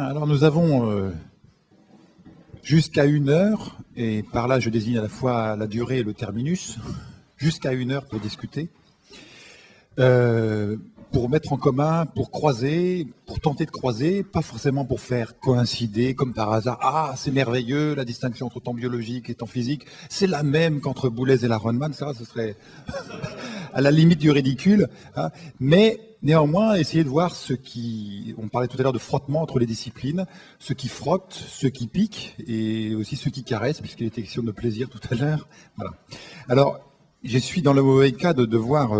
alors nous avons jusqu'à 1 heure, et par là je désigne à la fois la durée et le terminus, jusqu'à 1 heure pour discuter, pour mettre en commun, pour croiser, pour tenter de croiser, pas forcément pour faire coïncider comme par hasard. Ah, c'est merveilleux, la distinction entre temps biologique et temps physique, c'est la même qu'entre Boulez et la Rodman, ça ce serait à la limite du ridicule, hein. Mais néanmoins, essayer de voir ce qui, on parlait tout à l'heure de frottement entre les disciplines, ce qui frotte, ce qui pique, et aussi ce qui caresse, puisqu'il était question de plaisir tout à l'heure. Voilà. Alors, je suis dans le mauvais cas de devoir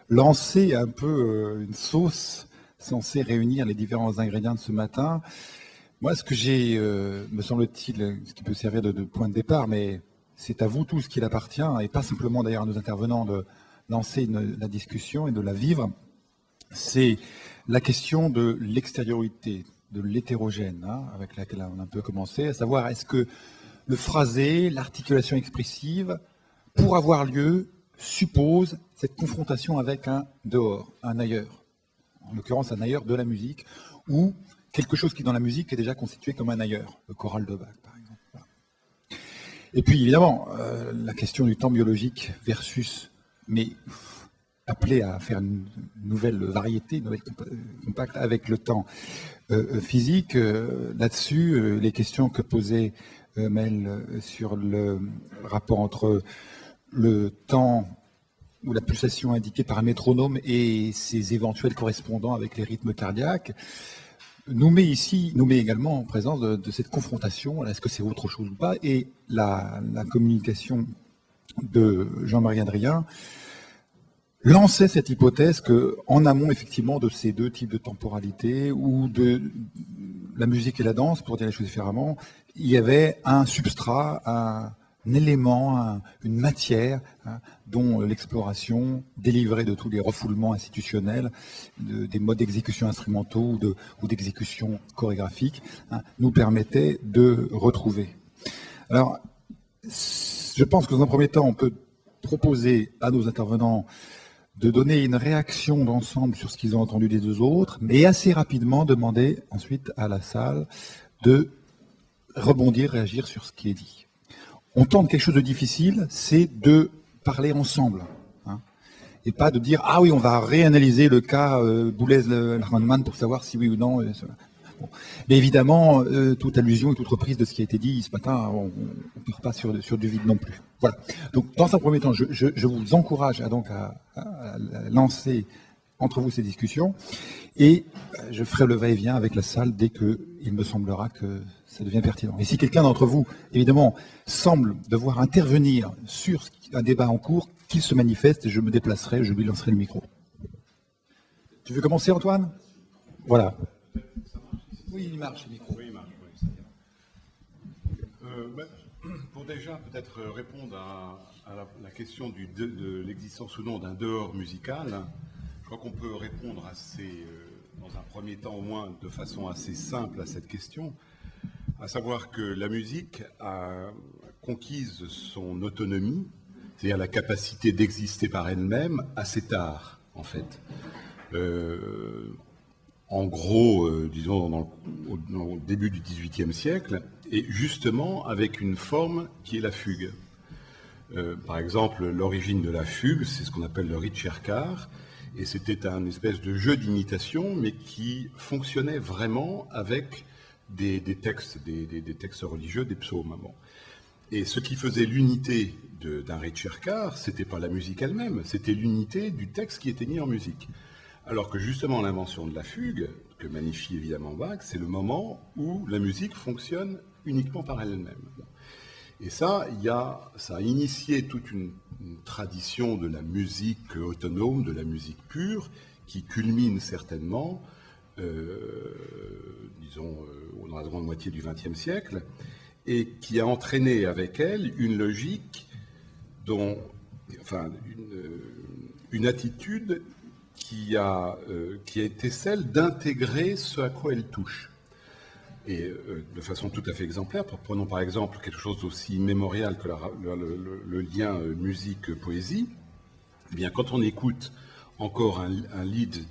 lancer un peu une sauce censée réunir les différents ingrédients de ce matin. Moi, ce que j'ai, me semble-t-il, ce qui peut servir de point de départ, mais c'est à vous tous qu'il appartient, et pas simplement d'ailleurs à nos intervenants de lancer la discussion et de la vivre, c'est la question de l'extériorité, de l'hétérogène, hein, avec laquelle on a un peu commencé, à savoir est-ce que le phrasé, l'articulation expressive, pour avoir lieu, suppose cette confrontation avec un dehors, un ailleurs, en l'occurrence un ailleurs de la musique, ou quelque chose qui dans la musique est déjà constitué comme un ailleurs, le choral de Bach par exemple. Voilà. Et puis évidemment, la question du temps biologique versus, mais appelé à faire une nouvelle variété, une nouvelle compacte avec le temps physique. Là-dessus, les questions que posait Mel sur le rapport entre le temps ou la pulsation indiquée par un métronome et ses éventuels correspondants avec les rythmes cardiaques, nous met également en présence de cette confrontation. Est-ce que c'est autre chose ou pas? Et la communication de Jean-Marie Adrien lançait cette hypothèse qu'en amont, effectivement, de ces deux types de temporalité, ou de la musique et la danse, pour dire les choses différemment, il y avait un substrat, un élément, une matière, hein, dont l'exploration, délivrée de tous les refoulements institutionnels, des modes d'exécution instrumentaux ou d'exécution chorégraphique, hein, nous permettait de retrouver. Alors, je pense que dans un premier temps, on peut proposer à nos intervenants de donner une réaction d'ensemble sur ce qu'ils ont entendu des deux autres, mais assez rapidement demander ensuite à la salle de rebondir, réagir sur ce qui est dit. On tente quelque chose de difficile, c'est de parler ensemble, hein, et pas de dire « Ah oui, on va réanalyser le cas Boulez-Landman pour savoir si oui ou non… » Bon. Mais évidemment, toute allusion et toute reprise de ce qui a été dit ce matin, on ne part pas sur du vide non plus. Voilà. Donc, dans un premier temps, je vous encourage à lancer entre vous ces discussions, et je ferai le va-et-vient avec la salle dès qu'il me semblera que ça devient pertinent. Et si quelqu'un d'entre vous, évidemment, semble devoir intervenir sur un débat en cours, qu'il se manifeste et je me déplacerai, je lui lancerai le micro. Tu veux commencer, Antoine? Voilà. Oui, il marche, le micro. Oui, il marche, oui, pour déjà peut-être répondre à la question de l'existence ou non d'un dehors musical, je crois qu'on peut répondre dans un premier temps au moins, de façon assez simple à cette question, à savoir que la musique a conquise son autonomie, c'est-à-dire la capacité d'exister par elle-même, assez tard, en fait. En gros, disons, au début du XVIIIe siècle, et justement avec une forme qui est la fugue. Par exemple, l'origine de la fugue, c'est ce qu'on appelle le ricercar, et c'était un espèce de jeu d'imitation, mais qui fonctionnait vraiment avec des textes religieux, des psaumes. Bon. Et ce qui faisait l'unité d'un ricercar, c'était pas la musique elle-même, c'était l'unité du texte qui était mis en musique. Alors que justement l'invention de la fugue, que magnifie évidemment Bach, c'est le moment où la musique fonctionne uniquement par elle-même. Et ça a initié toute une tradition de la musique autonome, de la musique pure, qui culmine certainement, disons, dans la seconde moitié du XXe siècle, et qui a entraîné avec elle une logique une attitude qui a été celle d'intégrer ce à quoi elle touche. Et de façon tout à fait exemplaire, prenons par exemple quelque chose d'aussi immémorial que le lien musique-poésie, eh bien quand on écoute encore un lied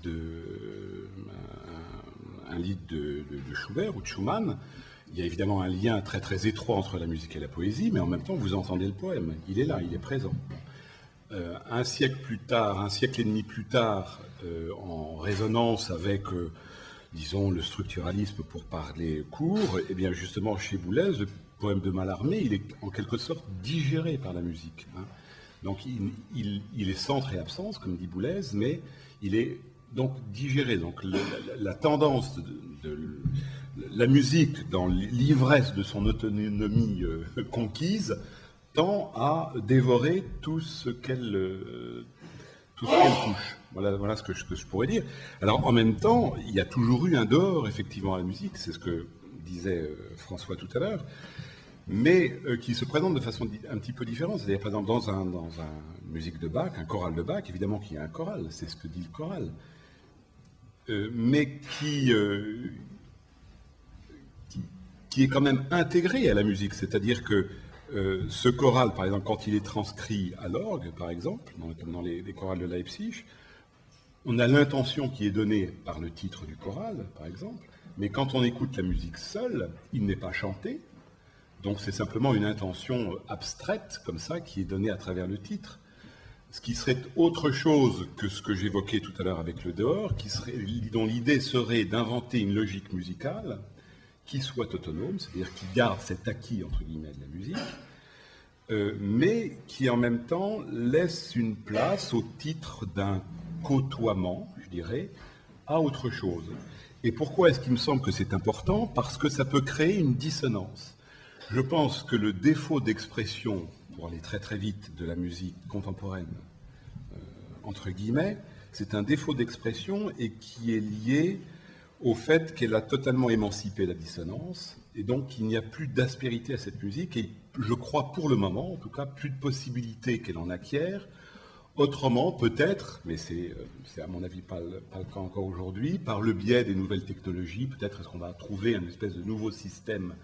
un lied de Schubert ou de Schumann, il y a évidemment un lien très très étroit entre la musique et la poésie, mais en même temps, vous entendez le poème. Il est là, il est présent. Un siècle plus tard, un siècle et demi plus tard, en résonance avec, disons, le structuralisme pour parler court, eh bien justement chez Boulez, le poème de Mallarmé, il est en quelque sorte digéré par la musique. Hein. Donc il est centre et absence, comme dit Boulez, mais il est donc digéré. Donc la tendance de la musique dans l'ivresse de son autonomie conquise tend à dévorer tout ce qu'elle touche. Voilà ce que je pourrais dire. Alors en même temps, il y a toujours eu un dehors effectivement à la musique, c'est ce que disait François tout à l'heure, mais qui se présente de façon un petit peu différente. C'est-à-dire par exemple dans une musique de Bach, un choral de Bach, évidemment qu'il y a un choral, c'est ce que dit le choral, mais qui est quand même intégré à la musique, c'est-à-dire que ce choral, par exemple, quand il est transcrit à l'orgue, par exemple, comme dans les chorales de Leipzig, on a l'intention qui est donnée par le titre du choral, par exemple, mais quand on écoute la musique seule, il n'est pas chanté, donc c'est simplement une intention abstraite, comme ça, qui est donnée à travers le titre. Ce qui serait autre chose que ce que j'évoquais tout à l'heure avec le dehors, dont l'idée serait d'inventer une logique musicale qui soit autonome, c'est-à-dire qui garde cet acquis, entre guillemets, de la musique, mais qui en même temps laisse une place au titre d'un côtoiement, je dirais, à autre chose. Et pourquoi est-ce qu'il me semble que c'est important? Parce que ça peut créer une dissonance. Je pense que le défaut d'expression, pour aller très très vite, de la musique contemporaine, entre guillemets, c'est un défaut d'expression et qui est lié au fait qu'elle a totalement émancipé la dissonance, et donc il n'y a plus d'aspérité à cette musique, et je crois pour le moment, en tout cas, plus de possibilités qu'elle en acquiert. Autrement, peut-être, mais c'est à mon avis pas le cas encore aujourd'hui, par le biais des nouvelles technologies, peut-être est-ce qu'on va trouver un espèce de nouveau système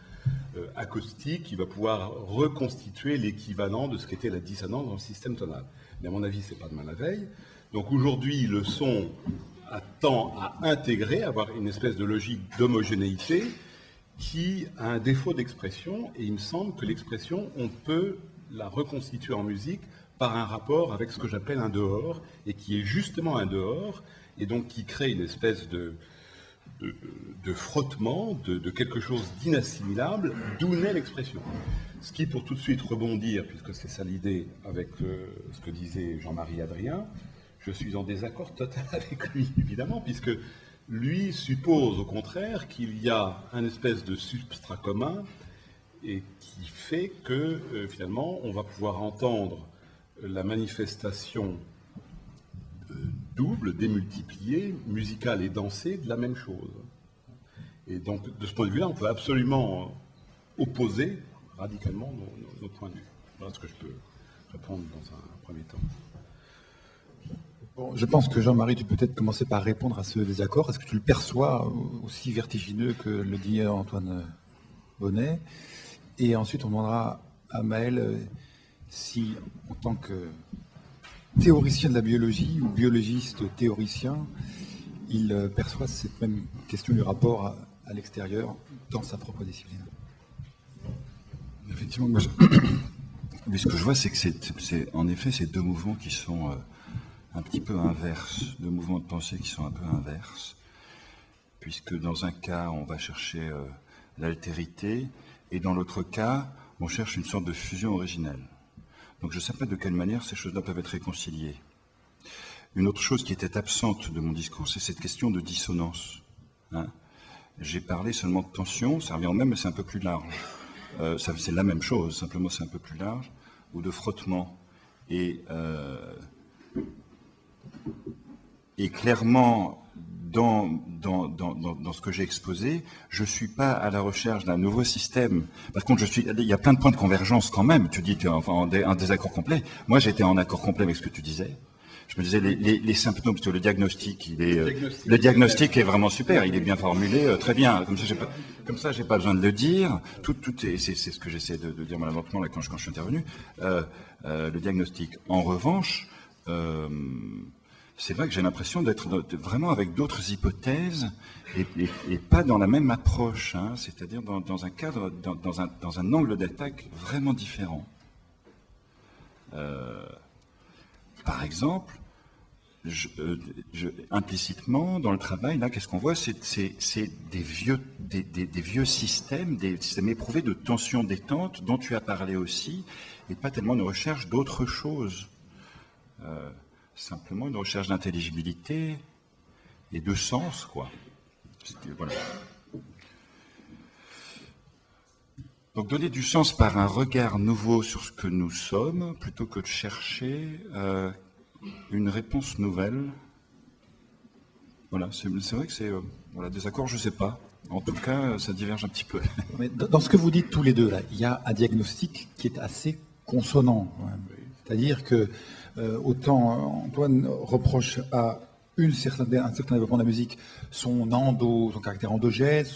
acoustique qui va pouvoir reconstituer l'équivalent de ce qu'était la dissonance dans le système tonal. Mais à mon avis, c'est pas demain la veille. Donc aujourd'hui, le son tend à intégrer, avoir une espèce de logique d'homogénéité qui a un défaut d'expression, et il me semble que l'expression, on peut la reconstituer en musique par un rapport avec ce que j'appelle un dehors, et qui est justement un dehors, et donc qui crée une espèce de frottement, de quelque chose d'inassimilable, d'où naît l'expression. Ce qui, pour tout de suite rebondir, puisque c'est ça l'idée avec ce que disait Jean-Marie Adrien, je suis en désaccord total avec lui, évidemment, puisque lui suppose au contraire qu'il y a un espèce de substrat commun et qui fait que finalement on va pouvoir entendre la manifestation double, démultipliée, musicale et dansée de la même chose. Et donc de ce point de vue-là, on peut absolument opposer radicalement nos points de vue. Voilà ce que je peux répondre dans un premier temps. Bon, je pense que Jean-Marie, tu peux peut-être commencer par répondre à ce désaccord. Est-ce que tu le perçois aussi vertigineux que le dit Antoine Bonnet? Et ensuite, on demandera à Maël si, en tant que théoricien de la biologie ou biologiste théoricien, il perçoit cette même question du rapport à l'extérieur dans sa propre discipline. Effectivement, moi, mais ce que je vois, c'est que c'est en effet ces deux mouvements qui sont un petit peu inverses, deux mouvements de pensée qui sont un peu inverses, puisque dans un cas, on va chercher l'altérité, et dans l'autre cas, on cherche une sorte de fusion originelle. Donc je ne sais pas de quelle manière ces choses-là peuvent être réconciliées. Une autre chose qui était absente de mon discours, c'est cette question de dissonance. Hein. J'ai parlé seulement de tension, ça revient au même, mais c'est un peu plus large. C'est la même chose, simplement c'est un peu plus large, ou de frottement. Et clairement, dans ce que j'ai exposé, je ne suis pas à la recherche d'un nouveau système. Par contre, il y a plein de points de convergence quand même. Tu dis en désaccord complet. Moi, j'étais en accord complet avec ce que tu disais. Je me disais, les symptômes, le diagnostic, le diagnostic est vraiment super, il est bien formulé, très bien. Comme ça, j'ai pas besoin de le dire. Tout est, c'est ce que j'essaie de dire malentendu là quand je suis intervenu. Le diagnostic. En revanche, c'est vrai que j'ai l'impression d'être vraiment avec d'autres hypothèses et pas dans la même approche, hein, c'est-à-dire dans un cadre, dans un angle d'attaque vraiment différent. Par exemple, implicitement, dans le travail, là, qu'est-ce qu'on voit? C'est des vieux systèmes, des systèmes éprouvés de tension-détente, dont tu as parlé aussi, et pas tellement une recherche d'autre chose. Simplement une recherche d'intelligibilité et de sens, quoi. Voilà. Donc donner du sens par un regard nouveau sur ce que nous sommes, plutôt que de chercher une réponse nouvelle. Voilà, c'est vrai que c'est voilà, des accords, je ne sais pas. En tout cas, ça diverge un petit peu. Mais dans ce que vous dites tous les deux, là, il y a un diagnostic qui est assez consonant. C'est-à-dire que autant Antoine reproche à un certain développement de la musique son caractère endogène,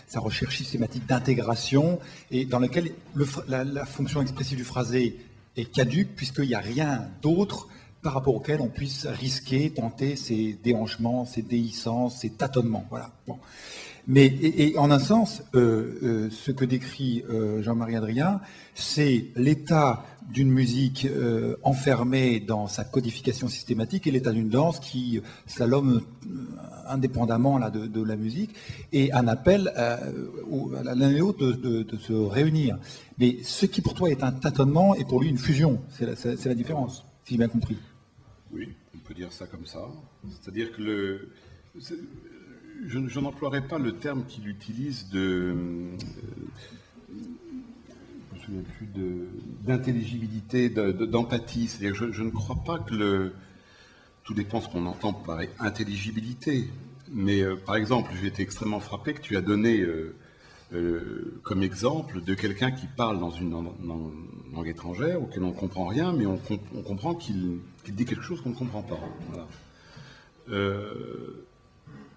sa recherche systématique d'intégration, et dans laquelle la fonction expressive du phrasé est caduque, puisqu'il n'y a rien d'autre par rapport auquel on puisse risquer, tenter ces déhanchements, ces déhiscences, ces tâtonnements. Voilà. Bon. Mais et en un sens, ce que décrit Jean-Marie Adrien, c'est l'état d'une musique enfermée dans sa codification systématique et l'état d'une danse qui slalome indépendamment là, de la musique, et un appel à l'un et l'autre de se réunir. Mais ce qui pour toi est un tâtonnement est pour lui une fusion. C'est la différence, si j'ai bien compris. Oui, on peut dire ça comme ça. C'est-à-dire que je n'emploierai pas le terme qu'il utilise d'intelligibilité, d'empathie. C'est-à-dire que je ne crois pas que tout dépend de ce qu'on entend par intelligibilité. Mais par exemple, j'ai été extrêmement frappé que tu as donné comme exemple de quelqu'un qui parle dans une langue étrangère auquel on ne comprend rien, mais on comprend qu'il dit quelque chose qu'on ne comprend pas. Voilà.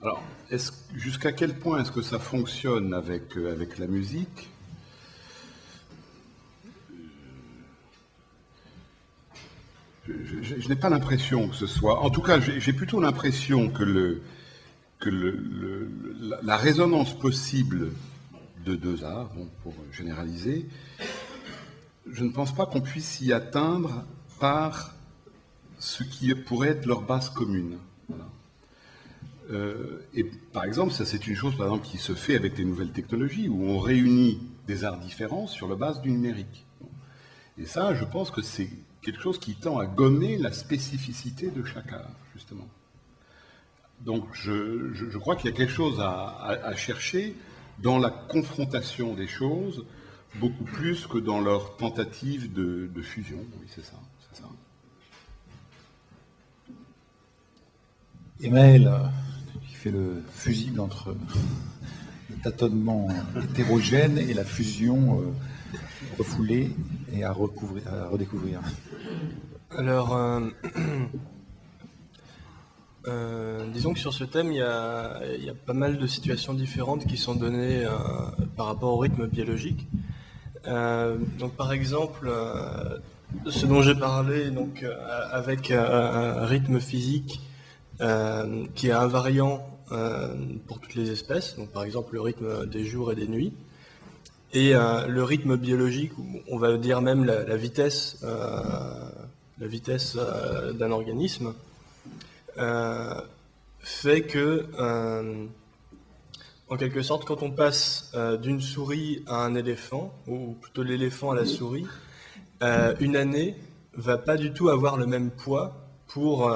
Alors, jusqu'à quel point est-ce que ça fonctionne avec la musique? Je n'ai pas l'impression que ce soit... En tout cas, j'ai plutôt l'impression que la résonance possible de deux arts, bon, pour généraliser, je ne pense pas qu'on puisse y atteindre par ce qui pourrait être leur base commune. Voilà. Et par exemple, ça c'est une chose par exemple, qui se fait avec les nouvelles technologies, où on réunit des arts différents sur la base du numérique. Et ça, je pense que c'est quelque chose qui tend à gommer la spécificité de chaque art, justement. Donc je crois qu'il y a quelque chose à chercher dans la confrontation des choses, beaucoup plus que dans leur tentative de fusion. Oui, c'est ça. Emmaël, qui fait le fusible entre le tâtonnement hétérogène et la fusion refoulée et à redécouvrir. Alors, disons que sur ce thème, il y a pas mal de situations différentes qui sont données par rapport au rythme biologique. Donc, par exemple, ce dont j'ai parlé, donc, avec un rythme physique qui est invariant pour toutes les espèces, donc par exemple le rythme des jours et des nuits, et le rythme biologique, on va dire même la vitesse d'un organisme, fait que, en quelque sorte, quand on passe d'une souris à un éléphant, ou plutôt l'éléphant à la souris, une année va pas du tout avoir le même poids pour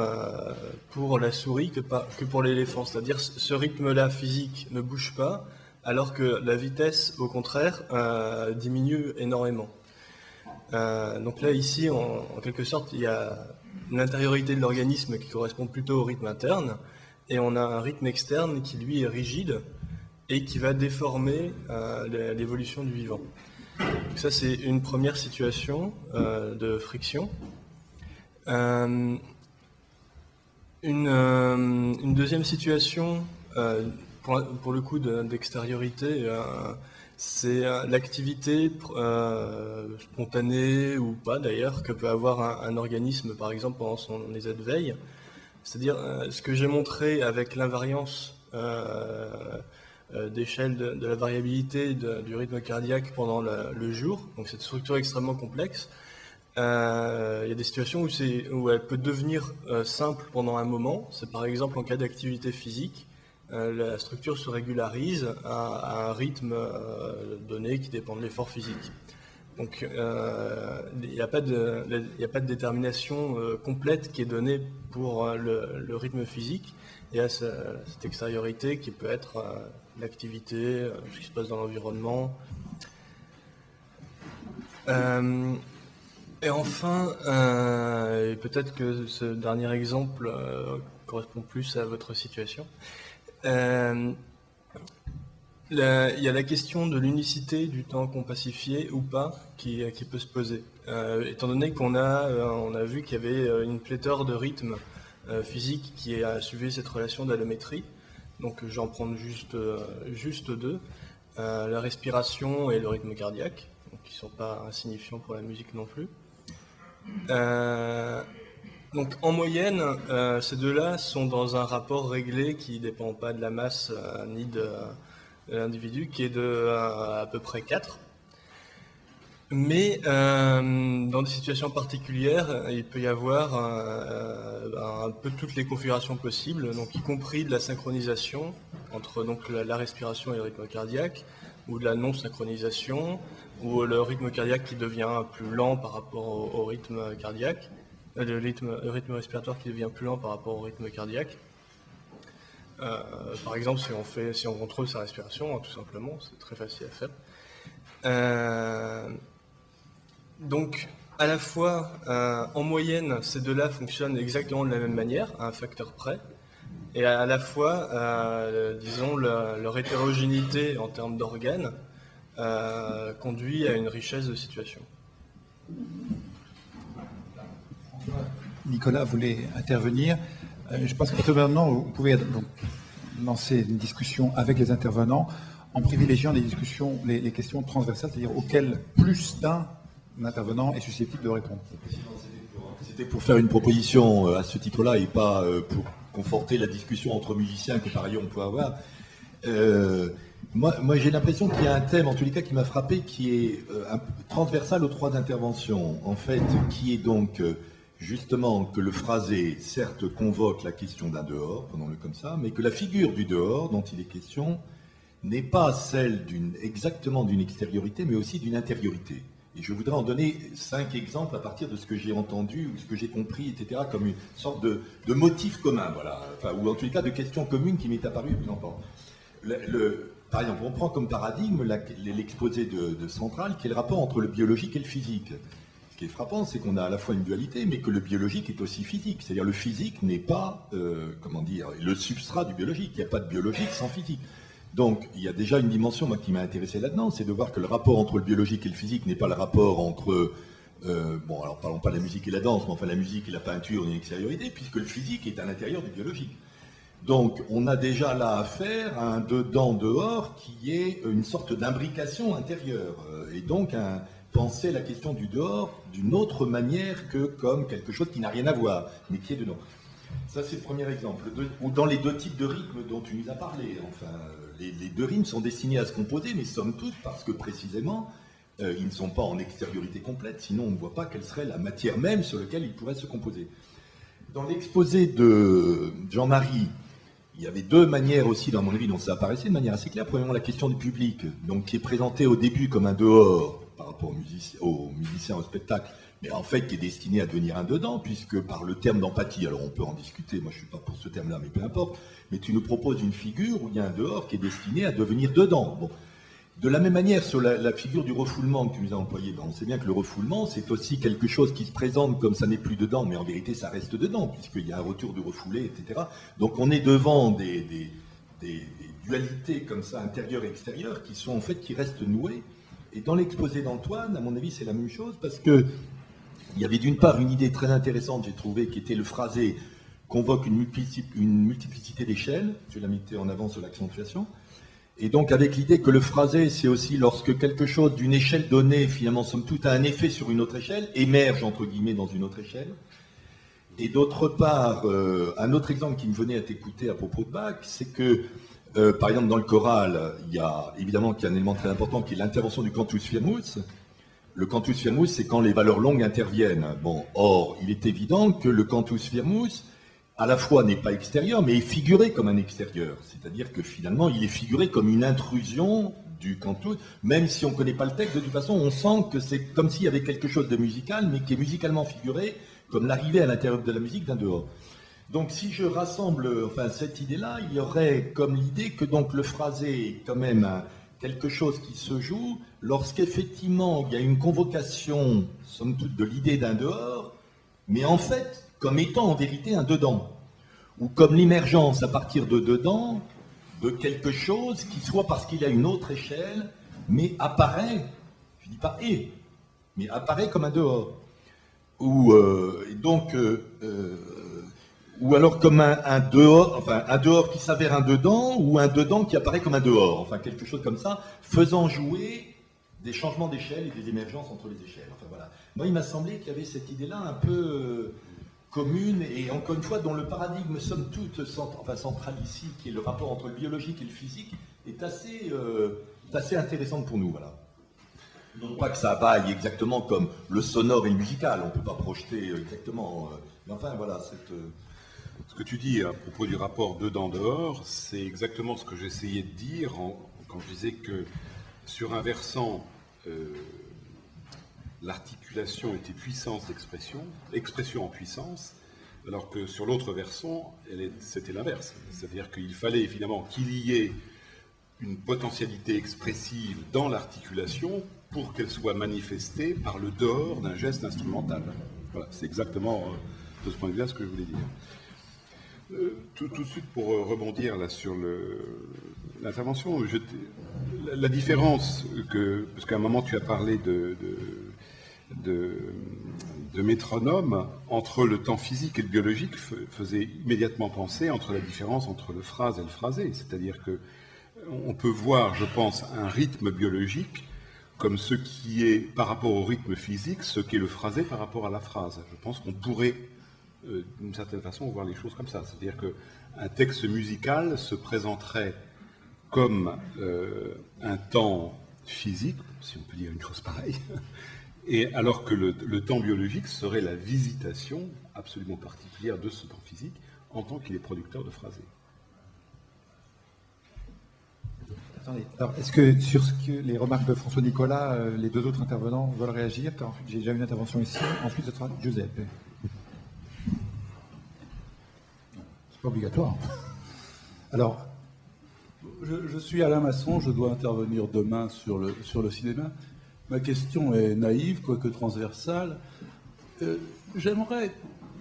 la souris que pour l'éléphant. C'est-à-dire ce rythme-là physique ne bouge pas, alors que la vitesse, au contraire, diminue énormément. Donc là, ici, en quelque sorte, il y a une intériorité de l'organisme qui correspond plutôt au rythme interne, et on a un rythme externe qui, lui, est rigide et qui va déformer l'évolution du vivant. Donc ça, c'est une première situation de friction. Une deuxième situation, pour le coup d'extériorité, c'est l'activité spontanée ou pas d'ailleurs que peut avoir un organisme, par exemple pendant son état de veille, C'est-à-dire ce que j'ai montré avec l'invariance d'échelle de la variabilité du rythme cardiaque pendant le jour, donc cette structure extrêmement complexe. Il y a des situations où elle peut devenir simple pendant un moment. C'est par exemple en cas d'activité physique. La structure se régularise à un rythme donné qui dépend de l'effort physique. Donc il n'y a pas de détermination complète qui est donnée pour le rythme physique. Il y a cette extériorité qui peut être l'activité, ce qui se passe dans l'environnement. Et enfin, peut-être que ce dernier exemple correspond plus à votre situation. Il y a la question de l'unicité du temps compassifié ou pas qui peut se poser. Étant donné qu'on a vu qu'il y avait une pléthore de rythmes physiques qui a suivi cette relation d'allométrie. Donc j'en prends juste deux, la respiration et le rythme cardiaque, donc qui ne sont pas insignifiants pour la musique non plus. Donc en moyenne, ces deux-là sont dans un rapport réglé qui ne dépend pas de la masse ni de l'individu, qui est de à peu près 4. Mais dans des situations particulières, il peut y avoir un peu toutes les configurations possibles, donc y compris de la synchronisation entre donc, la respiration et le rythme cardiaque, ou de la non-synchronisation, ou le rythme cardiaque qui devient plus lent par rapport au rythme cardiaque, le rythme respiratoire qui devient plus lent par rapport au rythme cardiaque. Par exemple, si on contrôle sa respiration, hein, tout simplement, c'est très facile à faire. Donc, à la fois, en moyenne, ces deux-là fonctionnent exactement de la même manière, à un facteur près, et à la fois, disons, leur hétérogénéité en termes d'organes conduit à une richesse de situations. Nicolas voulait intervenir. Je pense que maintenant, vous pouvez donc lancer une discussion avec les intervenants en privilégiant les questions transversales, c'est-à-dire auxquelles plus d'un intervenant est susceptible de répondre. C'était pour faire une proposition à ce titre-là et pas pour conforter la discussion entre musiciens que par ailleurs on peut avoir. Moi j'ai l'impression qu'il y a un thème, en tous les cas, qui m'a frappé, qui est transversal aux trois interventions, en fait, qui est donc justement que le phrasé, certes, convoque la question d'un dehors, prenons-le comme ça, mais que la figure du dehors dont il est question n'est pas celle exactement d'une extériorité, mais aussi d'une intériorité. Et je voudrais en donner 5 exemples à partir de ce que j'ai entendu, ou ce que j'ai compris, etc., comme une sorte de motif commun, voilà, enfin, ou en tous les cas de question commune qui m'est apparue depuis longtemps. Par exemple, on prend comme paradigme l'exposé de Centrale, qui est le rapport entre le biologique et le physique. Ce qui est frappant, c'est qu'on a à la fois une dualité, mais que le biologique est aussi physique. C'est-à-dire le physique n'est pas, le substrat du biologique. Il n'y a pas de biologique sans physique. Donc, il y a déjà une dimension, moi, qui m'a intéressé là-dedans, c'est de voir que le rapport entre le biologique et le physique n'est pas le rapport entre, alors parlons pas de la musique et la danse, mais enfin la musique et la peinture, une extériorité, puisque le physique est à l'intérieur du biologique. Donc, on a déjà là affaire à un dedans-dehors qui est une sorte d'imbrication intérieure, et donc penser la question du dehors d'une autre manière que comme quelque chose qui n'a rien à voir, mais qui est dedans. Ça, c'est le premier exemple. Ou dans les deux types de rythmes dont tu nous as parlé. Enfin, les deux rythmes sont destinés à se composer, mais somme toute, parce que précisément, ils ne sont pas en extériorité complète, sinon on ne voit pas quelle serait la matière même sur laquelle ils pourraient se composer. Dans l'exposé de Jean-Marie, il y avait deux manières aussi, dans mon avis, dont ça apparaissait de manière assez claire. Premièrement, la question du public, donc qui est présentée au début comme un dehors par rapport aux musiciens, au spectacle, mais en fait qui est destiné à devenir un dedans, puisque par le terme d'empathie, alors on peut en discuter, moi je ne suis pas pour ce terme-là, mais peu importe, mais tu nous proposes une figure où il y a un dehors qui est destiné à devenir dedans. Bon. De la même manière, sur la figure du refoulement que tu nous as employé, ben on sait bien que le refoulement, c'est aussi quelque chose qui se présente comme ça n'est plus dedans, mais en vérité ça reste dedans, puisqu'il y a un retour du refoulé, etc. Donc on est devant des dualités comme ça, intérieures et extérieures, qui sont en fait, qui restent nouées. Et dans l'exposé d'Antoine, à mon avis, c'est la même chose, parce que il y avait d'une part une idée très intéressante, j'ai trouvé, qui était le phrasé convoque une multiplicité d'échelles, je la mettais en avant sur l'accentuation, et donc avec l'idée que le phrasé, c'est aussi lorsque quelque chose d'une échelle donnée, finalement, somme toute, a un effet sur une autre échelle, émerge, entre guillemets, dans une autre échelle, Et d'autre part, un autre exemple qui me venait à t'écouter à propos de Bach, c'est que, par exemple, dans le choral, il y a évidemment qu'il y a un élément très important qui est l'intervention du cantus firmus. Le cantus firmus, c'est quand les valeurs longues interviennent. Bon, or, il est évident que le cantus firmus, à la fois n'est pas extérieur, mais est figuré comme un extérieur. C'est-à-dire que finalement, il est figuré comme une intrusion du cantus, même si on ne connaît pas le texte, de toute façon, on sent que c'est comme s'il y avait quelque chose de musical, mais qui est musicalement figuré, comme l'arrivée à l'intérieur de la musique d'un dehors. Donc si je rassemble cette idée-là, il y aurait comme l'idée que donc le phrasé est quand même quelque chose qui se joue lorsqu'effectivement il y a une convocation, somme toute, de l'idée d'un dehors, mais en fait comme étant en vérité un dedans, ou comme l'émergence à partir de dedans de quelque chose qui soit parce qu'il a une autre échelle, mais apparaît, je ne dis pas est, mais apparaît comme un dehors. Ou alors comme un dehors, enfin un dehors qui s'avère un dedans, ou un dedans qui apparaît comme un dehors, enfin quelque chose comme ça, faisant jouer des changements d'échelle et des émergences entre les échelles. Enfin voilà. Moi, il m'a semblé qu'il y avait cette idée-là un peu commune, et encore une fois, dont le paradigme, somme toute, central ici, qui est le rapport entre le biologique et le physique, est assez intéressant pour nous. Voilà. Non pas que ça vaille exactement comme le sonore et le musical, on ne peut pas projeter exactement, mais enfin voilà, Ce que tu dis à propos du rapport dedans-dehors, c'est exactement ce que j'essayais de dire quand je disais que sur un versant, l'articulation était puissance d'expression, expression en puissance, alors que sur l'autre versant, c'était l'inverse. C'est-à-dire qu'il fallait évidemment qu'il y ait une potentialité expressive dans l'articulation pour qu'elle soit manifestée par le dehors d'un geste instrumental. Voilà, c'est exactement de ce point de vue-là ce que je voulais dire. Tout de suite, pour rebondir là sur l'intervention, la différence parce qu'à un moment tu as parlé de métronome entre le temps physique et le biologique faisait immédiatement penser entre la différence entre le phrase et le phrasé. C'est-à-dire que on peut voir, je pense, un rythme biologique comme ce qui est, par rapport au rythme physique, ce qu'est le phrasé par rapport à la phrase. Je pense qu'on pourrait, d'une certaine façon, voir les choses comme ça. C'est-à-dire qu'un texte musical se présenterait comme un temps physique, si on peut dire une chose pareille, et alors que le temps biologique serait la visitation absolument particulière de ce temps physique en tant qu'il est producteur de phrasé. Attendez, alors est-ce que sur les remarques de François Nicolas, les deux autres intervenants veulent réagir? Car ensuite, j'ai déjà une intervention ici, ensuite ce sera Giuseppe. C'est pas obligatoire. Alors, je suis Alain Masson, je dois intervenir demain sur le cinéma. Ma question est naïve, quoique transversale. J'aimerais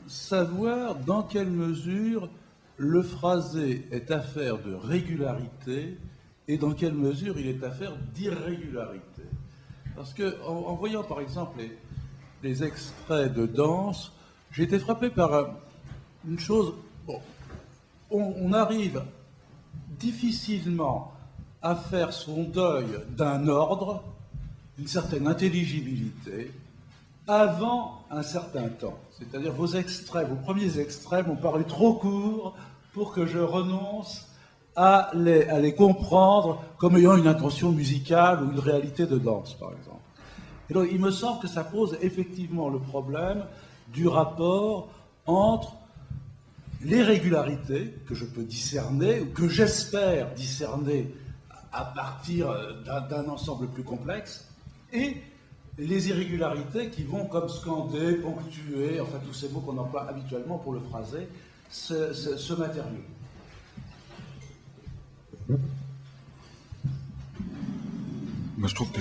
savoir dans quelle mesure le phrasé est affaire de régularité et dans quelle mesure il est affaire d'irrégularité. Parce que en voyant par exemple les extraits de danse, j'ai été frappé par une chose. Bon, on arrive difficilement à faire son deuil d'un ordre, d'une certaine intelligibilité, avant un certain temps. C'est-à-dire vos premiers extraits m'ont paru trop courts pour que je renonce à les comprendre comme ayant une intention musicale ou une réalité de danse, par exemple. Et donc, il me semble que ça pose effectivement le problème du rapport entre les régularités que je peux discerner, ou que j'espère discerner à partir d'un ensemble plus complexe, et les irrégularités qui vont comme scander, ponctuer, enfin tous ces mots qu'on emploie habituellement pour le phraser, ce matériau. Moi, je trouve que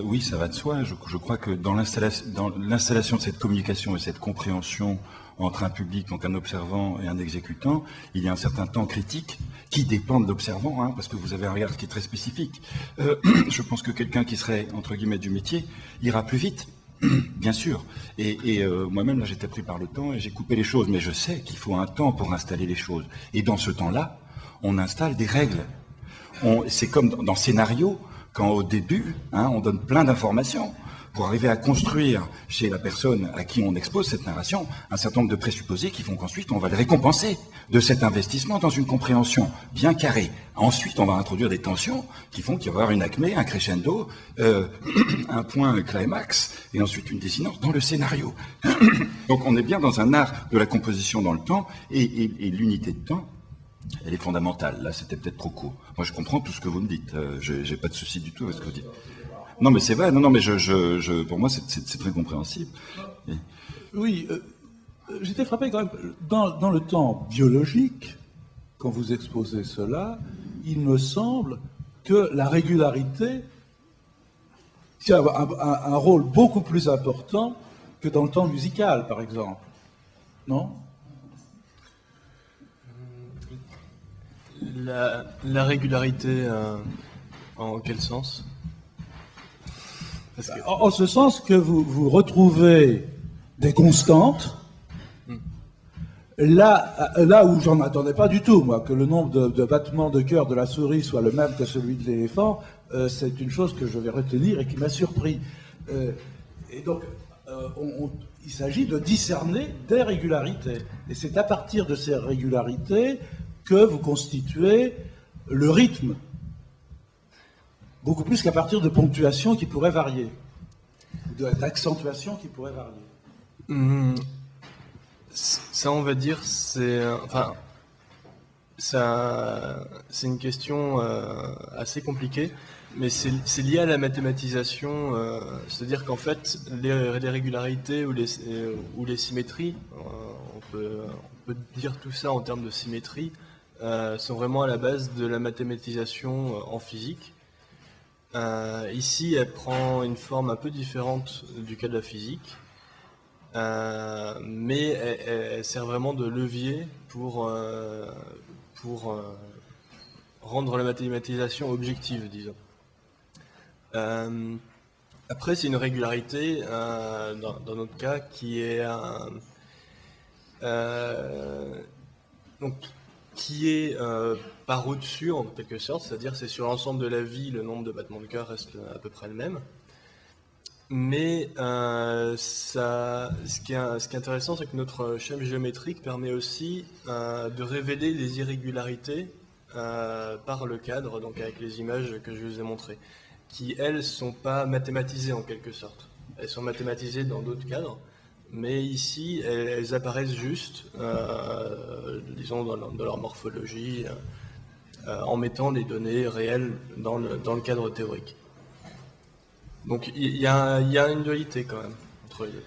oui, ça va de soi. Je crois que dans l'installation de cette communication et cette compréhension entre un public, donc un observant et un exécutant, il y a un certain temps critique qui dépend de l'observant, hein, parce que vous avez un regard qui est très spécifique. Je pense que quelqu'un qui serait, entre guillemets, du métier, ira plus vite, bien sûr. Et moi-même, là, j'étais pris par le temps et j'ai coupé les choses. Mais je sais qu'il faut un temps pour installer les choses. Et dans ce temps-là, on installe des règles. C'est comme dans le scénario, quand au début, hein, on donne plein d'informations pour arriver à construire chez la personne à qui on expose cette narration un certain nombre de présupposés qui font qu'ensuite on va le récompenser de cet investissement dans une compréhension bien carrée. Ensuite, on va introduire des tensions qui font qu'il va y avoir une acmé, un crescendo, un point climax, et ensuite une dissonance dans le scénario. Donc on est bien dans un art de la composition dans le temps, et l'unité de temps, elle est fondamentale. Là, c'était peut-être trop court. Moi, je comprends tout ce que vous me dites. J'ai pas de souci du tout avec ce que vous dites. Non, mais c'est vrai. Non, mais pour moi, c'est très compréhensible. Et... Oui, j'étais frappé quand même. Dans le temps biologique, quand vous exposez cela, il me semble que la régularité tient un rôle beaucoup plus important que dans le temps musical, par exemple. Non ? La régularité, en quel sens? En ce sens que vous retrouvez des constantes, là où j'en attendais pas du tout, moi, que le nombre de battements de cœur de la souris soit le même que celui de l'éléphant, c'est une chose que je vais retenir et qui m'a surpris. Et donc, il s'agit de discerner des régularités. Et c'est à partir de ces régularités que vous constituez le rythme, beaucoup plus qu'à partir de ponctuations qui pourraient varier, d'accentuations qui pourraient varier. Ça, on va dire, c'est une question assez compliquée, mais c'est lié à la mathématisation, c'est-à-dire qu'en fait, les régularités ou les symétries, on peut dire tout ça en termes de symétrie, sont vraiment à la base de la mathématisation en physique. Ici, elle prend une forme un peu différente du cas de la physique, mais elle sert vraiment de levier pour rendre la mathématisation objective, disons. Après, c'est une régularité, dans notre cas, qui est par au-dessus, en quelque sorte, c'est-à-dire c'est sur l'ensemble de la vie, le nombre de battements de cœur reste à peu près le même. Mais ce qui est intéressant, c'est que notre schème géométrique permet aussi de révéler les irrégularités par le cadre, donc avec les images que je vous ai montrées, qui, elles, ne sont pas mathématisées en quelque sorte. Elles sont mathématisées dans d'autres cadres, mais ici, elles apparaissent juste, disons, dans leur morphologie, en mettant des données réelles dans le cadre théorique. Donc il y a une dualité quand même entre les deux.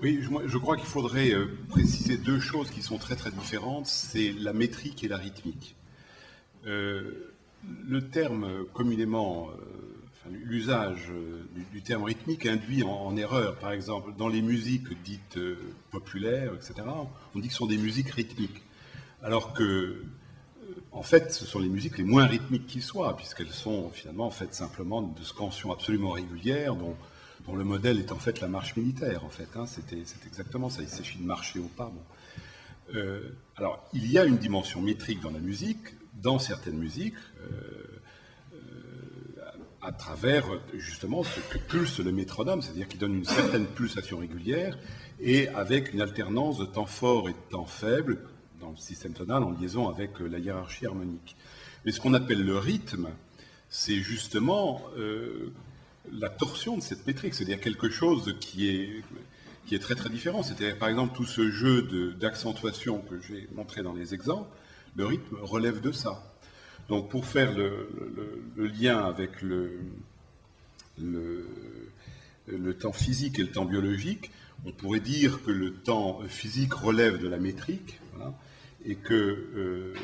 Oui, je crois qu'il faudrait préciser deux choses qui sont très très différentes, c'est la métrique et la rythmique. Le terme communément, l'usage du terme rythmique induit en erreur. Par exemple, dans les musiques dites populaires, etc., on dit que ce sont des musiques rythmiques. Alors que, en fait, ce sont les musiques les moins rythmiques qui soient, puisqu'elles sont finalement faites simplement de scansions absolument régulières, dont le modèle est en fait la marche militaire, en fait. Hein, c'est exactement ça, il s'agit de marcher au pas. Bon. Alors, il y a une dimension métrique dans la musique, dans certaines musiques, à travers justement ce que pulse le métronome, c'est-à-dire qu'il donne une certaine pulsation régulière, et avec une alternance de temps fort et de temps faible, dans le système tonal en liaison avec la hiérarchie harmonique. Mais ce qu'on appelle le rythme, c'est justement la torsion de cette métrique, c'est-à-dire quelque chose qui est très très différent. C'est-à-dire par exemple tout ce jeu d'accentuation que j'ai montré dans les exemples, le rythme relève de ça. Donc pour faire le lien avec le temps physique et le temps biologique, on pourrait dire que le temps physique relève de la métrique, voilà, et que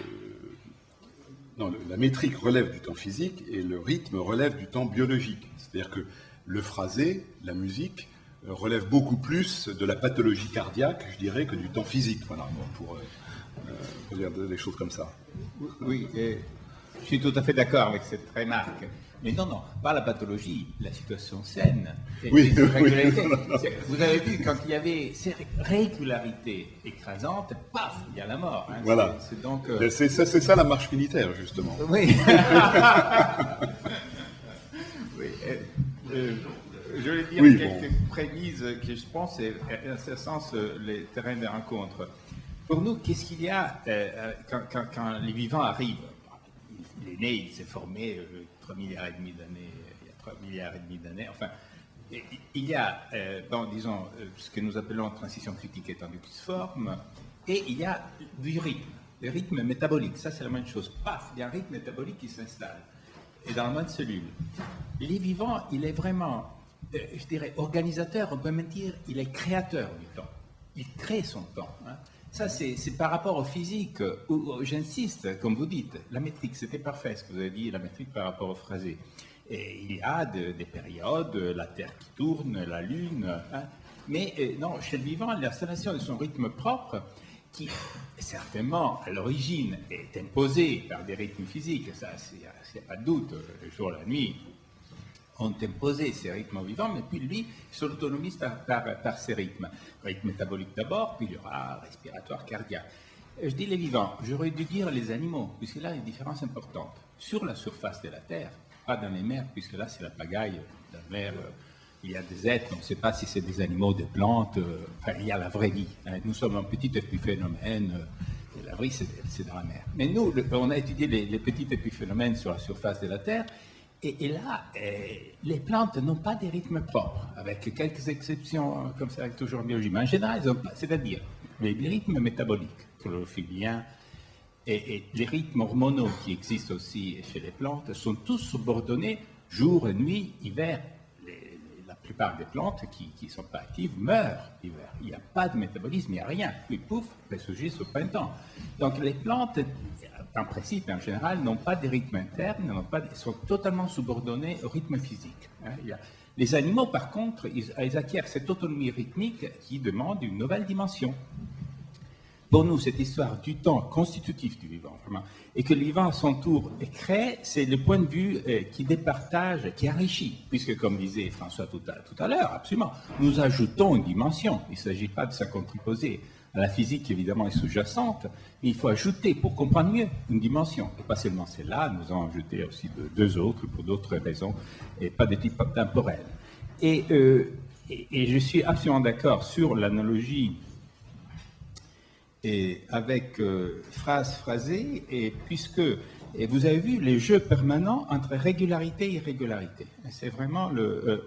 la métrique relève du temps physique et le rythme relève du temps biologique. C'est-à-dire que le phrasé, la musique, relève beaucoup plus de la pathologie cardiaque, je dirais, que du temps physique, voilà, pour dire des choses comme ça. Oui, je suis tout à fait d'accord avec cette remarque. Mais non, pas la pathologie, la situation saine. Oui, régularité. Vous avez vu, quand il y avait ces régularités écrasantes, paf, il y a la mort. Hein. Voilà. C'est ça la marche militaire, justement. Oui. Oui. je vais dire Oui, quelques prémices que je pense, et en ce sens, les terrains de rencontre. Pour nous, qu'est-ce qu'il y a quand les vivants arrivent? Il est né, il s'est formé 3 milliards et demi d'années, il y a 3 milliards et demi d'années, enfin, il y a, disons, ce que nous appelons transition critique étendue qui se forme, et il y a du rythme, le rythme métabolique, ça c'est la même chose. Paf, il y a un rythme métabolique qui s'installe, et dans la moindre cellule. Les vivants, il est vraiment, je dirais, organisateur, on peut même dire, il est créateur du temps. Il crée son temps. Hein. Ça, c'est par rapport au physique, où j'insiste, comme vous dites, la métrique, c'était parfait ce que vous avez dit, la métrique par rapport au phrasé. Et il y a des périodes, la Terre qui tourne, la Lune, hein. Mais non, chez le vivant, l'installation de son rythme propre, qui certainement à l'origine est imposée par des rythmes physiques, ça, il n'y a pas de doute, le jour, la nuit, ont imposé ces rythmes aux vivants, mais puis lui s'autonomise par ces rythmes. Rythme métabolique d'abord, puis il y aura respiratoire, cardiaque. Je dis les vivants, j'aurais dû dire les animaux, puisque là, il y a une différence importante. Sur la surface de la Terre, pas dans les mers, puisque là, c'est la pagaille. Dans la mer, il y a des êtres, on ne sait pas si c'est des animaux, des plantes, enfin, il y a la vraie vie. Hein. Nous sommes un petit épiphénomène, et la vie, c'est dans la mer. Mais nous, on a étudié les petits épiphénomènes sur la surface de la Terre, et là, les plantes n'ont pas des rythmes propres, avec quelques exceptions, comme ça, toujours en biologie. Mais en général, ils n'ont pas, c'est-à-dire les rythmes métaboliques, chlorophylliens, et les rythmes hormonaux qui existent aussi chez les plantes sont tous subordonnés jour et nuit, hiver. La plupart des plantes qui ne sont pas actives meurent l'hiver. Il n'y a pas de métabolisme, il n'y a rien. Puis pouf, ressurgissent au printemps. Donc les plantes, en principe, en général, n'ont pas de rythme interne, sont totalement subordonnés au rythme physique. Hein. Les animaux, par contre, ils acquièrent cette autonomie rythmique qui demande une nouvelle dimension. Pour nous, cette histoire du temps constitutif du vivant, vraiment, et que le vivant à son tour crée, c'est le point de vue qui départage, qui enrichit, puisque comme disait François tout à l'heure, absolument, nous ajoutons une dimension. Il ne s'agit pas de s'accontreposer à la physique, évidemment, est sous-jacente, mais il faut ajouter, pour comprendre mieux, une dimension. Et pas seulement celle-là, nous en ajouté aussi deux autres, pour d'autres raisons, et pas de type temporel. Et je suis absolument d'accord sur l'analogie et avec phrasé, et puisque vous avez vu les jeux permanents entre régularité et irrégularité. C'est vraiment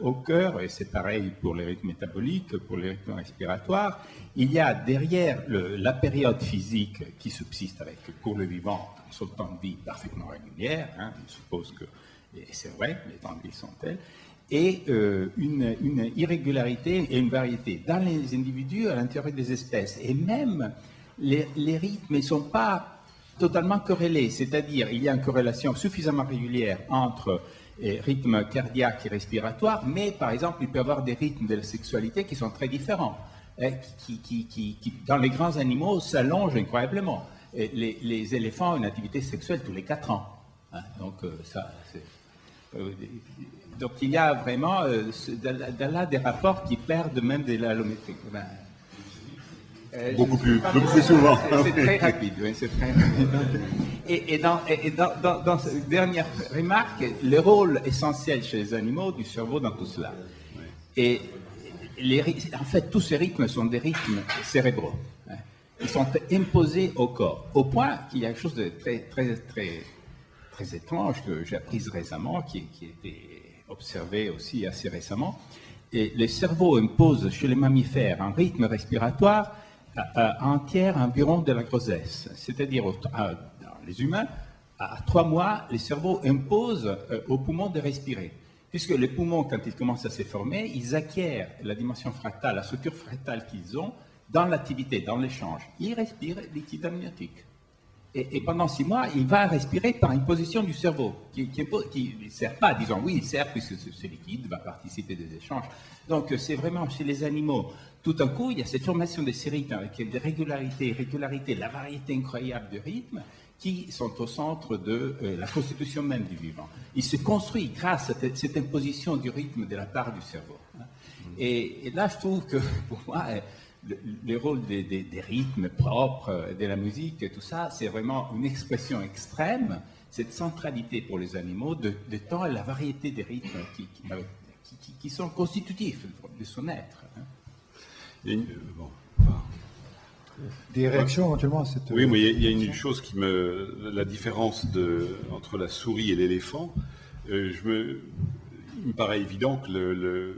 au cœur, et c'est pareil pour les rythmes métaboliques, pour les rythmes respiratoires, il y a derrière la période physique qui subsiste pour le vivant, son temps de vie parfaitement régulière, hein, il suppose que, et c'est vrai, les temps de vie sont tels, et une irrégularité et une variété dans les individus à l'intérieur des espèces. Et même les rythmes ne sont pas totalement corrélés, c'est-à-dire il y a une corrélation suffisamment régulière entre rythme cardiaque et respiratoire, mais par exemple il peut y avoir des rythmes de la sexualité qui sont très différents, qui dans les grands animaux s'allongent incroyablement. Les éléphants ont une activité sexuelle tous les 4 ans. Hein, donc donc il y a vraiment là des rapports qui perdent même de l'allométrie. Beaucoup plus souvent. C'est très rapide, oui, c'est très rapide. Et dans cette dernière remarque, le rôle essentiel chez les animaux du cerveau dans tout cela. Et en fait, tous ces rythmes sont des rythmes cérébraux. Hein. Ils sont imposés au corps, au point qu'il y a quelque chose de très étrange que j'ai appris récemment, qui a été observé aussi assez récemment. Et le cerveau impose chez les mammifères un rythme respiratoire entière environ de la grossesse. C'est-à-dire, les humains, à 3 mois, les cerveaux imposent aux poumons de respirer. Puisque les poumons, quand ils commencent à se former, ils acquièrent la dimension fractale, la structure fractale qu'ils ont dans l'activité, dans l'échange. Ils respirent liquide amniotique. Et pendant 6 mois, il va respirer par une position du cerveau qui ne sert pas, disons, oui, il sert puisque ce liquide va participer des échanges. Donc, c'est vraiment chez les animaux. Tout d'un coup, il y a cette formation de ces rythmes avec des régularités, la variété incroyable de rythmes qui sont au centre de la constitution même du vivant. Il se construit grâce à cette imposition du rythme de la part du cerveau. Et là, je trouve que, pour moi, le rôle des rythmes propres, de la musique, tout ça, c'est vraiment une expression extrême, cette centralité pour les animaux de temps et la variété des rythmes qui sont constitutifs de son être. Hein. Bon. Des réactions éventuellement à cette... Oui, mais il y a une chose qui la différence entre la souris et l'éléphant, il me paraît évident que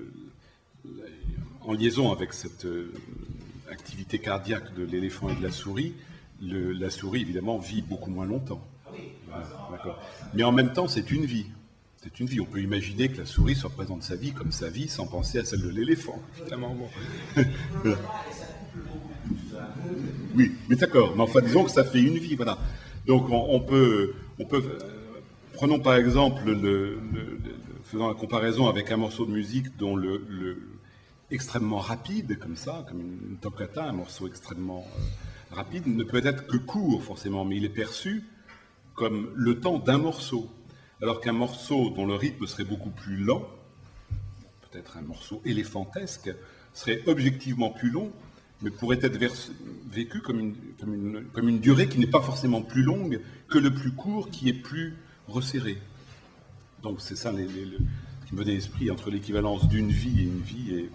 en liaison avec cette activité cardiaque de l'éléphant et de la souris évidemment vit beaucoup moins longtemps. D'accord. Mais en même temps, c'est une vie. C'est une vie. On peut imaginer que la souris se représente sa vie comme sa vie sans penser à celle de l'éléphant. Évidemment, bon. Oui, mais d'accord. Mais enfin, disons que ça fait une vie, voilà. Donc, on peut prenons par exemple faisant la comparaison avec un morceau de musique dont extrêmement rapide, comme ça, comme une toccata, un morceau extrêmement rapide, ne peut être que court, forcément, mais il est perçu comme le temps d'un morceau. Alors qu'un morceau dont le rythme serait beaucoup plus lent, peut-être un morceau éléphantesque, serait objectivement plus long, mais pourrait être vécu comme une durée qui n'est pas forcément plus longue que le plus court qui est plus resserré. Donc c'est ça qui me venait à l'esprit entre l'équivalence d'une vie et une vie. Et...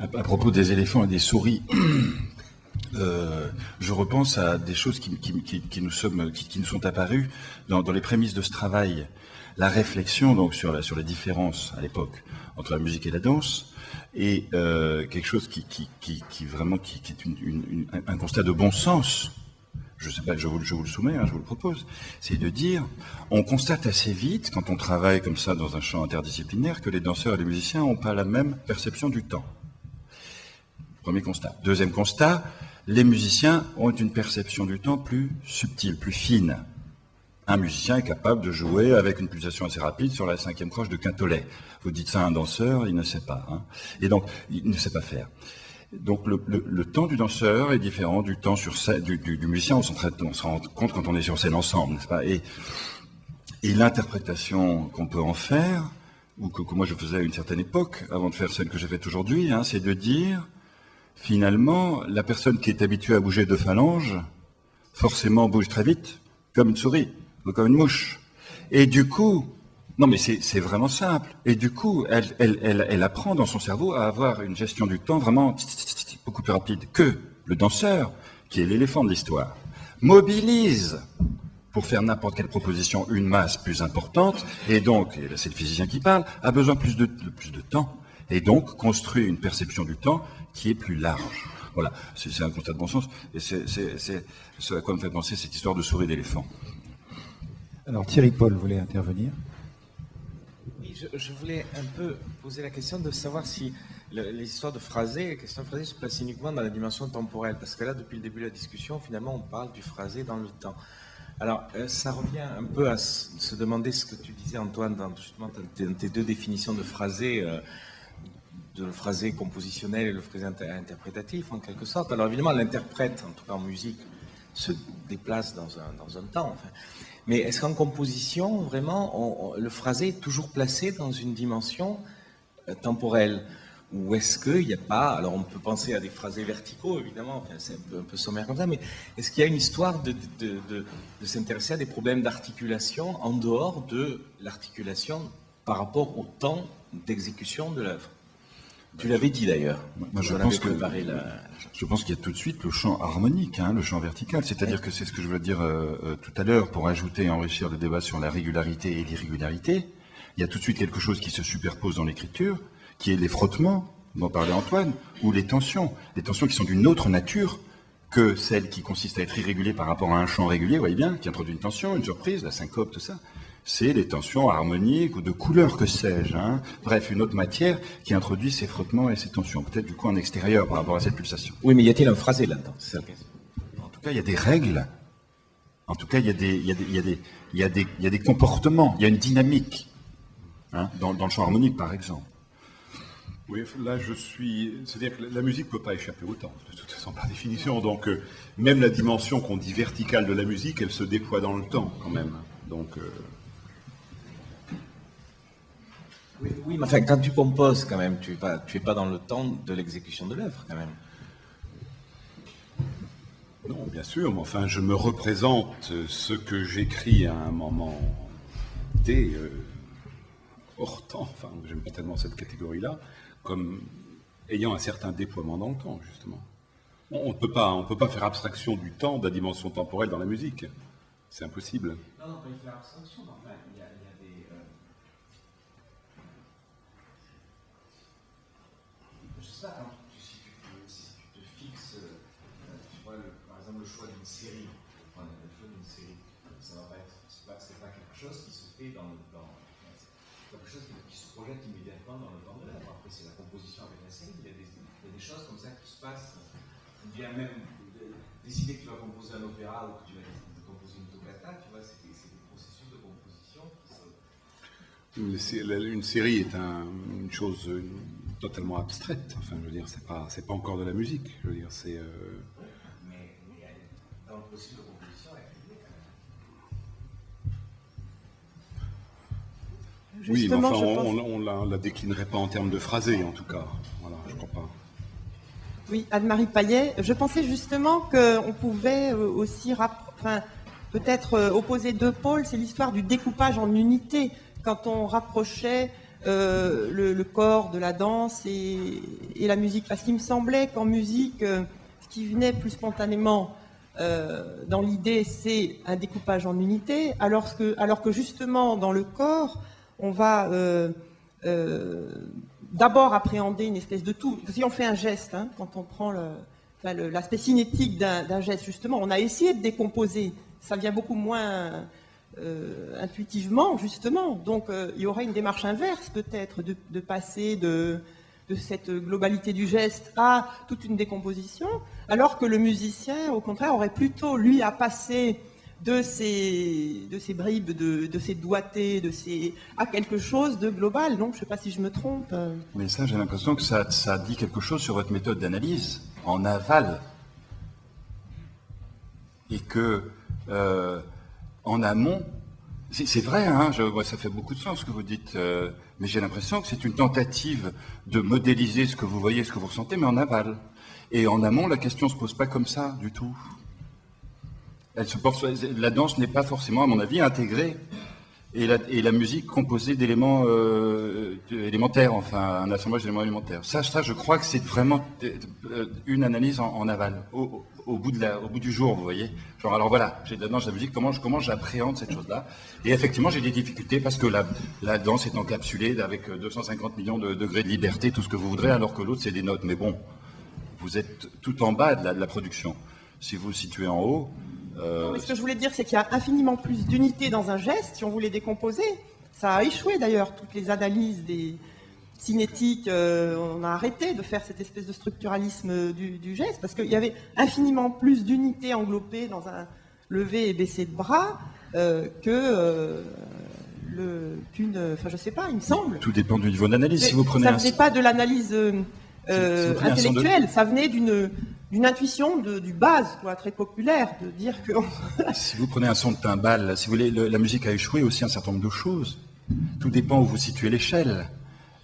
À propos des éléphants et des souris, je repense à des choses qui nous sont apparues dans les prémices de ce travail. La réflexion donc sur les différences à l'époque entre la musique et la danse, et quelque chose qui est un constat de bon sens. Je sais pas, je vous le soumets, je vous le propose. C'est de dire, on constate assez vite, quand on travaille comme ça dans un champ interdisciplinaire, que les danseurs et les musiciens n'ont pas la même perception du temps. Premier constat. Deuxième constat, les musiciens ont une perception du temps plus subtile, plus fine. Un musicien est capable de jouer avec une pulsation assez rapide sur la 5e croche de quintolet. Vous dites ça à un danseur, il ne sait pas. Hein. Et donc, il ne sait pas faire. Donc, le temps du danseur est différent du temps du musicien. On se rend compte quand on est sur scène ensemble, n'est-ce pas ? Et l'interprétation qu'on peut en faire, ou que moi je faisais à une certaine époque, avant de faire celle que j'ai faite aujourd'hui, c'est de dire, finalement, la personne qui est habituée à bouger de phalanges, forcément bouge très vite, comme une souris, ou comme une mouche. Et du coup, non mais c'est vraiment simple, et du coup, elle apprend dans son cerveau à avoir une gestion du temps vraiment beaucoup plus rapide que le danseur, qui est l'éléphant de l'histoire, mobilise pour faire n'importe quelle proposition une masse plus importante, et donc, et là c'est le physicien qui parle, a besoin de plus de temps, et donc construit une perception du temps qui est plus large. Voilà, c'est un constat de bon sens, et c'est ce à quoi me fait penser cette histoire de souris d'éléphant. Alors Thierry Paul voulait intervenir. Oui, je voulais un peu poser la question de savoir si les histoires de phrasé, les questions de phrasé se placent uniquement dans la dimension temporelle, parce que là, depuis le début de la discussion, finalement, on parle du phrasé dans le temps. Alors, ça revient un peu à se demander ce que tu disais, Antoine, justement, dans tes deux définitions de phrasé, de le phrasé compositionnel et le phrasé interprétatif, en quelque sorte. Alors, évidemment, l'interprète, en tout cas en musique, se déplace dans un temps, enfin. Mais est-ce qu'en composition, vraiment, le phrasé est toujours placé dans une dimension temporelle ? Ou est-ce qu'il n'y a pas... Alors, on peut penser à des phrasés verticaux, évidemment, enfin, c'est un peu sommaire comme ça, mais est-ce qu'il y a une histoire de s'intéresser à des problèmes d'articulation en dehors de l'articulation par rapport au temps d'exécution de l'œuvre ? Tu l'avais dit d'ailleurs. Moi, je pense qu'il y a tout de suite le champ harmonique, le champ vertical. C'est-à-dire que c'est ce que je voulais dire tout à l'heure pour ajouter et enrichir le débat sur la régularité et l'irrégularité. Il y a tout de suite quelque chose qui se superpose dans l'écriture, qui est les frottements dont parlait Antoine, ou les tensions qui sont d'une autre nature que celles qui consistent à être irréguliers par rapport à un champ régulier, vous voyez bien, qui introduit une tension, une surprise, la syncope, tout ça. C'est les tensions harmoniques ou de couleur, que sais-je. Bref, une autre matière qui introduit ces frottements et ces tensions. Peut-être du coup en extérieur par rapport à cette pulsation. Oui, mais y a-t-il un phrasé là-dedans ? C'est ça la question. En tout cas, il y a des règles. En tout cas, il y a des comportements. Il y a une dynamique. Dans le champ harmonique, par exemple. Oui, là c'est-à-dire que la musique ne peut pas échapper au temps, de toute façon, par définition. Donc, même la dimension qu'on dit verticale de la musique, elle se déploie dans le temps, quand même. Donc... Oui, mais enfin, quand tu composes, quand même, tu es pas dans le temps de l'exécution de l'œuvre, quand même. Non, bien sûr, mais enfin, je me représente ce que j'écris à un moment T hors temps, enfin, j'aime pas tellement cette catégorie-là, comme ayant un certain déploiement dans le temps, justement. On ne peut pas faire abstraction du temps, de la dimension temporelle dans la musique. C'est impossible. Non, on peut y faire abstraction, mais enfin, il y a des... Je sais pas, si tu te fixes, tu vois, par exemple, le choix d'une série, le choix d'une série, ça va pas être, c'est pas quelque chose qui se fait c'est quelque chose qui se projette immédiatement dans le temps de l'œuvre. Après, c'est la composition avec la série, il y a des choses comme ça qui se passent, ou bien même décider que tu vas composer un opéra ou que tu vas composer une toccata, tu vois, c'est des processus de composition qui se... Une série est une chose totalement abstraite. Enfin, je veux dire, c'est pas encore de la musique. Je veux dire, c'est. Mais dans le processus de composition, elle est Oui, mais Justement, enfin, je pense- on la déclinerait pas en termes de phrasé, en tout cas. Voilà, je crois pas. Oui, Anne-Marie Payet. Je pensais justement qu'on pouvait aussi peut-être opposer deux pôles. C'est l'histoire du découpage en unités. Quand on rapprochait le corps de la danse et la musique. Parce qu'il me semblait qu'en musique, ce qui venait plus spontanément dans l'idée, c'est un découpage en unités, alors que justement, dans le corps, on va... d'abord appréhender une espèce de tout. Si on fait un geste, quand on prend l'aspect cinétique d'un geste, justement, on a essayé de décomposer. Ça vient beaucoup moins intuitivement, justement. Donc, il y aurait une démarche inverse, peut-être, de passer de cette globalité du geste à toute une décomposition, alors que le musicien, au contraire, aurait plutôt, lui, à passer de ces bribes, de ces doigtés, à quelque chose de global. Donc, je ne sais pas si je me trompe. Mais ça, j'ai l'impression que ça dit quelque chose sur votre méthode d'analyse, en aval. Et que, en amont, c'est vrai, ça fait beaucoup de sens ce que vous dites, mais j'ai l'impression que c'est une tentative de modéliser ce que vous voyez, ce que vous ressentez, mais en aval. Et en amont, la question ne se pose pas comme ça, du tout. La danse n'est pas forcément, à mon avis, intégrée. Et la musique composée d'éléments élémentaires, enfin, un assemblage d'éléments élémentaires. Ça, je crois que c'est vraiment une analyse en aval, au bout du jour, vous voyez. Genre, alors voilà, j'ai de la danse, de la musique, comment j'appréhende cette chose-là. Et effectivement, j'ai des difficultés parce que la danse est encapsulée avec 250 millions de degrés de liberté, tout ce que vous voudrez, alors que l'autre, c'est des notes. Mais bon, vous êtes tout en bas de la production. Si vous vous situez en haut... Non, mais ce que je voulais dire, c'est qu'il y a infiniment plus d'unités dans un geste, si on voulait décomposer. Ça a échoué d'ailleurs, toutes les analyses des cinétiques, on a arrêté de faire cette espèce de structuralisme du geste, parce qu'il y avait infiniment plus d'unités englobées dans un lever et baisser de bras je sais pas, il me semble. Tout dépend du niveau d'analyse. Si vous prenez ça ne venait pas de l'analyse intellectuelle, ça venait d'une intuition du base, quoi, très populaire, de dire que... Si vous prenez un son de timbale, si vous voulez, la musique a échoué aussi un certain nombre de choses. Tout dépend où vous situez l'échelle.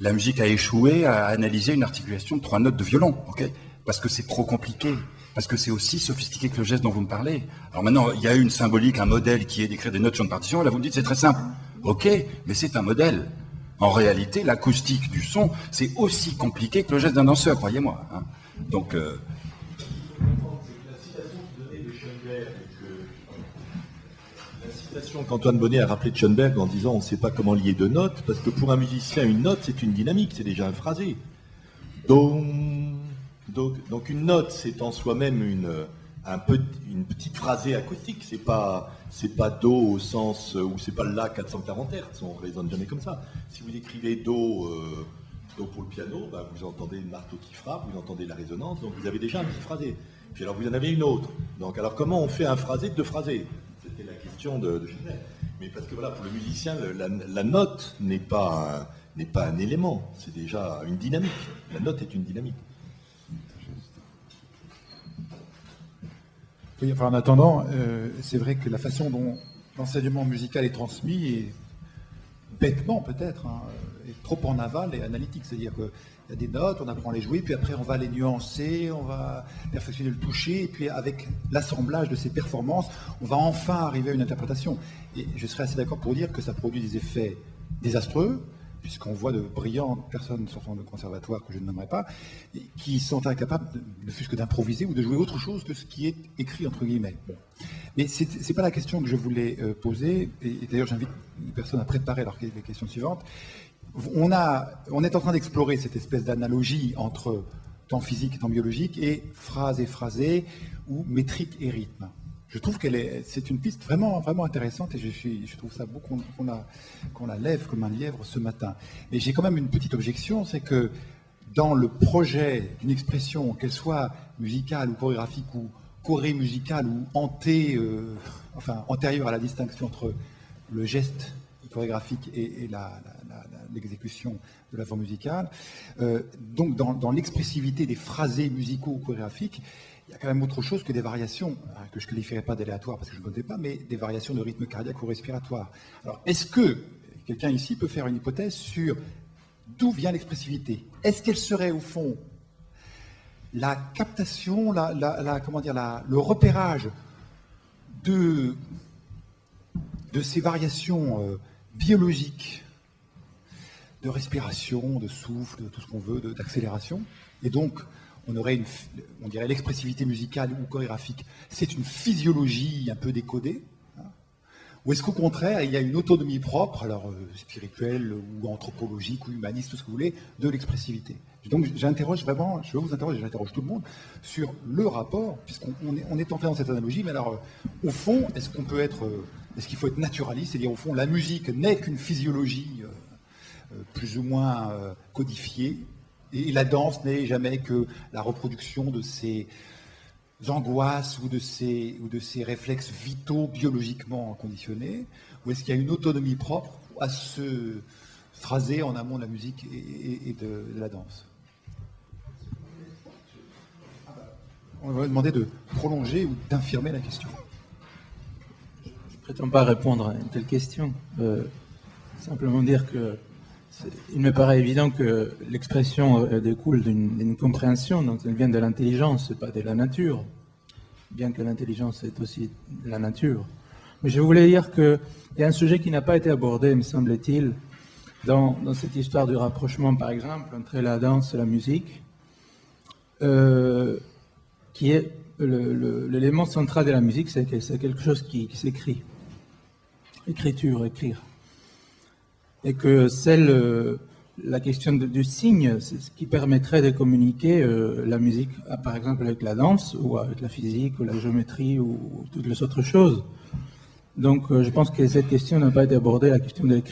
La musique a échoué à analyser une articulation de 3 notes de violon, ok ? Parce que c'est trop compliqué, parce que c'est aussi sophistiqué que le geste dont vous me parlez. Alors maintenant, il y a une symbolique, un modèle qui est d'écrire des notes sur une partition, et là vous me dites c'est très simple. Ok, mais c'est un modèle. En réalité, l'acoustique du son, c'est aussi compliqué que le geste d'un danseur, croyez-moi. Donc... La citation qu'Antoine Bonnet a rappelée de Schoenberg en disant on ne sait pas comment lier deux notes, parce que pour un musicien, une note, c'est une dynamique, c'est déjà un phrasé. Donc une note, c'est en soi-même une petite phrasée acoustique, c'est pas do au sens où c'est pas la 440 Hz, on raisonne jamais comme ça. Si vous écrivez do pour le piano, vous entendez le marteau qui frappe, vous entendez la résonance, donc vous avez déjà un petit phrasé. Puis alors vous en avez une autre. Donc alors comment on fait un phrasé de deux phrasés? C'était la question de Schoenberg. Mais parce que voilà, pour le musicien, la note n'est pas un élément, c'est déjà une dynamique. La note est une dynamique. Oui, enfin, en attendant, c'est vrai que la façon dont l'enseignement musical est transmis est bêtement peut-être, est trop en aval et analytique. C'est-à-dire qu'il y a des notes, on apprend à les jouer, puis après on va les nuancer, on va perfectionner le toucher, et puis avec l'assemblage de ces performances, on va enfin arriver à une interprétation. Et je serais assez d'accord pour dire que ça produit des effets désastreux, puisqu'on voit de brillantes personnes sortant de conservatoire que je ne nommerai pas, qui sont incapables, ne fût-ce que d'improviser ou de jouer autre chose que ce qui est écrit entre guillemets. Bon. Mais c'est pas la question que je voulais poser, et d'ailleurs j'invite les personnes à préparer les questions suivantes. On est en train d'explorer cette espèce d'analogie entre temps physique et temps biologique, et phrase et phrasé, ou métrique et rythme. Je trouve c'est une piste vraiment, vraiment intéressante, et je trouve ça beau qu'on la lève comme un lièvre ce matin. Mais j'ai quand même une petite objection, c'est que dans le projet d'une expression, qu'elle soit musicale ou chorégraphique, ou choré musicale, ou antérieure à la distinction entre le geste chorégraphique et l'exécution de la forme musicale. Donc dans l'expressivité des phrasés musicaux ou chorégraphiques, il y a quand même autre chose que des variations, que je ne qualifierais pas d'aléatoires parce que je ne connais pas, mais des variations de rythme cardiaque ou respiratoire. Alors, est-ce que quelqu'un ici peut faire une hypothèse sur d'où vient l'expressivité? Est-ce qu'elle serait au fond la captation, le repérage de ces variations biologiques, de respiration, de souffle, de tout ce qu'on veut, d'accélération, et donc on dirait l'expressivité musicale ou chorégraphique, c'est une physiologie un peu décodée, hein, ou est-ce qu'au contraire, il y a une autonomie propre, alors spirituelle ou anthropologique ou humaniste, tout ce que vous voulez, de l'expressivité? Donc j'interroge vraiment, je vous interroge, j'interroge tout le monde sur le rapport, puisqu'on est entré dans cette analogie, mais alors au fond, est-ce qu'il faut être naturaliste, c'est-à-dire au fond, la musique n'est qu'une physiologie plus ou moins codifiée, et la danse n'est jamais que la reproduction de ces angoisses ou de ces réflexes vitaux biologiquement conditionnés, ou est-ce qu'il y a une autonomie propre à se phraser en amont de la musique et de la danse? On va demander de prolonger ou d'infirmer la question. Je ne prétends pas répondre à une telle question. Simplement dire que il me paraît évident que l'expression découle d'une compréhension, donc elle vient de l'intelligence, pas de la nature, bien que l'intelligence est aussi de la nature. Mais je voulais dire qu'il y a un sujet qui n'a pas été abordé, me semble-t-il, dans cette histoire du rapprochement, par exemple, entre la danse et la musique, qui est l'élément central de la musique, c'est quelque chose qui s'écrit. Écrire. Et que la question du signe, c'est ce qui permettrait de communiquer la musique, par exemple avec la danse, ou avec la physique, ou la géométrie, ou toutes les autres choses. Donc je pense que cette question n'a pas été abordée, la question de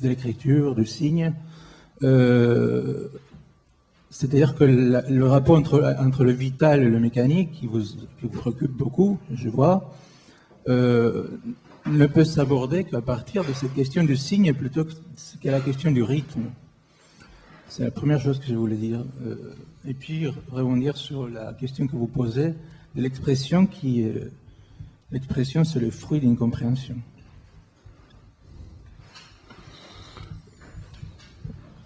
l'écriture, du signe. C'est-à-dire que le rapport entre le vital et le mécanique, qui vous préoccupe beaucoup, je vois, ne peut s'aborder qu'à partir de cette question du signe plutôt qu'à la question du rythme. C'est la première chose que je voulais dire. Et puis rebondir sur la question que vous posez de l'expression l'expression, c'est le fruit d'une compréhension.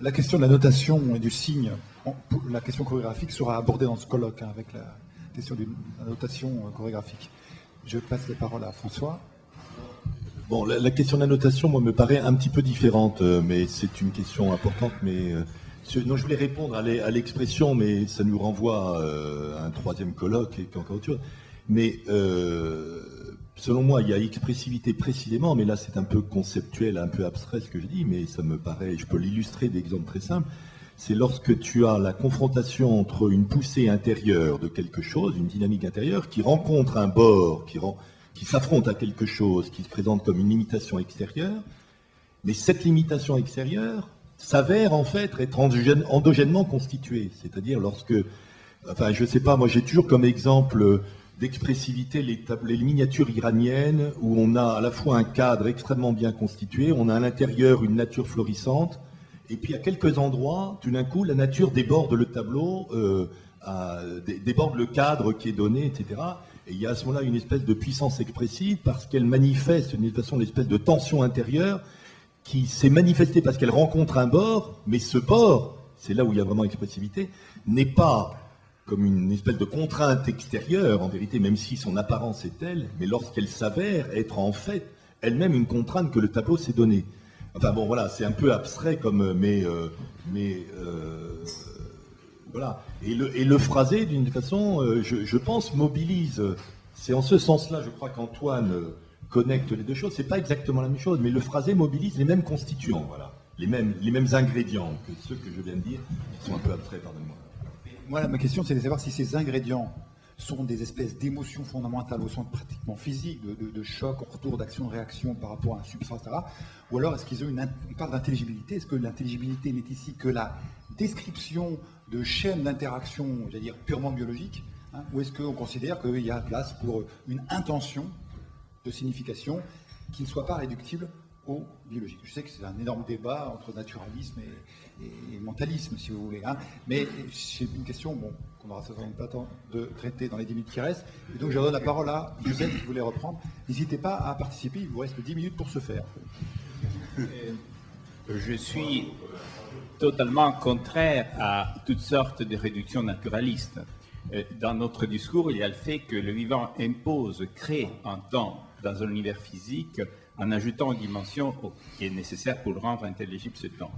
La question de la notation et du signe, la question chorégraphique sera abordée dans ce colloque, hein, avec la question de la notation chorégraphique. Je passe les paroles à François. Bon, la question de la notation, moi, me paraît un petit peu différente, mais c'est une question importante. Mais non, je voulais répondre à l'expression, mais ça nous renvoie à un troisième colloque et encore autre chose. Mais selon moi, il y a expressivité précisément, mais là, c'est un peu conceptuel, un peu abstrait ce que je dis, mais ça me paraît, je peux l'illustrer d'exemples très simples. C'est lorsque tu as la confrontation entre une poussée intérieure de quelque chose, une dynamique intérieure, qui rencontre un bord, qui s'affronte à quelque chose, qui se présente comme une limitation extérieure, mais cette limitation extérieure s'avère en fait être endogènement constituée. C'est-à-dire lorsque, enfin je sais pas, moi j'ai toujours comme exemple d'expressivité les miniatures iraniennes, où on a à la fois un cadre extrêmement bien constitué, on a à l'intérieur une nature florissante, et puis à quelques endroits, tout d'un coup, la nature déborde le tableau, déborde le cadre qui est donné, etc. Et il y a à ce moment-là une espèce de puissance expressive parce qu'elle manifeste une espèce de tension intérieure qui s'est manifestée parce qu'elle rencontre un bord, mais ce bord, c'est là où il y a vraiment expressivité, n'est pas comme une espèce de contrainte extérieure, en vérité, même si son apparence est telle, mais lorsqu'elle s'avère être en fait elle-même une contrainte que le tableau s'est donnée. Enfin bon, voilà, c'est un peu abstrait comme, mais voilà. Et le phrasé, d'une façon, je pense, mobilise. C'est en ce sens-là, je crois qu'Antoine connecte les deux choses. C'est pas exactement la même chose, mais le phrasé mobilise les mêmes constituants, voilà, les mêmes ingrédients que ceux que je viens de dire, qui sont un peu abstraits, pardonnez-moi. Voilà, ma question, c'est de savoir si ces ingrédients sont des espèces d'émotions fondamentales au sens pratiquement physique, de choc, retour d'action-réaction par rapport à un substrat, etc. Ou alors, est-ce qu'ils ont on parle d'intelligibilité, est-ce que l'intelligibilité n'est ici que la description de chaînes d'interaction, j'allais dire, purement biologiques, hein, ou est-ce qu'on considère qu'il y a place pour une intention de signification qui ne soit pas réductible au biologique? Je sais que c'est un énorme débat entre naturalisme et mentalisme, si vous voulez, hein, mais c'est une question qu'on n'aura certainement pas le temps de traiter dans les 10 minutes qui restent, et donc je donne la parole à Joseph qui voulait reprendre. N'hésitez pas à participer, il vous reste 10 minutes pour ce faire. Je suis totalement contraire à toutes sortes de réductions naturalistes. Dans notre discours, il y a le fait que le vivant impose, crée un temps dans un univers physique en ajoutant une dimension qui est nécessaire pour le rendre intelligible ce temps.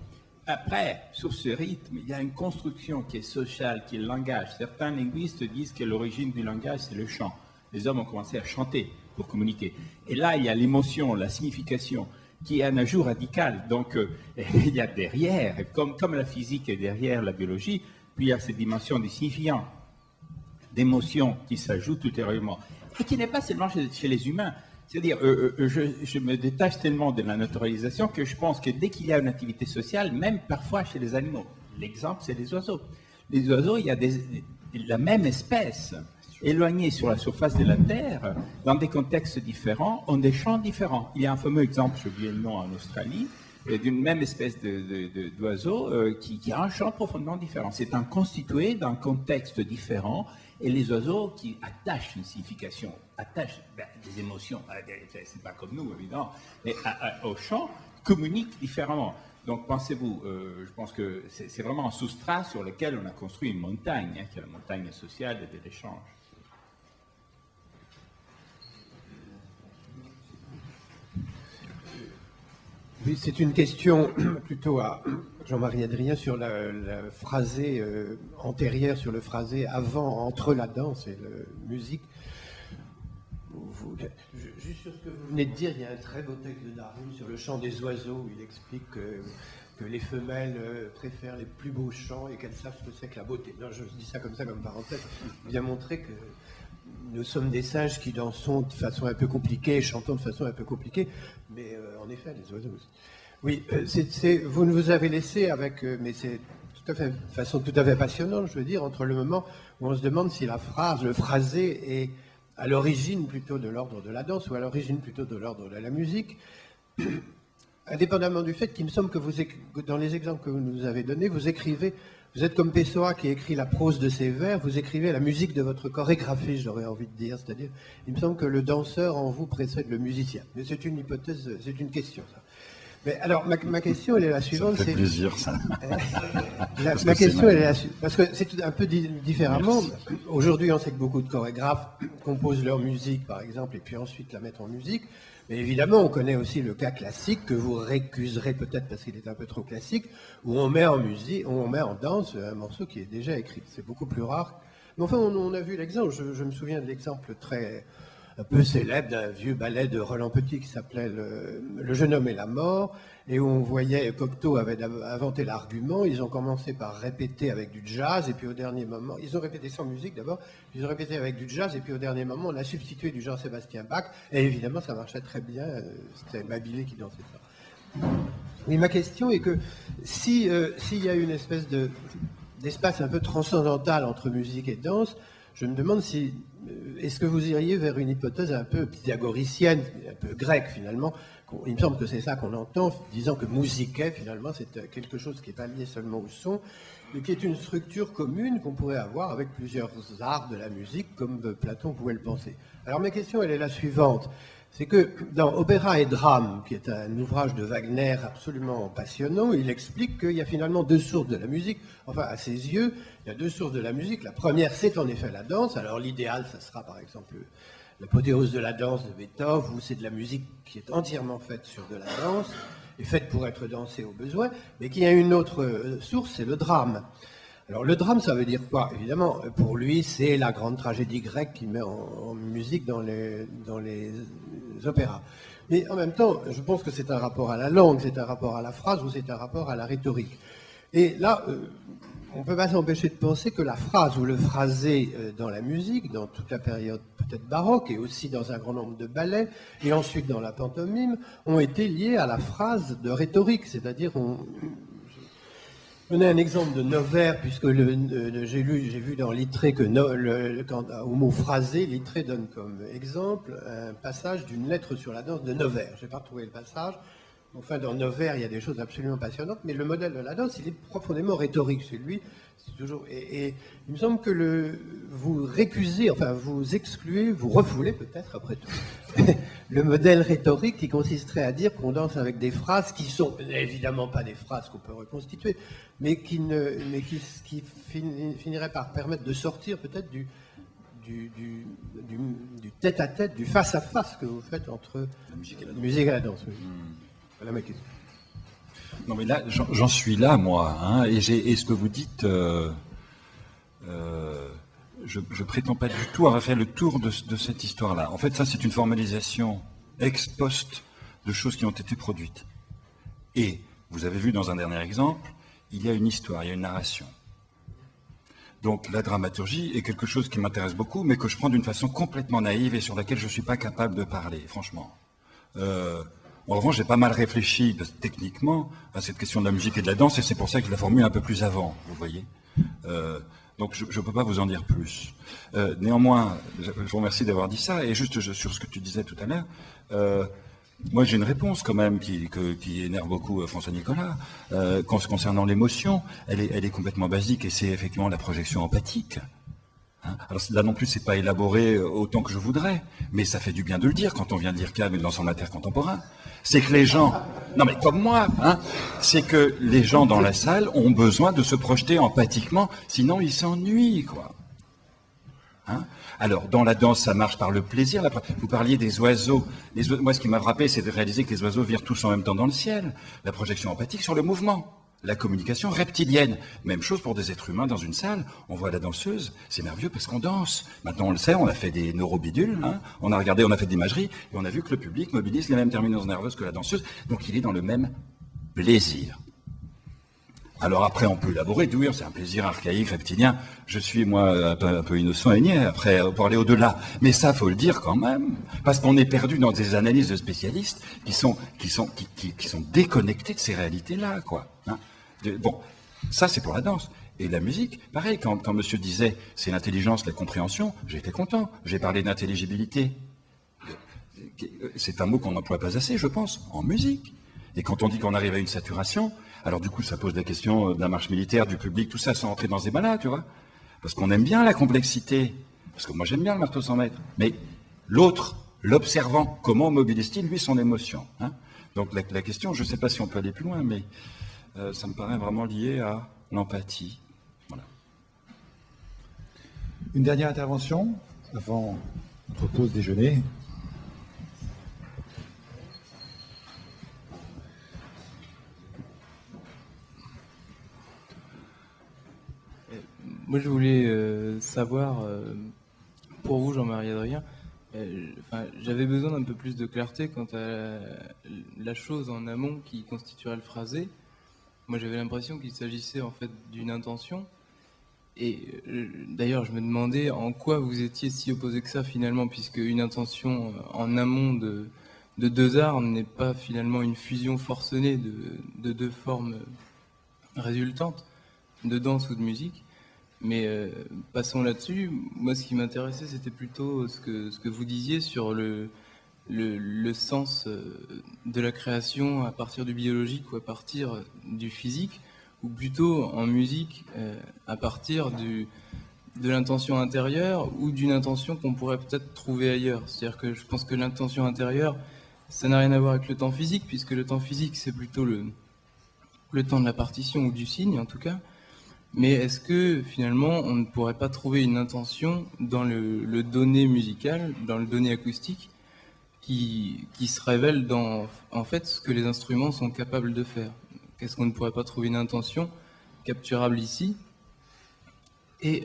Après, sur ce rythme, il y a une construction qui est sociale, qui est le langage. Certains linguistes disent que l'origine du langage, c'est le chant. Les hommes ont commencé à chanter pour communiquer. Et là, il y a l'émotion, la signification, qui est un ajout radical. Donc, il y a derrière, comme la physique est derrière la biologie, puis il y a cette dimension des signifiants, d'émotions qui s'ajoutent ultérieurement, et qui n'est pas seulement chez les humains. C'est-à-dire, je me détache tellement de la naturalisation que je pense que dès qu'il y a une activité sociale, même parfois chez les animaux, l'exemple c'est les oiseaux. Les oiseaux, il y a la même espèce, éloignée sur la surface de la Terre, dans des contextes différents, ont des chants différents. Il y a un fameux exemple, j'ai oublié le nom, en Australie, d'une même espèce d'oiseau qui a un chant profondément différent. C'est un constitué d'un contexte différent, et les oiseaux qui attachent une signification, attachent des émotions, c'est pas comme nous évidemment, mais au chant, communiquent différemment. Donc pensez-vous, je pense que c'est vraiment un substrat sur lequel on a construit une montagne, hein, qui est la montagne sociale et de l'échange. Oui, c'est une question plutôt à Jean-Marie Adrien sur la phrasé antérieure, sur le phrasé avant, entre la danse et la musique. Juste sur ce que vous venez de dire, il y a un très beau texte de Darwin sur le chant des oiseaux, où il explique que les femelles préfèrent les plus beaux chants et qu'elles savent ce que c'est que la beauté. Non, je dis ça comme parenthèse, pour bien montrer que nous sommes des singes qui dansons de façon un peu compliquée, chantons de façon un peu compliquée, mais en effet, les oiseaux aussi. Oui, vous nous avez laissé avec, mais c'est tout à fait, de façon tout à fait passionnante, je veux dire, entre le moment où on se demande si la phrase, le phrasé est à l'origine plutôt de l'ordre de la danse ou à l'origine plutôt de l'ordre de la musique, indépendamment du fait qu'il me semble que dans les exemples que vous nous avez donnés, vous écrivez, vous êtes comme Pessoa qui écrit la prose de ses vers, vous écrivez la musique de votre chorégraphie, j'aurais envie de dire, c'est-à-dire, il me semble que le danseur en vous précède le musicien. Mais c'est une hypothèse, c'est une question, ça. Mais alors, ma question, elle est la suivante. Ça me fait plaisir, ça. Ma question, elle est la suivante. Parce que c'est un peu différemment. Aujourd'hui, on sait que beaucoup de chorégraphes composent leur musique, par exemple, et puis ensuite la mettent en musique. Mais évidemment, on connaît aussi le cas classique, que vous récuserez peut-être parce qu'il est un peu trop classique, où on met en musique, on met en danse un morceau qui est déjà écrit. C'est beaucoup plus rare. Mais enfin, on a vu l'exemple. Je me souviens de l'exemple un peu célèbre d'un vieux ballet de Roland Petit qui s'appelait Le jeune homme et la mort, et où on voyait Cocteau avait inventé l'argument. Ils ont commencé par répéter avec du jazz, et puis au dernier moment, ils ont répété sans musique d'abord, ils ont répété avec du jazz, et puis au dernier moment, on a substitué du Jean-Sébastien Bach, et évidemment, ça marchait très bien. C'était Babilé qui dansait ça. Mais ma question est que s'il y a une espèce d'espace un peu transcendantal entre musique et danse, je me demande si est-ce que vous iriez vers une hypothèse un peu pythagoricienne, un peu grecque finalement. Il me semble que c'est ça qu'on entend, disant que musiquet finalement c'est quelque chose qui n'est pas lié seulement au son, mais qui est une structure commune qu'on pourrait avoir avec plusieurs arts de la musique, comme Platon pouvait le penser. Alors ma question, elle est la suivante. C'est que dans Opéra et Drame, qui est un ouvrage de Wagner absolument passionnant, il explique qu'il y a finalement deux sources de la musique. Enfin, à ses yeux, il y a deux sources de la musique. La première, c'est en effet la danse. Alors l'idéal, ça sera par exemple l'apothéose de la danse de Beethoven, où c'est de la musique qui est entièrement faite sur de la danse. est faite pour être dansée au besoin, mais qu'il y a une autre source, c'est le drame. Alors le drame, ça veut dire quoi? Évidemment, pour lui, c'est la grande tragédie grecque qu'il met en musique dans les opéras. Mais en même temps, je pense que c'est un rapport à la langue, c'est un rapport à la phrase ou c'est un rapport à la rhétorique. Et là, on ne peut pas s'empêcher de penser que la phrase ou le phrasé dans la musique, dans toute la période peut-être baroque et aussi dans un grand nombre de ballets, et ensuite dans la pantomime, ont été liés à la phrase de rhétorique, c'est-à-dire je vais donner un exemple de Nevers, puisque j'ai vu dans Littré que au mot phrasé, Littré donne comme exemple un passage d'une lettre sur la danse de Nevers. Je n'ai pas retrouvé le passage. Enfin, dans Nevers, il y a des choses absolument passionnantes, mais le modèle de la danse, il est profondément rhétorique chez lui. Toujours, et il me semble que vous récusez, enfin vous excluez, vous refoulez peut-être après tout, le modèle rhétorique qui consisterait à dire qu'on danse avec des phrases qui sont évidemment pas des phrases qu'on peut reconstituer, mais qui finiraient par permettre de sortir peut-être du tête-à-tête, du face-à-face que vous faites entre la musique et la danse. Oui. Voilà ma question. Non mais là, j'en suis là, moi, hein, et ce que vous dites, je prétends pas du tout avoir fait le tour de cette histoire-là. En fait, ça, c'est une formalisation ex post de choses qui ont été produites. Et, vous avez vu dans un dernier exemple, il y a une histoire, il y a une narration. Donc, la dramaturgie est quelque chose qui m'intéresse beaucoup, mais que je prends d'une façon complètement naïve et sur laquelle je ne suis pas capable de parler, franchement. En revanche, j'ai pas mal réfléchi techniquement à cette question de la musique et de la danse, et c'est pour ça que je la formule un peu plus avant, vous voyez. Donc je ne peux pas vous en dire plus. Néanmoins, je vous remercie d'avoir dit ça, et juste sur ce que tu disais tout à l'heure, moi j'ai une réponse quand même qui énerve beaucoup François Nicolas, concernant l'émotion. Elle est complètement basique, et c'est effectivement la projection empathique. Alors là non plus, c'est pas élaboré autant que je voudrais, mais ça fait du bien de le dire quand on vient de lire Kahn dans son mater contemporain. C'est que les gens, non mais comme moi, hein, c'est que les gens dans la salle ont besoin de se projeter empathiquement, sinon ils s'ennuient, quoi. Hein? Alors, dans la danse, ça marche par le plaisir. Vous parliez des oiseaux. Moi, ce qui m'a frappé, c'est de réaliser que les oiseaux virent tous en même temps dans le ciel. La projection empathique sur le mouvement. La communication reptilienne. Même chose pour des êtres humains dans une salle. On voit la danseuse, c'est merveilleux parce qu'on danse. Maintenant, on le sait, on a fait des neurobidules, hein, on a regardé, on a fait de l'imagerie, et on a vu que le public mobilise les mêmes terminaisons nerveuses que la danseuse, donc il est dans le même plaisir. Alors après, on peut élaborer, oui, c'est un plaisir archaïque, reptilien. Je suis, moi, un peu innocent et niais, après, pour aller au-delà. Mais ça, faut le dire quand même, parce qu'on est perdu dans des analyses de spécialistes qui sont déconnectés de ces réalités-là, quoi. Hein. Bon, ça, c'est pour la danse. Et la musique, pareil, quand monsieur disait, c'est l'intelligence, la compréhension, j'étais content. J'ai parlé d'intelligibilité. C'est un mot qu'on n'emploie pas assez, je pense, en musique. Et quand on dit qu'on arrive à une saturation, alors du coup, ça pose la question de la marche militaire, du public, tout ça, sans entrer dans ce débat-là, tu vois. Parce qu'on aime bien la complexité. Parce que moi, j'aime bien le marteau sans maître. Mais l'autre, l'observant, comment mobilise-t-il, lui, son émotion, hein? Donc la question, je ne sais pas si on peut aller plus loin, mais ça me paraît vraiment lié à l'empathie. Voilà. Une dernière intervention avant notre pause déjeuner. Moi, je voulais savoir, pour vous, Jean-Marie Adrien, j'avais besoin d'un peu plus de clarté quant à la chose en amont qui constituerait le phrasé. Moi, j'avais l'impression qu'il s'agissait en fait d'une intention. Et d'ailleurs, je me demandais en quoi vous étiez si opposé que ça finalement, puisque une intention en amont de deux arts n'est pas finalement une fusion forcenée de deux formes résultantes, de danse ou de musique. Mais passons là-dessus. Moi, ce qui m'intéressait, c'était plutôt ce que vous disiez sur le sens de la création à partir du biologique ou à partir du physique, ou plutôt en musique à partir de l'intention intérieure ou d'une intention qu'on pourrait peut-être trouver ailleurs. C'est-à-dire que je pense que l'intention intérieure, ça n'a rien à voir avec le temps physique, puisque le temps physique, c'est plutôt le temps de la partition ou du signe, en tout cas. Mais est-ce que, finalement, on ne pourrait pas trouver une intention dans le donné musical, dans le donné acoustique, qui se révèle dans, en fait, ce que les instruments sont capables de faire. Qu'est-ce qu'on ne pourrait pas trouver une intention capturable ici et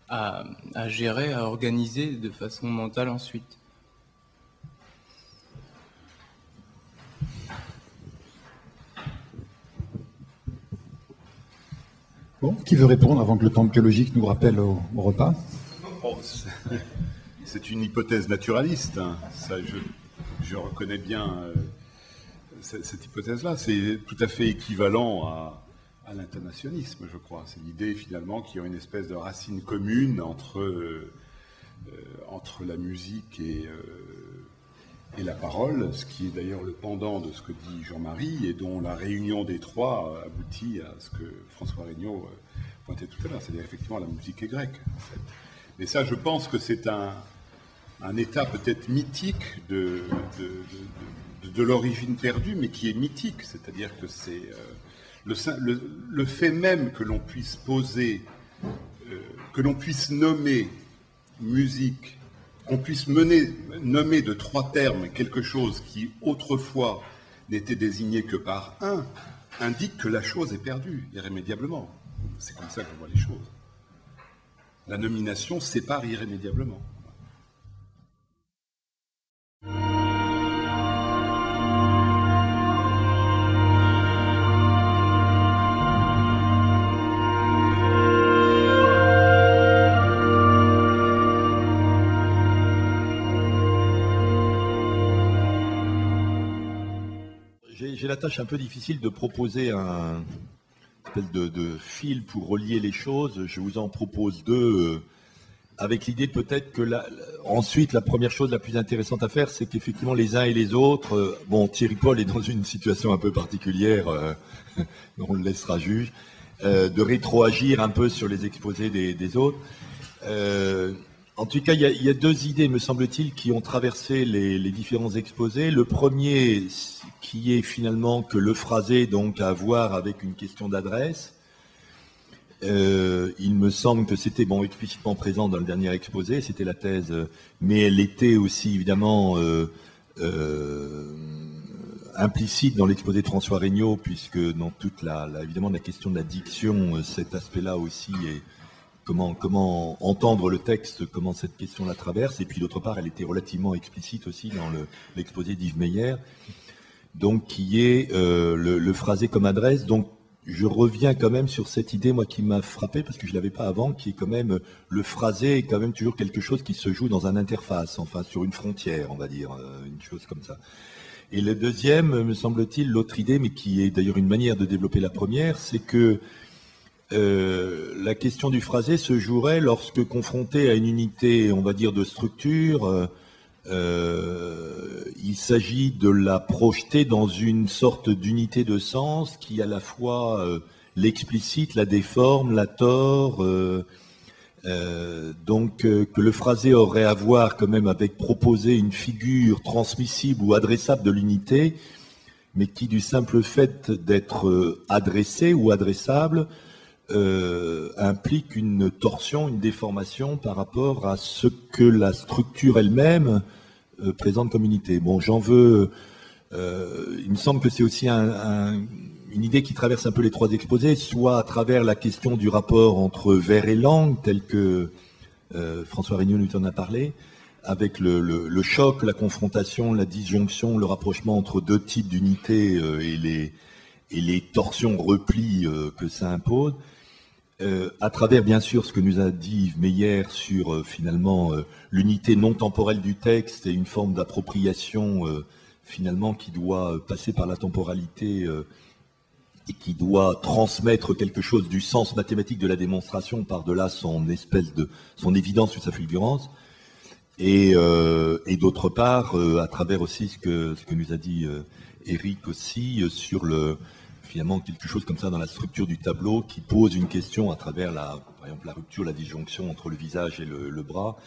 à gérer, à organiser de façon mentale ensuite. Bon, qui veut répondre avant que le temps biologique nous rappelle au repas? Oh, c'est une hypothèse naturaliste, hein. Ça, je reconnais bien cette hypothèse-là. C'est tout à fait équivalent à l'internationalisme, je crois. C'est l'idée finalement qu'il y a une espèce de racine commune entre la musique et la parole, ce qui est d'ailleurs le pendant de ce que dit Jean-Marie et dont la réunion des trois aboutit à ce que François Regnault pointait tout à l'heure, c'est-à-dire effectivement la musique est grecque, en fait. Mais ça, je pense que c'est un état peut-être mythique de l'origine perdue, mais qui est mythique, c'est-à-dire que c'est le fait même que l'on puisse poser, que l'on puisse nommer musique, qu'on puisse nommer de trois termes quelque chose qui autrefois n'était désigné que par un, indique que la chose est perdue irrémédiablement. C'est comme ça que je vois les choses. La nomination sépare irrémédiablement. J'ai la tâche un peu difficile de proposer un espèce de fil pour relier les choses. Je vous en propose deux, avec l'idée peut-être que ensuite la première chose la plus intéressante à faire, c'est qu'effectivement les uns et les autres, bon, Thierry Paul est dans une situation un peu particulière, on le laissera juge, de rétroagir un peu sur les exposés des autres. En tout cas, il y a deux idées, me semble-t-il, qui ont traversé les différents exposés. Le premier, qui est finalement que le phrasé, donc, à voir avec une question d'adresse. Il me semble que c'était explicitement présent dans le dernier exposé, c'était la thèse, mais elle était aussi évidemment implicite dans l'exposé de François Regnault, puisque dans toute évidemment la question de la diction, cet aspect-là aussi est comment entendre le texte, comment cette question la traverse, et puis d'autre part, elle était relativement explicite aussi dans l'exposé d'Yves Meyer, donc qui est le phrasé comme adresse. Donc je reviens quand même sur cette idée, moi, qui m'a frappé, parce que je l'avais pas avant, qui est quand même le phrasé est quand même toujours quelque chose qui se joue dans une interface, enfin sur une frontière, on va dire, une chose comme ça. Et le deuxième, me semble-t-il, l'autre idée, mais qui est d'ailleurs une manière de développer la première, c'est que la question du phrasé se jouerait lorsque confronté à une unité, on va dire, de structure, il s'agit de la projeter dans une sorte d'unité de sens qui à la fois l'explicite, la déforme, la tord, donc que le phrasé aurait à voir quand même avec proposer une figure transmissible ou adressable de l'unité, mais qui du simple fait d'être adressé ou adressable implique une torsion, une déformation par rapport à ce que la structure elle-même présente comme unité. Bon, j'en veux... il me semble que c'est aussi une idée qui traverse un peu les trois exposés, soit à travers la question du rapport entre vers et langue, tel que François Regnault nous en a parlé, avec le choc, la confrontation, la disjonction, le rapprochement entre deux types d'unités et les torsions replis que ça impose. À travers bien sûr ce que nous a dit Yves Meyer sur finalement l'unité non temporelle du texte et une forme d'appropriation finalement qui doit passer par la temporalité et qui doit transmettre quelque chose du sens mathématique de la démonstration par-delà son évidence ou sa fulgurance. Et d'autre part, à travers aussi ce que nous a dit Éric aussi sur finalement quelque chose comme ça dans la structure du tableau qui pose une question à travers par exemple la rupture, la disjonction entre le visage et le bras,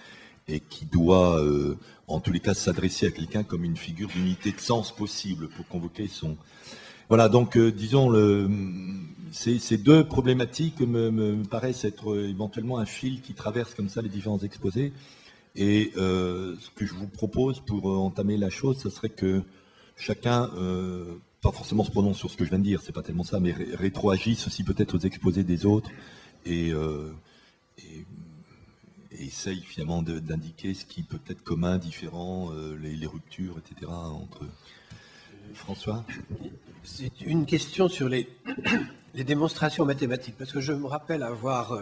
et qui doit en tous les cas s'adresser à quelqu'un comme une figure d'unité de sens possible pour convoquer son... Voilà, donc disons, ces deux problématiques me paraissent être éventuellement un fil qui traverse comme ça les différents exposés, Et ce que je vous propose pour entamer la chose, ce serait que chacun, pas forcément se prononce sur ce que je viens de dire, c'est pas tellement ça, mais rétroagisse aussi peut-être aux exposés des autres et essaye finalement d'indiquer ce qui peut être commun, différent, les ruptures, etc. entre François. C'est une question sur les démonstrations mathématiques, parce que je me rappelle avoir,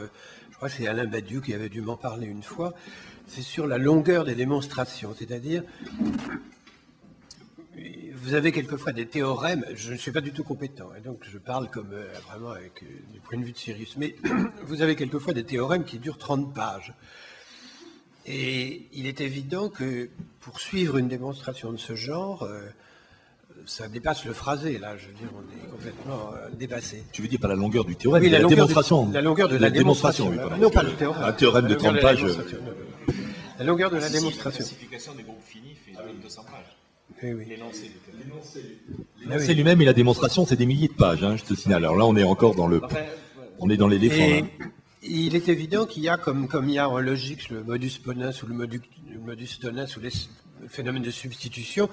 je crois que c'est Alain Badiou qui avait dû m'en parler une fois, c'est sur la longueur des démonstrations, c'est-à-dire, vous avez quelquefois des théorèmes, je ne suis pas du tout compétent, et donc je parle comme vraiment avec du point de vue de Cyrus, mais vous avez quelquefois des théorèmes qui durent 30 pages. Et il est évident que pour suivre une démonstration de ce genre, ça dépasse le phrasé, là, je veux dire, on est complètement dépassé. Tu veux dire pas la longueur du théorème, oui, la démonstration. La longueur de la démonstration. Oui, non, pas le théorème. Un théorème de 30 pages. La longueur de la démonstration. La classification des groupes finis fait 200 pages. Oui, oui. L'énoncé du théorème. L'énoncé lui-même et la démonstration, c'est des milliers de pages, hein, je te signale. Alors là, on est encore dans le... On est dans l'éléphant. Et il est évident qu'il y a, comme il y a en logique, le modus ponens ou le modus tonens ou les phénomènes de substitution,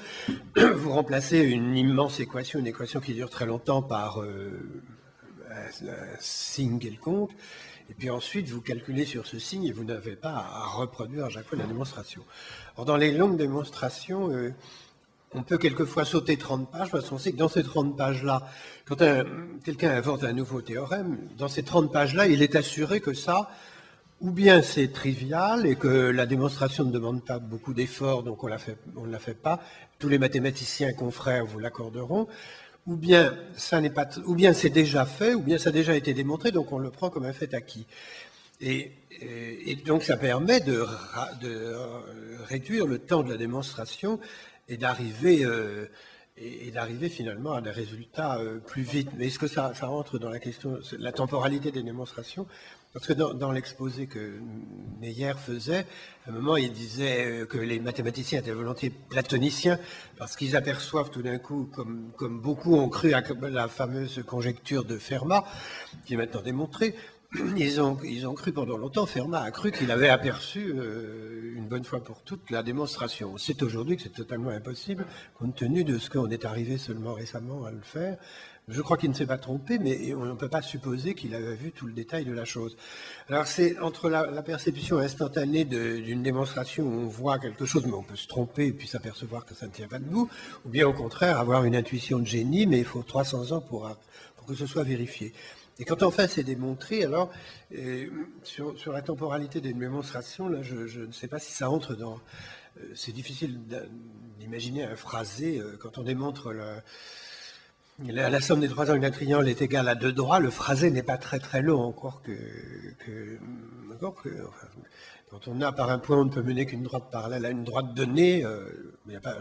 vous remplacez une immense équation, une équation qui dure très longtemps par un signe quelconque, et puis ensuite vous calculez sur ce signe et vous n'avez pas à reproduire à chaque fois la démonstration. Or, dans les longues démonstrations, on peut quelquefois sauter 30 pages, parce qu'on sait que dans ces 30 pages-là, quand quelqu'un invente un nouveau théorème, dans ces 30 pages-là, il est assuré que ça, ou bien c'est trivial et que la démonstration ne demande pas beaucoup d'efforts, donc on ne la fait pas, tous les mathématiciens confrères vous l'accorderont, ou bien ou bien c'est déjà fait, ou bien ça a déjà été démontré, donc on le prend comme un fait acquis. Et donc ça permet de réduire le temps de la démonstration et d'arriver finalement à des résultats plus vite. Mais est-ce que ça rentre dans la question, la temporalité des démonstrations? Parce que dans l'exposé que Meyer faisait, à un moment, il disait que les mathématiciens étaient volontiers platoniciens, parce qu'ils aperçoivent tout d'un coup, comme beaucoup ont cru à la fameuse conjecture de Fermat, qui est maintenant démontrée, ils ont cru pendant longtemps, Fermat a cru qu'il avait aperçu une bonne fois pour toutes la démonstration. On sait aujourd'hui que c'est totalement impossible, compte tenu de ce qu'on est arrivé seulement récemment à le faire. Je crois qu'il ne s'est pas trompé, mais on ne peut pas supposer qu'il avait vu tout le détail de la chose. Alors c'est entre la perception instantanée d'une démonstration où on voit quelque chose, mais on peut se tromper et puis s'apercevoir que ça ne tient pas debout, ou bien au contraire avoir une intuition de génie, mais il faut 300 ans pour que ce soit vérifié. Et quand enfin c'est démontré, alors, sur la temporalité d'une démonstration, là, je ne sais pas si ça entre dans... c'est difficile d'imaginer un phrasé. Quand on démontre la somme des trois angles d'un triangle est égale à 2 droits, le phrasé n'est pas très très long, encore que enfin, quand on a par un point, on ne peut mener qu'une droite parallèle à une droite donnée. Il y a pas,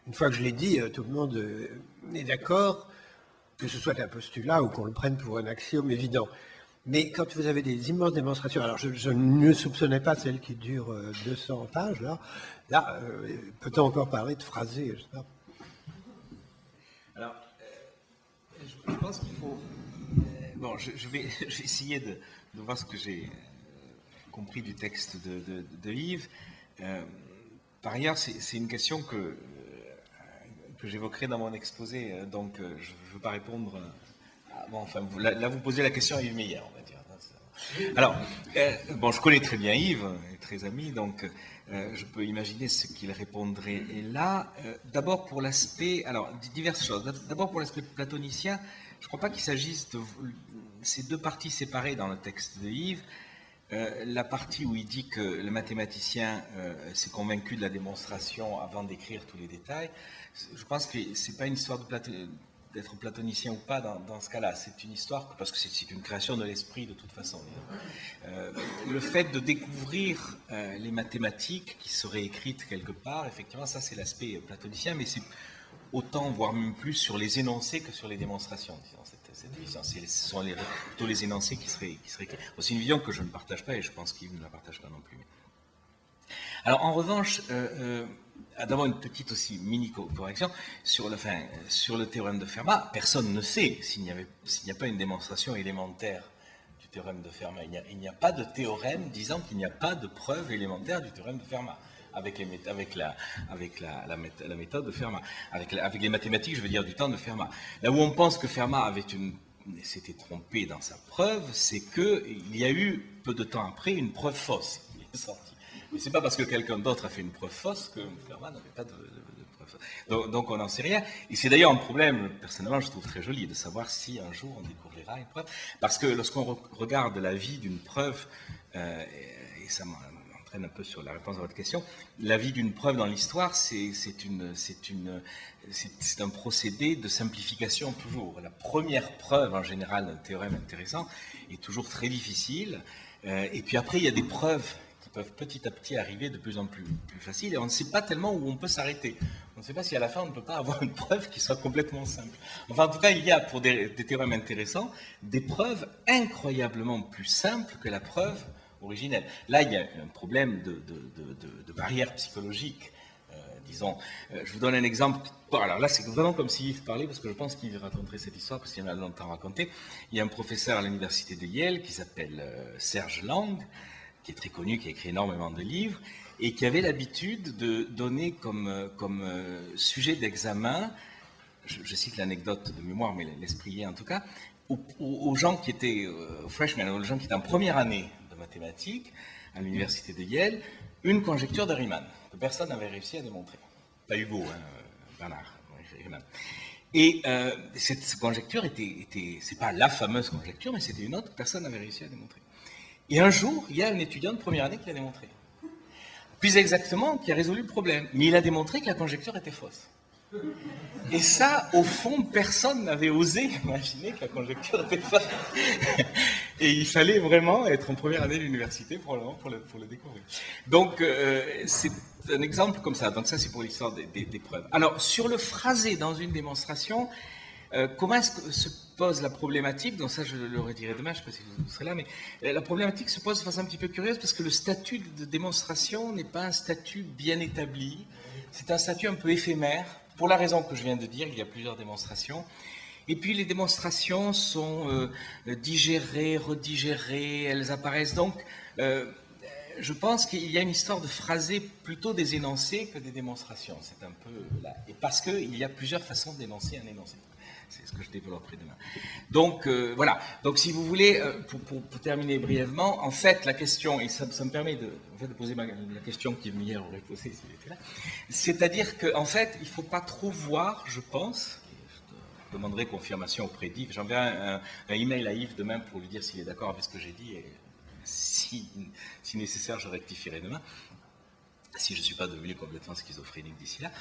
une fois que je l'ai dit, tout le monde est d'accord, que ce soit un postulat ou qu'on le prenne pour un axiome évident. Mais quand vous avez des immenses démonstrations, alors je ne soupçonnais pas celle qui dure 200 pages, là peut-on encore parler de phrasé, je sais pas. Alors, je pense qu'il faut... bon, je vais essayer de voir ce que j'ai compris du texte de Yves. Par ailleurs, c'est une question que j'évoquerai dans mon exposé, donc je ne veux pas répondre... bon, enfin, là, vous posez la question à Yves Meyer, on va dire. Alors, bon, je connais très bien Yves, il est très ami, donc je peux imaginer ce qu'il répondrait. Et là, d'abord pour l'aspect... Alors, diverses choses. D'abord pour l'aspect platonicien, je ne crois pas qu'il s'agisse de ces deux parties séparées dans le texte de Yves. La partie où il dit que le mathématicien s'est convaincu de la démonstration avant d'écrire tous les détails, je pense que ce n'est pas une histoire d'être platonicien ou pas dans ce cas-là. C'est une histoire, parce que c'est une création de l'esprit de toute façon. Le fait de découvrir les mathématiques qui seraient écrites quelque part, effectivement, ça c'est l'aspect platonicien, mais c'est autant, voire même plus, sur les énoncés que sur les démonstrations, disons, cette vision. Ce sont plutôt les énoncés qui seraient écrits. C'est une vision que je ne partage pas, et je pense qu'il ne la partage pas non plus. Alors, en revanche, d'abord une petite aussi mini-correction, sur le théorème de Fermat, personne ne sait s'il n'y a pas une démonstration élémentaire du théorème de Fermat. Il n'y a pas de théorème disant qu'il n'y a pas de preuve élémentaire du théorème de Fermat. Avec la méthode de Fermat. Avec les mathématiques, je veux dire, du temps de Fermat. Là où on pense que Fermat s'était trompé dans sa preuve, c'est qu'il y a eu, peu de temps après, une preuve fausse qui est sortie. Mais c'est pas parce que quelqu'un d'autre a fait une preuve fausse que Fermat n'avait pas de preuve fausse. Donc on n'en sait rien. Et c'est d'ailleurs un problème, personnellement, je trouve très joli, de savoir si un jour on découvrira une preuve. Parce que lorsqu'on regarde la vie d'une preuve, et ça m'entraîne un peu sur la réponse à votre question, la vie d'une preuve dans l'histoire, c'est un procédé de simplification toujours. La première preuve, en général, d'un théorème intéressant est toujours très difficile. Et puis après, il y a des preuves qui peuvent petit à petit arriver de plus en plus faciles, et on ne sait pas tellement où on peut s'arrêter. On ne sait pas si à la fin, on ne peut pas avoir une preuve qui soit complètement simple. Enfin, en tout cas, il y a, pour des théorèmes intéressants, des preuves incroyablement plus simples que la preuve originelle. Là, il y a un problème de barrière psychologique, disons. Je vous donne un exemple. Bon, alors là, c'est vraiment comme si Yves parlait, parce que je pense qu'il raconterait cette histoire, parce qu'il y en a longtemps raconté. Il y a un professeur à l'université de Yale qui s'appelle Serge Lang, qui est très connu, qui a écrit énormément de livres, et qui avait l'habitude de donner comme sujet d'examen, je cite l'anecdote de mémoire, mais l'esprit y est en tout cas, aux gens qui étaient freshmen, aux gens qui étaient en première année de mathématiques à l'université de Yale, une conjecture de Riemann, que personne n'avait réussi à démontrer. Pas Hugo, Bernard, Riemann. Et cette conjecture c'est pas la fameuse conjecture, mais c'était une autre que personne n'avait réussi à démontrer. Et un jour, il y a un étudiant de première année qui l'a démontré. Plus exactement, qui a résolu le problème. Mais il a démontré que la conjecture était fausse. Et ça, au fond, personne n'avait osé imaginer que la conjecture était fausse. Et il fallait vraiment être en première année de l'université pour le découvrir. Donc, c'est un exemple comme ça. Donc ça, c'est pour l'histoire des preuves. Alors, sur le phrasé dans une démonstration, comment est-ce que se pose la problématique? Donc ça, je le redirai demain, je ne sais pas si vous serez là, mais la problématique se pose de façon un petit peu curieuse parce que le statut de démonstration n'est pas un statut bien établi. C'est un statut un peu éphémère. Pour la raison que je viens de dire, il y a plusieurs démonstrations. Et puis les démonstrations sont digérées, redigérées, elles apparaissent. Donc, je pense qu'il y a une histoire de phrasé plutôt des énoncés que des démonstrations. C'est un peu là. Et parce qu'il y a plusieurs façons d'énoncer un énoncé. C'est ce que je développerai demain. Donc, voilà. Donc, si vous voulez, pour terminer brièvement, en fait, la question, et ça me permet de poser la question qu'Yves Millet aurait posée s'il était là, c'est-à-dire qu'en fait, il ne faut pas trop voir, je pense, je demanderai confirmation auprès d'Yves, j'enverrai un email à Yves demain pour lui dire s'il est d'accord avec ce que j'ai dit, et si nécessaire, je rectifierai demain, si je ne suis pas devenu complètement schizophrénique d'ici là.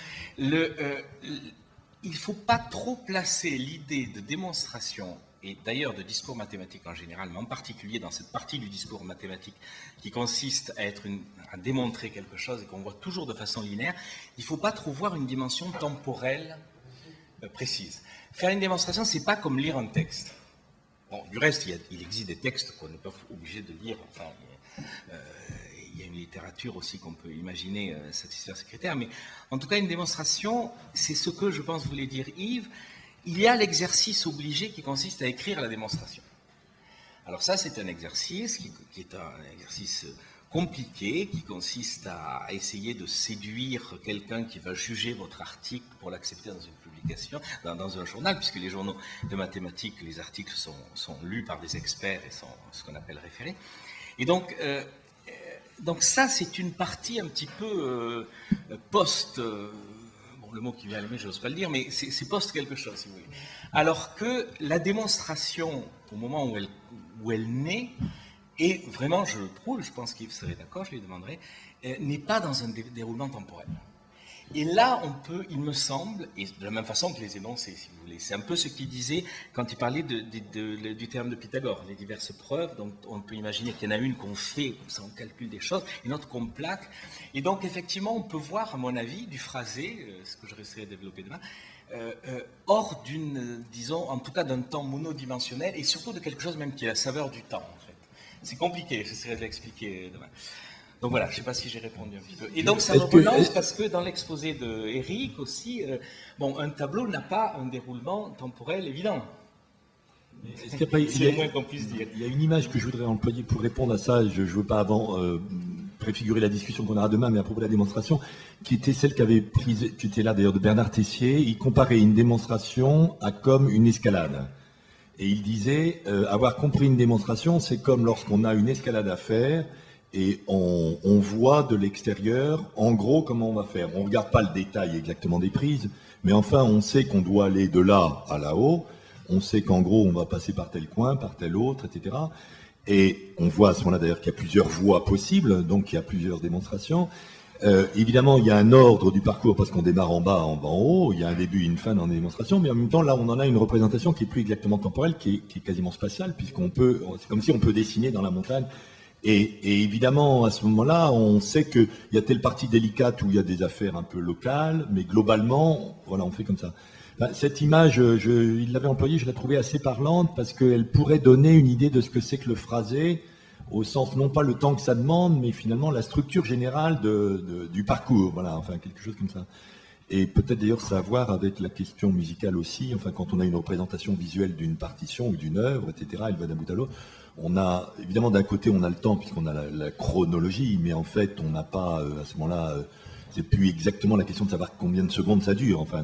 Il ne faut pas trop placer l'idée de démonstration, et d'ailleurs de discours mathématique en général, mais en particulier dans cette partie du discours mathématique qui consiste à démontrer quelque chose et qu'on voit toujours de façon linéaire, il ne faut pas trop voir une dimension temporelle précise. Faire une démonstration, ce n'est pas comme lire un texte. Bon, du reste, il existe des textes qu'on n'est pas obligé de lire, enfin, il y a une littérature aussi qu'on peut imaginer satisfaire ces critères, mais en tout cas, une démonstration, c'est ce que je pense voulait dire Yves. Il y a l'exercice obligé qui consiste à écrire la démonstration. Alors ça, c'est un exercice qui est un exercice compliqué, qui consiste à essayer de séduire quelqu'un qui va juger votre article pour l'accepter dans une publication, dans un journal, puisque les journaux de mathématiques, les articles sont lus par des experts et sont ce qu'on appelle référés. Et donc ça, c'est une partie un petit peu post... bon, le mot qui vient à l'esprit, je n'ose pas le dire, mais c'est post quelque chose, si vous voulez. Alors que la démonstration, au moment où elle naît, et vraiment, je le prouve, je pense qu'Yves serait d'accord, je lui demanderai, n'est pas dans un déroulement temporel. Et là, on peut, il me semble, et de la même façon que les énoncés, si vous voulez, c'est un peu ce qu'il disait quand il parlait du théorème de Pythagore, les diverses preuves, donc on peut imaginer qu'il y en a une qu'on fait, comme ça on calcule des choses, une autre qu'on plaque, et donc effectivement, on peut voir, à mon avis, du phrasé, ce que je essaierai de développer demain, hors disons, en tout cas d'un temps monodimensionnel, et surtout de quelque chose même qui a la saveur du temps, en fait. C'est compliqué, j'essaierai de l'expliquer demain. Donc voilà, je ne sais pas si j'ai répondu un petit peu. Et donc ça me relance parce que dans l'exposé d'Éric aussi, bon, un tableau n'a pas un déroulement temporel évident. Est-ce qu'il y a pas- C'est le moins qu'on puisse dire. Il y a une image que je voudrais employer pour répondre à ça, je ne veux pas avant préfigurer la discussion qu'on aura demain, mais à propos de la démonstration, qui était celle qu'avait prise, qui était là d'ailleurs de Bernard Tessier. Il comparait une démonstration à comme une escalade. Et il disait, avoir compris une démonstration, c'est comme lorsqu'on a une escalade à faire et on voit de l'extérieur, en gros, comment on va faire. On ne regarde pas le détail exactement des prises, mais enfin, on sait qu'on doit aller de là à là-haut. On sait qu'en gros, on va passer par tel coin, par tel autre, etc. Et on voit à ce moment-là d'ailleurs qu'il y a plusieurs voies possibles, donc il y a plusieurs démonstrations. Évidemment, il y a un ordre du parcours parce qu'on démarre en bas, en haut. Il y a un début et une fin dans les démonstrations, mais en même temps, là, on en a une représentation qui est plus exactement temporelle, qui est quasiment spatiale, puisqu'on peut, c'est comme si on peut dessiner dans la montagne. Et évidemment, à ce moment-là, on sait qu'il y a telle partie délicate où il y a des affaires un peu locales, mais globalement, voilà, on fait comme ça. Cette image, il l'avait employée, je la trouvais assez parlante parce qu'elle pourrait donner une idée de ce que c'est que le phrasé, au sens non pas le temps que ça demande, mais finalement la structure générale du parcours, voilà, enfin quelque chose comme ça. Et peut-être d'ailleurs ça a à voir avec la question musicale aussi, enfin quand on a une représentation visuelle d'une partition ou d'une œuvre, etc., elle va d'un bout à l'autre. On a, évidemment d'un côté on a le temps puisqu'on a la chronologie, mais en fait on n'a pas à ce moment-là... c'est plus exactement la question de savoir combien de secondes ça dure. Enfin,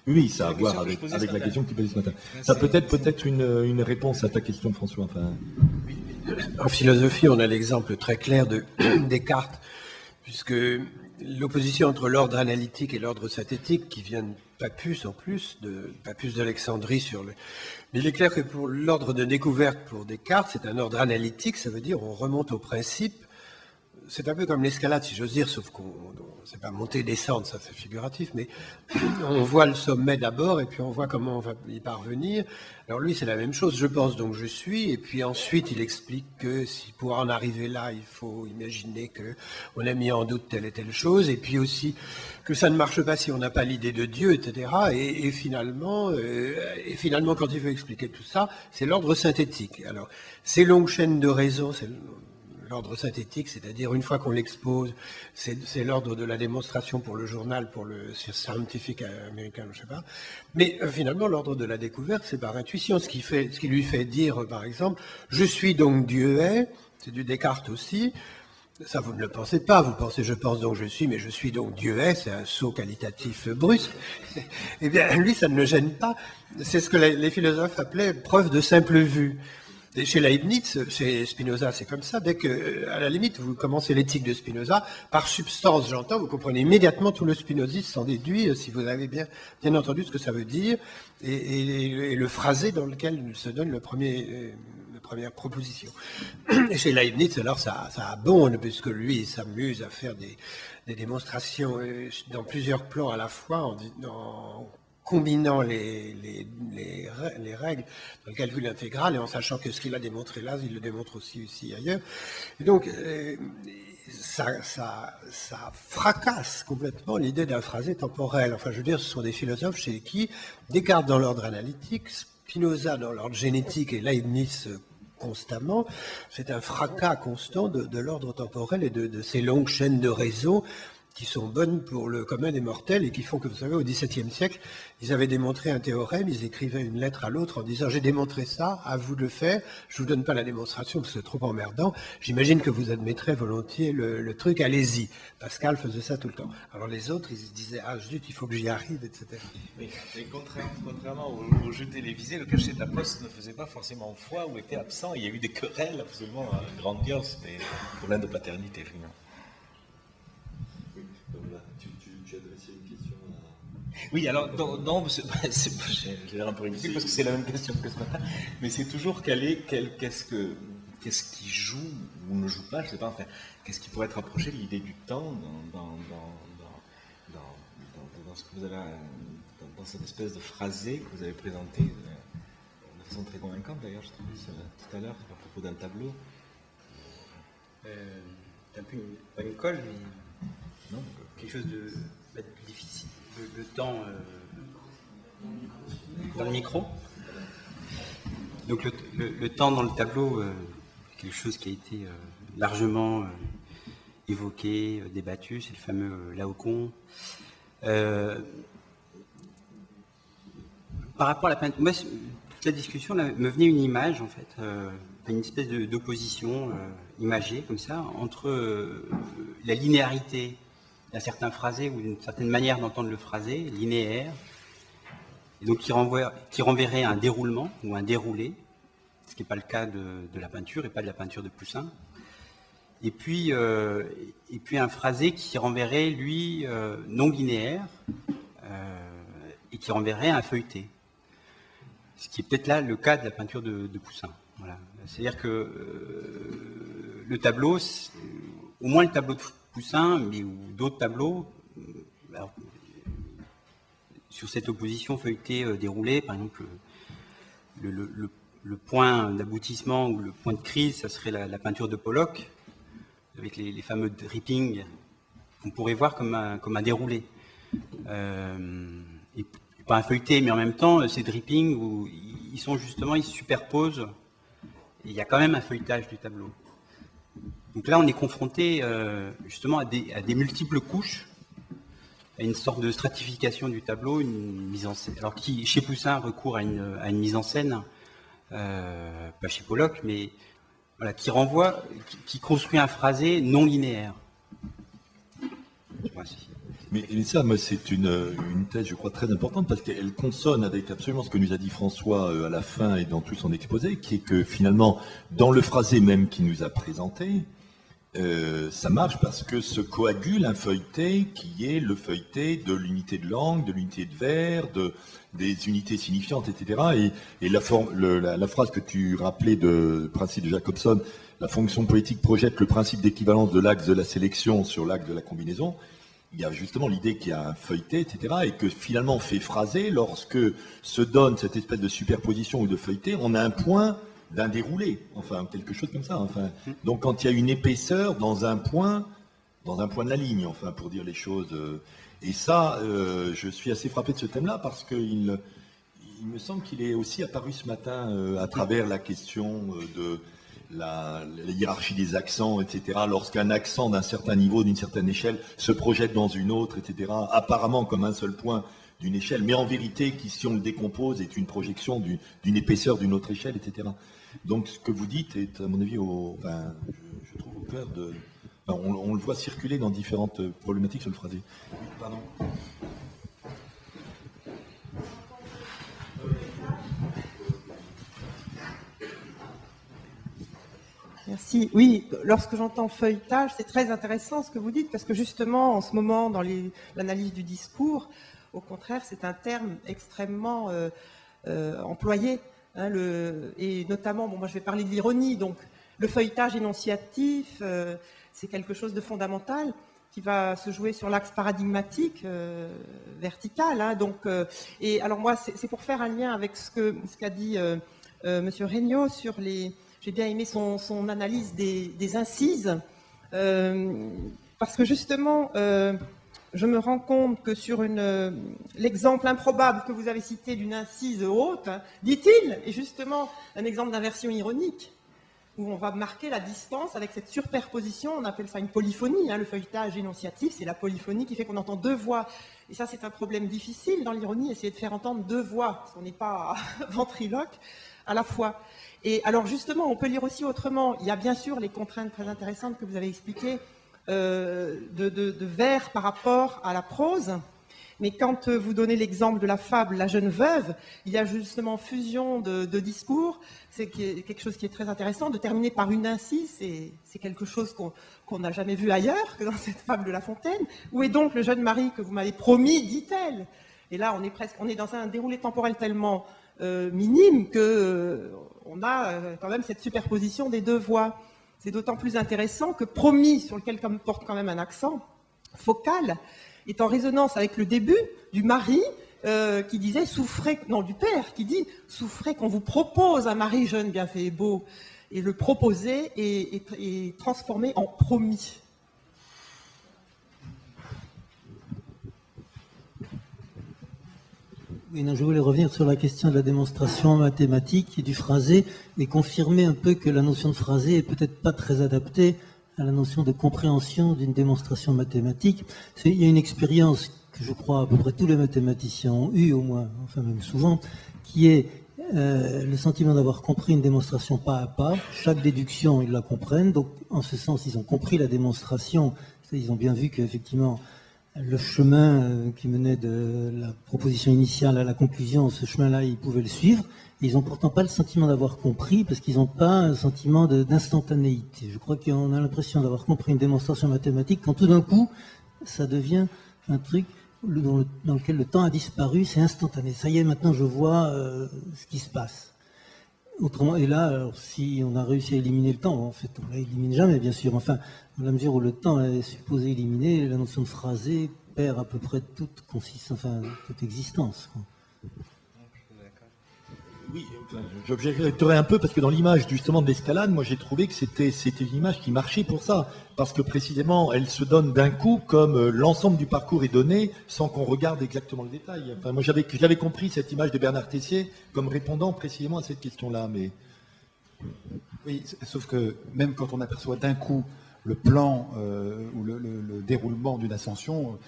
oui, ça a à voir avec la question que tu posais ce matin. Ça peut être une réponse à ta question, François. Enfin... En philosophie, on a l'exemple très clair de Descartes, puisque l'opposition entre l'ordre analytique et l'ordre synthétique, qui vient de Pappus en plus, de Pappus d'Alexandrie Mais il est clair que pour l'ordre de découverte pour Descartes, c'est un ordre analytique, ça veut dire on remonte au principe. C'est un peu comme l'escalade, si j'ose dire, sauf qu'on c'est pas monter, descendre, ça c'est figuratif, mais on voit le sommet d'abord et puis on voit comment on va y parvenir. Alors lui, c'est la même chose, je pense donc je suis, et puis ensuite il explique que si pour en arriver là, il faut imaginer qu'on a mis en doute telle et telle chose, et puis aussi que ça ne marche pas si on n'a pas l'idée de Dieu, etc. Et finalement, quand il veut expliquer tout ça, c'est l'ordre synthétique. Alors, ces longues chaînes de raisons, c'est l'ordre synthétique, c'est-à-dire une fois qu'on l'expose, c'est l'ordre de la démonstration pour le journal, pour le Scientific American, je sais pas. Mais finalement, l'ordre de la découverte, c'est par intuition, ce qui lui fait dire, par exemple, je suis donc Dieu est, c'est du Descartes aussi. Ça, vous ne le pensez pas, vous pensez je pense donc je suis, mais je suis donc Dieu est, c'est un saut qualitatif brusque. Eh bien, lui, ça ne le gêne pas. C'est ce que les philosophes appelaient preuve de simple vue. Et chez Leibniz, chez Spinoza, c'est comme ça. Dès que, à la limite, vous commencez l'éthique de Spinoza, par substance, j'entends, vous comprenez immédiatement tout le spinozisme s'en déduit, si vous avez bien entendu ce que ça veut dire, et le phrasé dans lequel se donne la première proposition. Et chez Leibniz, alors, ça abonde, puisque lui, il s'amuse à faire des démonstrations dans plusieurs plans à la fois, en combinant les règles dans le calcul intégral et en sachant que ce qu'il a démontré là, il le démontre aussi ici ailleurs. Et donc, ça fracasse complètement l'idée d'un phrasé temporel. Enfin, je veux dire, ce sont des philosophes chez qui Descartes dans l'ordre analytique, Spinoza dans l'ordre génétique et Leibniz constamment, c'est un fracas constant de l'ordre temporel et de ces longues chaînes de raisons qui sont bonnes pour le commun des mortels et qui font que, vous savez, au XVIIe siècle, ils avaient démontré un théorème, ils écrivaient une lettre à l'autre en disant « J'ai démontré ça, à vous de le faire, je vous donne pas la démonstration parce que c'est trop emmerdant, j'imagine que vous admettrez volontiers le truc, allez-y. » Pascal faisait ça tout le temps. Alors les autres, ils se disaient « Ah, zut, il faut que j'y arrive, etc. » Oui, et contrairement aux jeux télévisés, le cachet de la Poste ne faisait pas forcément foi ou était absent. Il y a eu des querelles absolument grandioses, c'était un problème de paternité, finalement. Oui, alors, non, j'ai l'air un peu ridicule parce que c'est la même question que ce matin, mais c'est toujours qu'est-ce qui joue ou ne joue pas, je ne sais pas, enfin, qu'est-ce qui pourrait être approché de l'idée du temps dans ce que vous avez, dans cette espèce de phrasé que vous avez présenté de façon très convaincante, d'ailleurs, je trouvais ça tout à l'heure, à propos d'un tableau. Un peu pas une colle, mais non, quelque chose de difficile. Le temps dans le micro. Donc le temps dans le tableau, quelque chose qui a été largement évoqué, débattu, c'est le fameux Laocoon. Par rapport à la peinture, moi, toute la discussion là, me venait une image, en fait, une espèce d'opposition imagée, comme ça, entre la linéarité d'un certain phrasé ou d'une certaine manière d'entendre le phrasé, linéaire, et donc qui renverrait un déroulement ou un déroulé, ce qui n'est pas le cas de la peinture et pas de la peinture de Poussin. Et puis un phrasé qui renverrait, lui, non linéaire, et qui renverrait un feuilleté. Ce qui est peut-être là le cas de la peinture de Poussin. Voilà. C'est-à-dire que le tableau, au moins le tableau de Poussin, mais ou d'autres tableaux, alors, sur cette opposition feuilletée-déroulée, par exemple, le point d'aboutissement ou le point de crise, ça serait la peinture de Pollock, avec les fameux drippings qu'on pourrait voir comme un déroulé. Et pas un feuilleté, mais en même temps, ces drippings, où ils se superposent, et il y a quand même un feuilletage du tableau. Donc là, on est confronté justement à des multiples couches, à une sorte de stratification du tableau, une mise en scène. Alors qui, chez Poussin, recourt à une mise en scène, pas chez Pollock, mais voilà, qui construit un phrasé non linéaire. Mais ça, moi, c'est une thèse, je crois, très importante, parce qu'elle consonne avec absolument ce que nous a dit François à la fin et dans tout son exposé, qui est que finalement, dans le phrasé même qu'il nous a présenté, ça marche parce que se coagule un feuilleté qui est le feuilleté de l'unité de langue, de l'unité de vers, des unités signifiantes, etc. Et la phrase que tu rappelais de principe de Jacobson, la fonction poétique projette le principe d'équivalence de l'axe de la sélection sur l'axe de la combinaison. Il y a justement l'idée qu'il y a un feuilleté, etc., et que finalement on fait phraser, lorsque se donne cette espèce de superposition ou de feuilleté, on a un point d'un déroulé, enfin quelque chose comme ça. Enfin, donc quand il y a une épaisseur dans un point de la ligne, enfin pour dire les choses. Et ça, je suis assez frappé de ce thème-là parce qu'il me semble qu'il est aussi apparu ce matin à travers la question de la hiérarchie des accents, etc. Lorsqu'un accent d'un certain niveau, d'une certaine échelle, se projette dans une autre, etc. Apparemment comme un seul point d'une échelle, mais en vérité, qui, si on le décompose, est une projection d'une épaisseur d'une autre échelle, etc. Donc ce que vous dites est, à mon avis, je trouve au cœur de... Enfin, on le voit circuler dans différentes problématiques sur le phrasé. Pardon. Merci. Oui, lorsque j'entends feuilletage, c'est très intéressant ce que vous dites, parce que justement, en ce moment, dans l'analyse du discours, au contraire, c'est un terme extrêmement employé, hein, et notamment, bon, moi je vais parler de l'ironie, donc le feuilletage énonciatif, c'est quelque chose de fondamental qui va se jouer sur l'axe paradigmatique vertical, hein, donc, et alors moi, c'est pour faire un lien avec ce qu'a dit Monsieur Regnault sur les... J'ai bien aimé son analyse des incises, parce que justement, je me rends compte que sur l'exemple improbable que vous avez cité d'une incise haute, hein, dit-il, est justement un exemple d'inversion ironique, où on va marquer la distance avec cette superposition, on appelle ça une polyphonie, hein, le feuilletage énonciatif, c'est la polyphonie qui fait qu'on entend deux voix. Et ça, c'est un problème difficile dans l'ironie, essayer de faire entendre deux voix, parce qu'on n'est pas ventriloque à la fois. Et alors justement, on peut lire aussi autrement. Il y a bien sûr les contraintes très intéressantes que vous avez expliquées de vers par rapport à la prose. Mais quand vous donnez l'exemple de la fable La jeune veuve, il y a justement fusion de discours. C'est quelque chose qui est très intéressant. De terminer par une incise, c'est quelque chose qu'on n'a jamais vu ailleurs que dans cette fable de La Fontaine. Où est donc le jeune mari que vous m'avez promis, dit-elle. Et là, on est dans un déroulé temporel tellement minime qu'on a quand même cette superposition des deux voix. C'est d'autant plus intéressant que promis, sur lequel porte quand même un accent focal, est en résonance avec le début du mari qui disait souffrez, non du père qui dit souffrez qu'on vous propose un mari jeune, bien fait et beau, et le proposer est transformé en promis. Oui, non, je voulais revenir sur la question de la démonstration mathématique et du phrasé et confirmer un peu que la notion de phrasé est peut-être pas très adaptée à la notion de compréhension d'une démonstration mathématique. Il y a une expérience que je crois à peu près tous les mathématiciens ont eue, au moins, enfin même souvent, qui est le sentiment d'avoir compris une démonstration pas à pas. Chaque déduction, ils la comprennent. Donc, en ce sens, ils ont compris la démonstration. Ils ont bien vu qu'effectivement, le chemin qui menait de la proposition initiale à la conclusion, ce chemin-là, ils pouvaient le suivre. Et ils n'ont pourtant pas le sentiment d'avoir compris parce qu'ils n'ont pas un sentiment d'instantanéité. Je crois qu'on a l'impression d'avoir compris une démonstration mathématique quand tout d'un coup, ça devient un truc dans lequel le temps a disparu, c'est instantané. Ça y est, maintenant je vois ce qui se passe. Autrement, et là, alors, si on a réussi à éliminer le temps, en fait, on ne l'élimine jamais, bien sûr. Enfin, dans la mesure où le temps est supposé éliminer, la notion de phrasé perd à peu près toute consistance, enfin, toute existence, quoi. Oui, j'objecterais un peu parce que dans l'image justement de l'escalade, moi j'ai trouvé que c'était une image qui marchait pour ça, parce que précisément elle se donne d'un coup comme l'ensemble du parcours est donné sans qu'on regarde exactement le détail. Enfin, moi j'avais compris cette image de Bernard Tessier comme répondant précisément à cette question-là, mais oui, sauf que même quand on aperçoit d'un coup le plan ou le déroulement d'une ascension,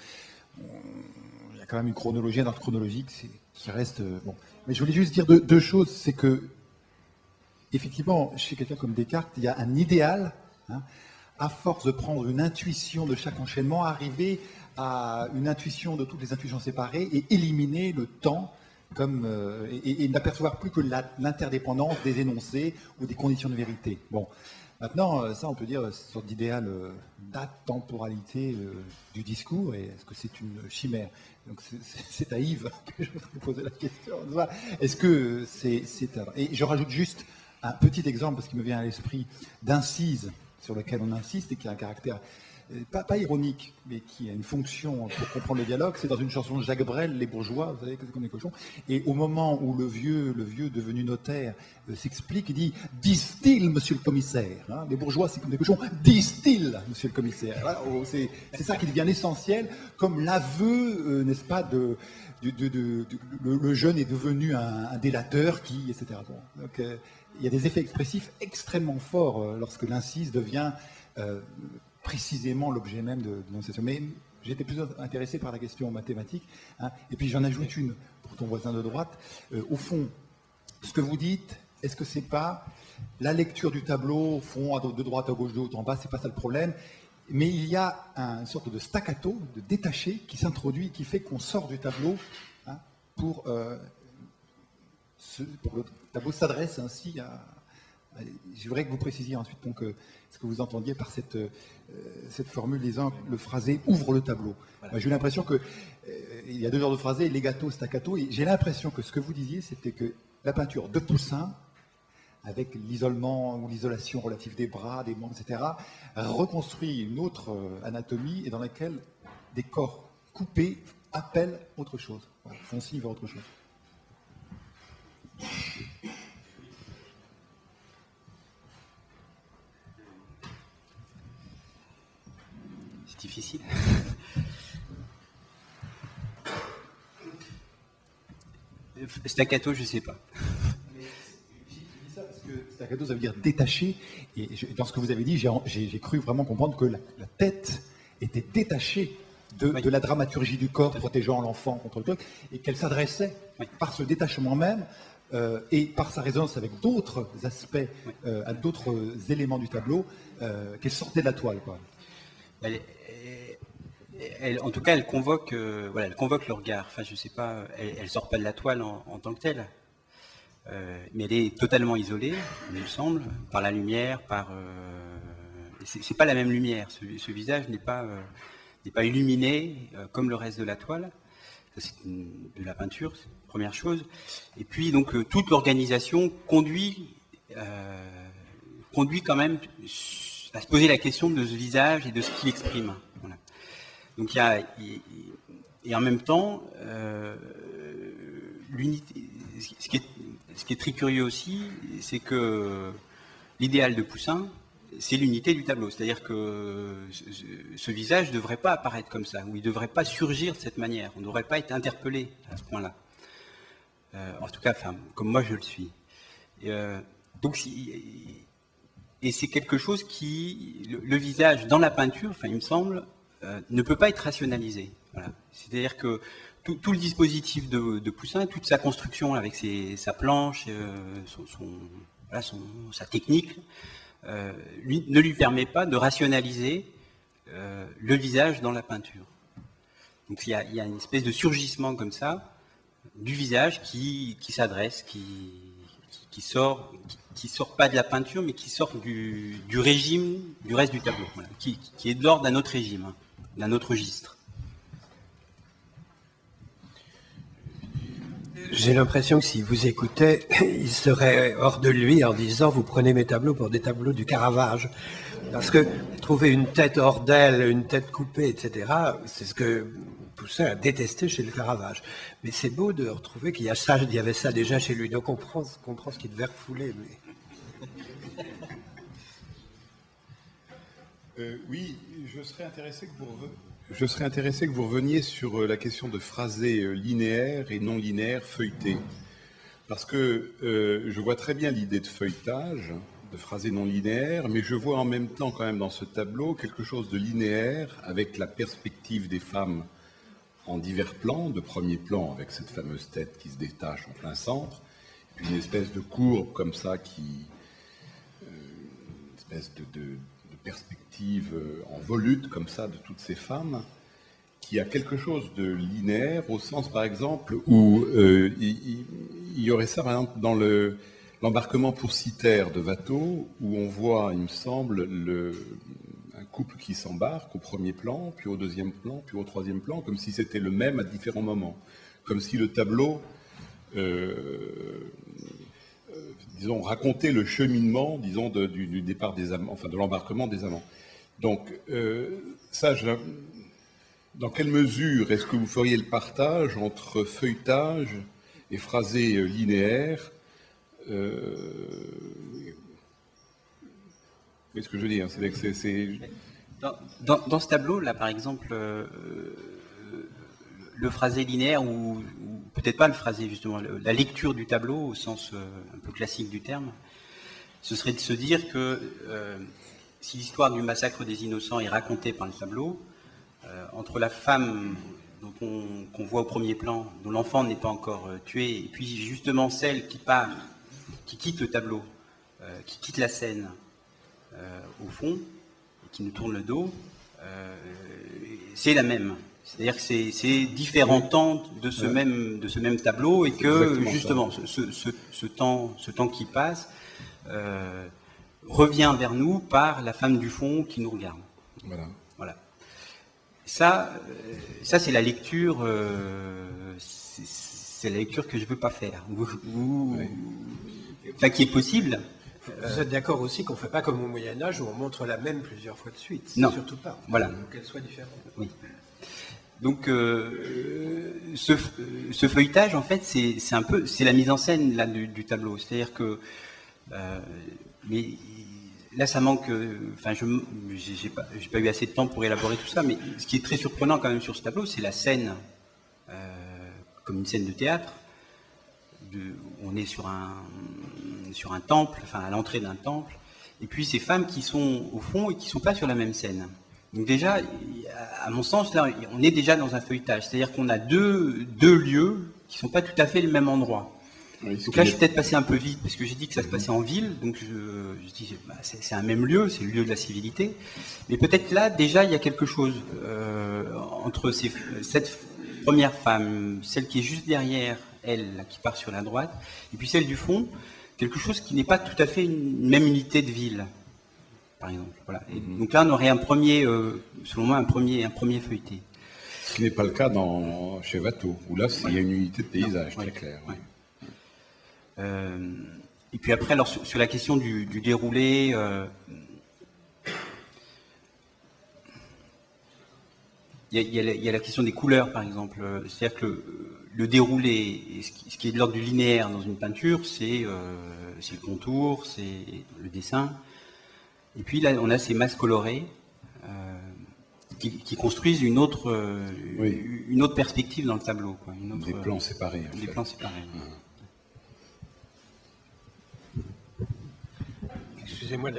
il y a quand même une chronologie, un ordre chronologique qui reste bon. Mais je voulais juste dire deux choses. C'est que, effectivement, chez quelqu'un comme Descartes, il y a un idéal, hein, à force de prendre une intuition de chaque enchaînement, arriver à une intuition de toutes les intuitions séparées et éliminer le temps comme, et n'apercevoir plus que l'interdépendance des énoncés ou des conditions de vérité. Bon. Maintenant, ça, on peut dire, c'est une sorte d'idéal d'atemporalité du discours, et est-ce que c'est une chimère? Donc c'est à Yves que je voudrais poser la question. Est-ce que c'est un... Et je rajoute juste un petit exemple, parce qu'il me vient à l'esprit, d'incise sur lequel on insiste, et qui a un caractère pas ironique, mais qui a une fonction pour comprendre le dialogue. C'est dans une chanson de Jacques Brel, Les Bourgeois, vous savez, c'est comme les cochons. Et au moment où le vieux devenu notaire s'explique, il dit « disent-ils, monsieur le commissaire hein, les bourgeois, c'est comme des cochons. Disent-ils, monsieur le commissaire ?» Voilà, c'est ça qui devient essentiel, comme l'aveu, n'est-ce pas, le jeune est devenu un délateur qui, etc. Bon, donc, il y a des effets expressifs extrêmement forts lorsque l'incise devient... précisément l'objet même de l'énonciation. Mais j'étais plus intéressé par la question mathématique. Hein, et puis j'en ajoute une pour ton voisin de droite. Au fond, ce que vous dites, est-ce que c'est pas la lecture du tableau, au fond, de droite à gauche, de haut en bas, c'est pas ça le problème. Mais il y a une sorte de staccato, de détaché, qui s'introduit, qui fait qu'on sort du tableau hein, pour le tableau s'adresse ainsi à... Je voudrais que vous précisiez ensuite donc, ce que vous entendiez par cette formule disant le phrasé ouvre le tableau. Voilà. J'ai eu l'impression que il y a deux genres de phrasé, legato, staccato, et j'ai l'impression que ce que vous disiez, c'était que la peinture de Poussin, avec l'isolement ou l'isolation relative des bras, des membres, etc., reconstruit une autre anatomie et dans laquelle des corps coupés appellent autre chose, voilà, font signe vers autre chose. Difficile. Staccato, je sais pas. Mais je dis ça parce que staccato, ça veut dire détaché. Et dans ce que vous avez dit, j'ai cru vraiment comprendre que la tête était détachée de la dramaturgie du corps protégeant l'enfant contre le truc, et qu'elle s'adressait par ce détachement même et par sa résonance avec d'autres aspects, à d'autres éléments du tableau, qu'elle sortait de la toile, quoi. En tout cas, elle convoque le regard. Enfin, je sais pas, elle sort pas de la toile en tant que telle, mais elle est totalement isolée, il me semble, par la lumière, c'est pas la même lumière. Ce visage n'est pas illuminé comme le reste de la toile. C'est de la peinture, c'est la première chose. Et puis donc toute l'organisation conduit quand même à se poser la question de ce visage et de ce qu'il exprime. Voilà. Donc et en même temps, l'unité. Ce qui est très curieux aussi, c'est que l'idéal de Poussin, c'est l'unité du tableau. C'est-à-dire que ce visage ne devrait pas apparaître comme ça, ou il ne devrait pas surgir de cette manière. On ne devrait pas être interpellé à ce point-là. En tout cas, enfin, comme moi je le suis. Et c'est quelque chose qui, le visage dans la peinture, enfin, il me semble, ne peut pas être rationalisé. Voilà. C'est-à-dire que tout le dispositif de Poussin, toute sa construction avec sa planche, sa technique, ne lui permet pas de rationaliser le visage dans la peinture. Donc il y a une espèce de surgissement comme ça du visage qui s'adresse, qui sort pas de la peinture, mais qui sort du régime du reste du tableau, voilà, qui est de l'ordre d'un autre régime, hein, d'un autre registre. J'ai l'impression que s'il vous écoutait, il serait hors de lui en disant « vous prenez mes tableaux pour des tableaux du Caravage ». Parce que trouver une tête hors d'elle, une tête coupée, etc., c'est ce que Poussin a détesté chez le Caravage. Mais c'est beau de retrouver qu'il y avait ça déjà chez lui. Donc on comprend ce qu'il devait refouler. Mais... Oui, je serais intéressé que vous reveniez sur la question de phrasé linéaire et non linéaire feuilleté. Parce que je vois très bien l'idée de feuilletage, de phrasé non linéaire, mais je vois en même temps quand même dans ce tableau quelque chose de linéaire avec la perspective des femmes en divers plans, de premier plan avec cette fameuse tête qui se détache en plein centre, puis une espèce de courbe comme ça une espèce de perspective en volute comme ça de toutes ces femmes, qui a quelque chose de linéaire au sens par exemple où il y aurait ça par exemple dans l'embarquement pour Cythère de Watteau, où on voit, il me semble, un couple qui s'embarque au premier plan, puis au deuxième plan, puis au troisième plan, comme si c'était le même à différents moments, comme si le tableau disons, raconter le cheminement, disons, du départ des amants, enfin de l'embarquement des amants. Donc, dans quelle mesure est-ce que vous feriez le partage entre feuilletage et phrasé linéaire Qu'est-ce que je veux dire? Dans ce tableau-là, par exemple, le phrasé linéaire, ou peut-être pas le phrasé, justement, la lecture du tableau, au sens un peu classique du terme, ce serait de se dire que si l'histoire du massacre des innocents est racontée par le tableau, entre la femme qu'on voit au premier plan, dont l'enfant n'est pas encore tué, et puis justement celle qui part, qui quitte le tableau, qui quitte la scène au fond, et qui nous tourne le dos, c'est la même. C'est-à-dire que c'est différents temps de ce même tableau, et que justement ce temps qui passe revient vers nous par la femme du fond qui nous regarde. Voilà. Ça c'est la lecture. C'est la lecture que je veux pas faire, enfin, qui est possible. Vous êtes d'accord aussi qu'on ne fait pas comme au Moyen-Âge où on montre la même plusieurs fois de suite? Non. Surtout pas. Voilà. Qu'elle soit différente. Oui. Donc, ce feuilletage, en fait, c'est la mise en scène là, du tableau. C'est-à-dire que, mais là, ça manque. Enfin, j'ai pas eu assez de temps pour élaborer tout ça, mais ce qui est très surprenant quand même sur ce tableau, c'est la scène, comme une scène de théâtre. On est sur un temple, enfin à l'entrée d'un temple, et puis ces femmes qui sont au fond et qui ne sont pas sur la même scène. Donc déjà, à mon sens, là, on est déjà dans un feuilletage, c'est-à-dire qu'on a deux lieux qui ne sont pas tout à fait le même endroit. Oui, donc là, je suis peut-être passé un peu vite, parce que j'ai dit que ça se passait en ville, donc je dis, c'est un même lieu, c'est le lieu de la civilité, mais peut-être là, déjà, il y a quelque chose entre cette première femme, celle qui est juste derrière elle, là, qui part sur la droite, et puis celle du fond, quelque chose qui n'est pas tout à fait une même unité de ville, par exemple. Voilà. Et donc là, on aurait selon moi, un premier feuilleté. Ce qui n'est pas le cas chez Watteau, où là, il y a une unité de paysage, très claire. Ouais. Et puis après, alors, sur la question du déroulé, il y a la question des couleurs, par exemple. C'est-à-dire que le déroulé, ce qui est de l'ordre du linéaire dans une peinture, c'est le contour, c'est le dessin. Et puis là, on a ces masses colorées qui construisent une autre perspective dans le tableau. Quoi. Des plans séparés. Des plans séparés. Excusez-moi,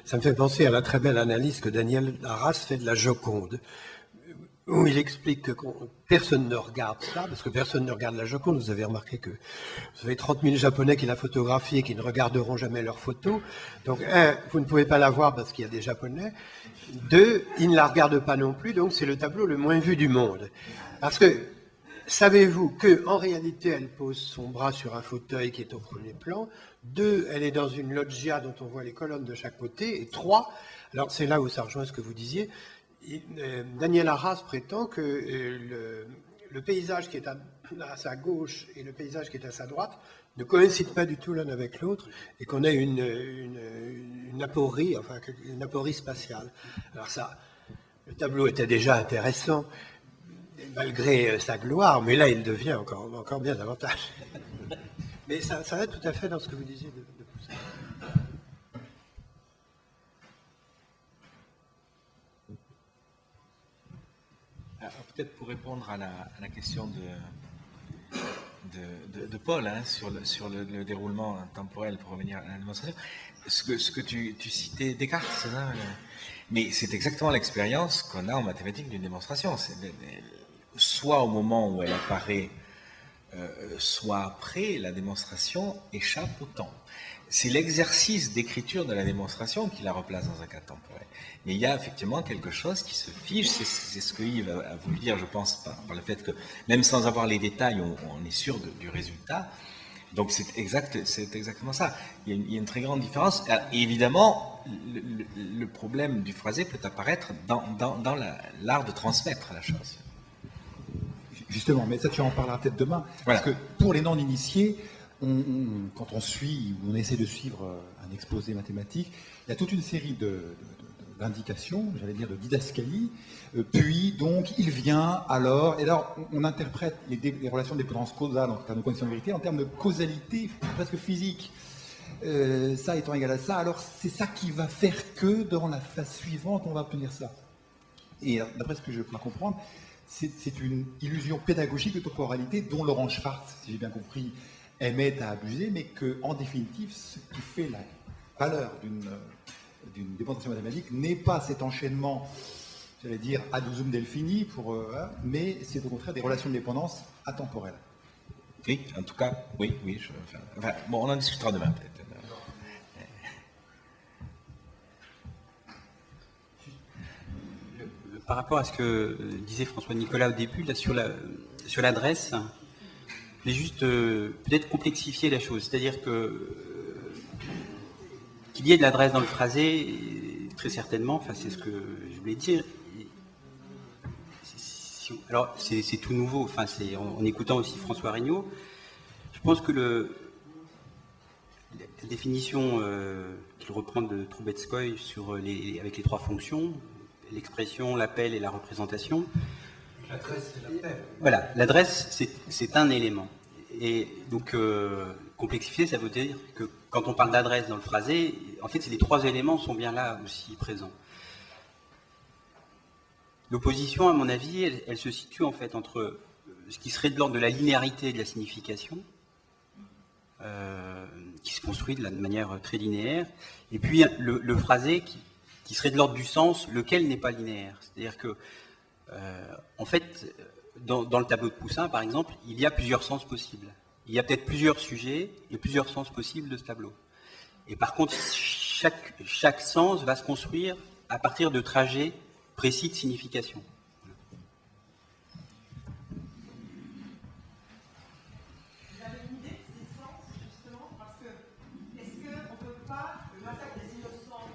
ça me fait penser à la très belle analyse que Daniel Arras fait de la Joconde. où il explique que personne ne regarde ça, parce que personne ne regarde la Joconde. Vous avez remarqué que vous avez 30 000 Japonais qui la photographient et qui ne regarderont jamais leurs photos. Donc, un, vous ne pouvez pas la voir parce qu'il y a des Japonais. Deux, ils ne la regardent pas non plus, donc c'est le tableau le moins vu du monde. Parce que, savez-vous qu'en réalité, elle pose son bras sur un fauteuil qui est au premier plan. Deux, elle est dans une loggia dont on voit les colonnes de chaque côté. Et trois, alors c'est là où ça rejoint ce que vous disiez, Daniel Arras prétend que le paysage qui est à sa gauche et le paysage qui est à sa droite ne coïncident pas du tout l'un avec l'autre et qu'on a une aporie, enfin une aporie spatiale. Alors ça, le tableau était déjà intéressant malgré sa gloire, mais là il devient encore bien davantage. Mais ça va tout à fait dans ce que vous disiez de Poussin. Peut-être pour répondre à la question de Paul hein, sur le déroulement temporel pour revenir à la démonstration, ce que tu citais Descartes, c'est ça mais c'est exactement l'expérience qu'on a en mathématiques d'une démonstration. Soit au moment où elle apparaît, soit après, la démonstration échappe au temps. C'est l'exercice d'écriture de la démonstration qui la replace dans un cadre temporel. Mais il y a effectivement quelque chose qui se fige, c'est ce que Yves a voulu dire, je pense, par le fait que même sans avoir les détails, on est sûr du résultat. Donc c'est exactement ça. Il y a une très grande différence. Et évidemment, le problème du phrasé peut apparaître dans l'art de transmettre la chose. Justement, mais ça tu en parleras peut-être demain. Voilà. Parce que pour les non-initiés, quand on suit ou on essaie de suivre un exposé mathématique, il y a toute une série d'indications, j'allais dire de didascalie, puis donc il vient alors, et alors on interprète les relations de dépendance causale en termes de conditions de vérité en termes de causalité presque physique. Ça étant égal à ça, alors c'est ça qui va faire que dans la phase suivante on va obtenir ça. Et d'après ce que je peux comprendre, c'est une illusion pédagogique de temporalité dont Laurent Schwartz, si j'ai bien compris, aimait à abuser, mais qu'en définitive, ce qui fait la valeur d'une démonstration mathématique n'est pas cet enchaînement, j'allais dire, ad usum delphini, mais c'est au contraire des relations de dépendance atemporelles. Oui, en tout cas, oui. Bon, on en discutera demain peut-être. Par rapport à ce que disait François Nicolas au début, là, sur l'adresse, je vais juste peut-être complexifier la chose. C'est-à-dire qu'il y ait de l'adresse dans le phrasé, très certainement, enfin c'est ce que je voulais dire. Alors c'est tout nouveau, enfin c'est en écoutant aussi François Regnault, je pense que la définition qu'il reprend de Troubetskoy avec les trois fonctions, l'expression, l'appel et la représentation. L'adresse, c'est l'appel. Voilà, l'adresse, c'est un élément. Et donc, complexifier, ça veut dire que quand on parle d'adresse dans le phrasé, en fait, les trois éléments sont bien là aussi présents. L'opposition, à mon avis, elle se situe en fait entre ce qui serait de l'ordre de la linéarité de la signification, qui se construit de manière très linéaire, et puis le phrasé qui serait de l'ordre du sens, lequel n'est pas linéaire. C'est-à-dire que, en fait, dans le tableau de Poussin, par exemple, il y a plusieurs sens possibles. Il y a peut-être plusieurs sujets et plusieurs sens possibles de ce tableau. Et par contre, chaque sens va se construire à partir de trajets précis de signification. Vous avez une idée de ces sens, justement, parce que est-ce qu'on ne peut pas, le massacre des innocents,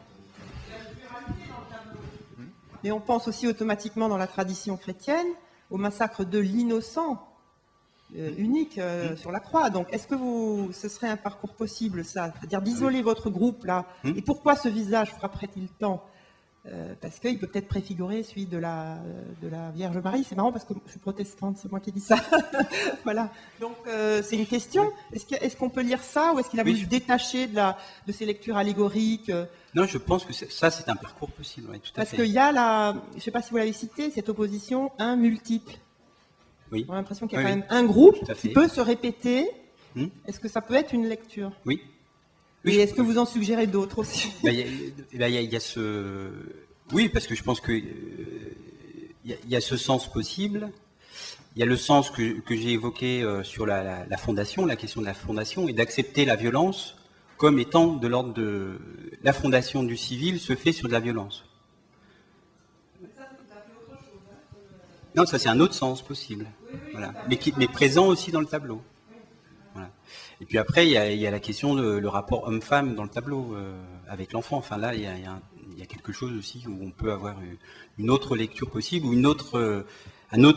il y a une pluralité dans le tableau. Mais on pense aussi automatiquement dans la tradition chrétienne au massacre de l'innocent unique sur la croix. Donc, est-ce que ce serait un parcours possible, ça? C'est-à-dire d'isoler votre groupe, là. Et pourquoi ce visage frapperait-il tant? Parce qu'il peut peut-être préfigurer celui de la Vierge Marie. C'est marrant parce que je suis protestante, c'est moi qui dis ça. Voilà. Donc, c'est une question. Est-ce qu'on peut lire ça ou est-ce qu'il a voulu se détacher de ces lectures allégoriques? Non, je pense que ça, c'est un parcours possible. Oui, tout à fait. Parce qu'il y a je ne sais pas si vous l'avez cité, cette opposition un multiple. Oui. On a l'impression qu'il y a quand même un groupe qui peut se répéter. Hum. Est-ce que ça peut être une lecture? Oui. Et est-ce que vous en suggérez d'autres aussi? Il y a ce... Oui, parce que je pense que il y a ce sens possible. Il y a le sens que j'ai évoqué sur la fondation, la question de la fondation, et d'accepter la violence comme étant de l'ordre de... La fondation du civil se fait sur de la violence. Non, ça c'est un autre sens possible. Voilà. Mais présent aussi dans le tableau. Voilà. Et puis après, il y a la question de le rapport homme-femme dans le tableau, avec l'enfant. Enfin là, il y a quelque chose aussi où on peut avoir une autre lecture possible, ou un autre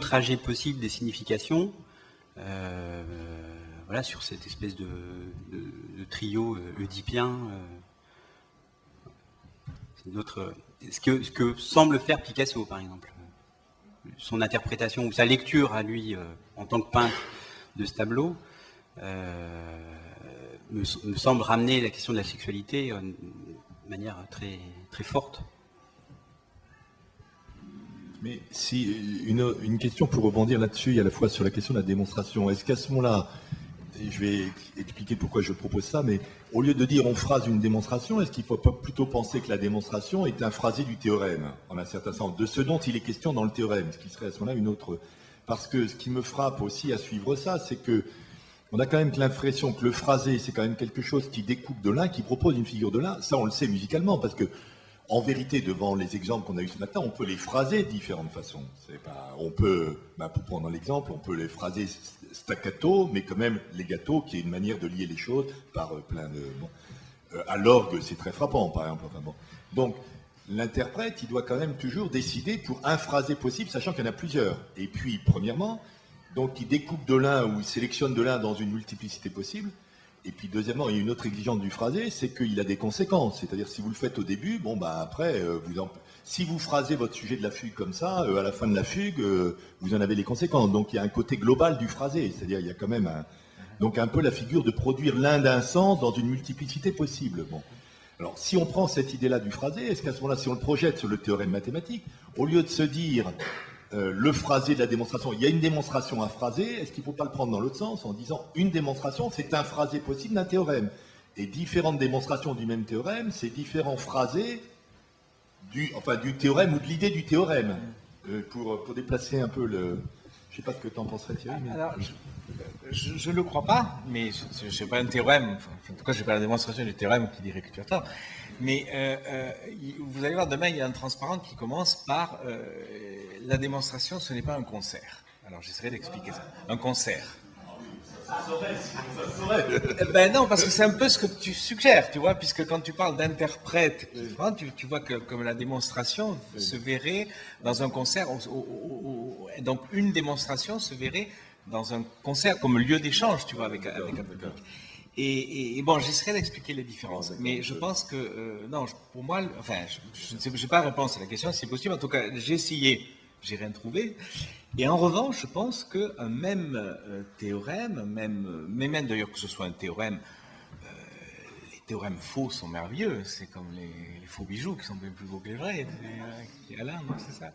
trajet possible des significations, voilà, sur cette espèce de trio oedipien. Ce que semble faire Picasso, par exemple. Son interprétation ou sa lecture à lui, en tant que peintre de ce tableau, me semble ramener la question de la sexualité de manière très, très forte. Mais si une question pour rebondir là-dessus, à la fois sur la question de la démonstration, est-ce qu'à ce moment-là, et je vais expliquer pourquoi je propose ça, mais au lieu de dire on phrase une démonstration, est-ce qu'il ne faut pas plutôt penser que la démonstration est un phrasé du théorème, en un certain sens, de ce dont il est question dans le théorème, ce qui serait à ce moment-là une autre... Parce que ce qui me frappe aussi à suivre ça, c'est que on a quand même l'impression que le phrasé, c'est quand même quelque chose qui découpe de l'un, qui propose une figure de l'un. Ça, on le sait musicalement, parce que en vérité, devant les exemples qu'on a eus ce matin, on peut les phraser de différentes façons. On peut, pour prendre l'exemple, on peut les phraser staccato, mais quand même legato, qui est une manière de lier les choses par plein de... Bon. À l'orgue, c'est très frappant, par exemple. Enfin, bon. Donc, l'interprète, il doit quand même toujours décider pour un phrasé possible, sachant qu'il y en a plusieurs. Et puis, premièrement, donc il découpe de l'un ou il sélectionne de l'un dans une multiplicité possible. Et puis deuxièmement, il y a une autre exigence du phrasé, c'est qu'il a des conséquences. C'est-à-dire si vous le faites au début, bon bah après, si vous phrasez votre sujet de la fugue comme ça, à la fin de la fugue, vous en avez les conséquences. Donc il y a un côté global du phrasé, c'est-à-dire il y a quand même donc un peu la figure de produire l'un d'un sens dans une multiplicité possible. Bon. Alors si on prend cette idée-là du phrasé, est-ce qu'à ce moment-là, si on le projette sur le théorème mathématique, au lieu de se dire le phrasé de la démonstration, il y a une démonstration à phraser, est-ce qu'il ne faut pas le prendre dans l'autre sens en disant une démonstration, c'est un phrasé possible d'un théorème. Et différentes démonstrations du même théorème, c'est différents phrasés du théorème ou de l'idée du théorème. Pour déplacer un peu le... Je ne sais pas ce que tu en penserais, Thierry. Mais... Alors, je ne le crois pas, mais je n'ai pas un théorème, en tout cas, je n'ai pas la démonstration du théorème qui dirait que tu as tort. Mais vous allez voir, demain, il y a un transparent qui commence par la démonstration, ce n'est pas un concert. Alors, j'essaierai d'expliquer ça. Un concert. Ça saurait. Ben non, parce que c'est un peu ce que tu suggères, tu vois, puisque quand tu parles d'interprète, tu vois que comme la démonstration se verrait dans un concert, donc une démonstration se verrait dans un concert comme lieu d'échange, tu vois, avec un public. Et bon, j'essaierai d'expliquer les différences, mais je pense que, non, pour moi, enfin, je ne sais, j'ai pas la réponse à la question, si c'est possible, en tout cas, j'ai essayé, j'ai rien trouvé. Et en revanche, je pense qu'un même théorème, mais même d'ailleurs que ce soit un théorème, les théorèmes faux sont merveilleux, c'est comme les faux bijoux qui sont bien plus beaux que les vrais, Alain, non, c'est ça.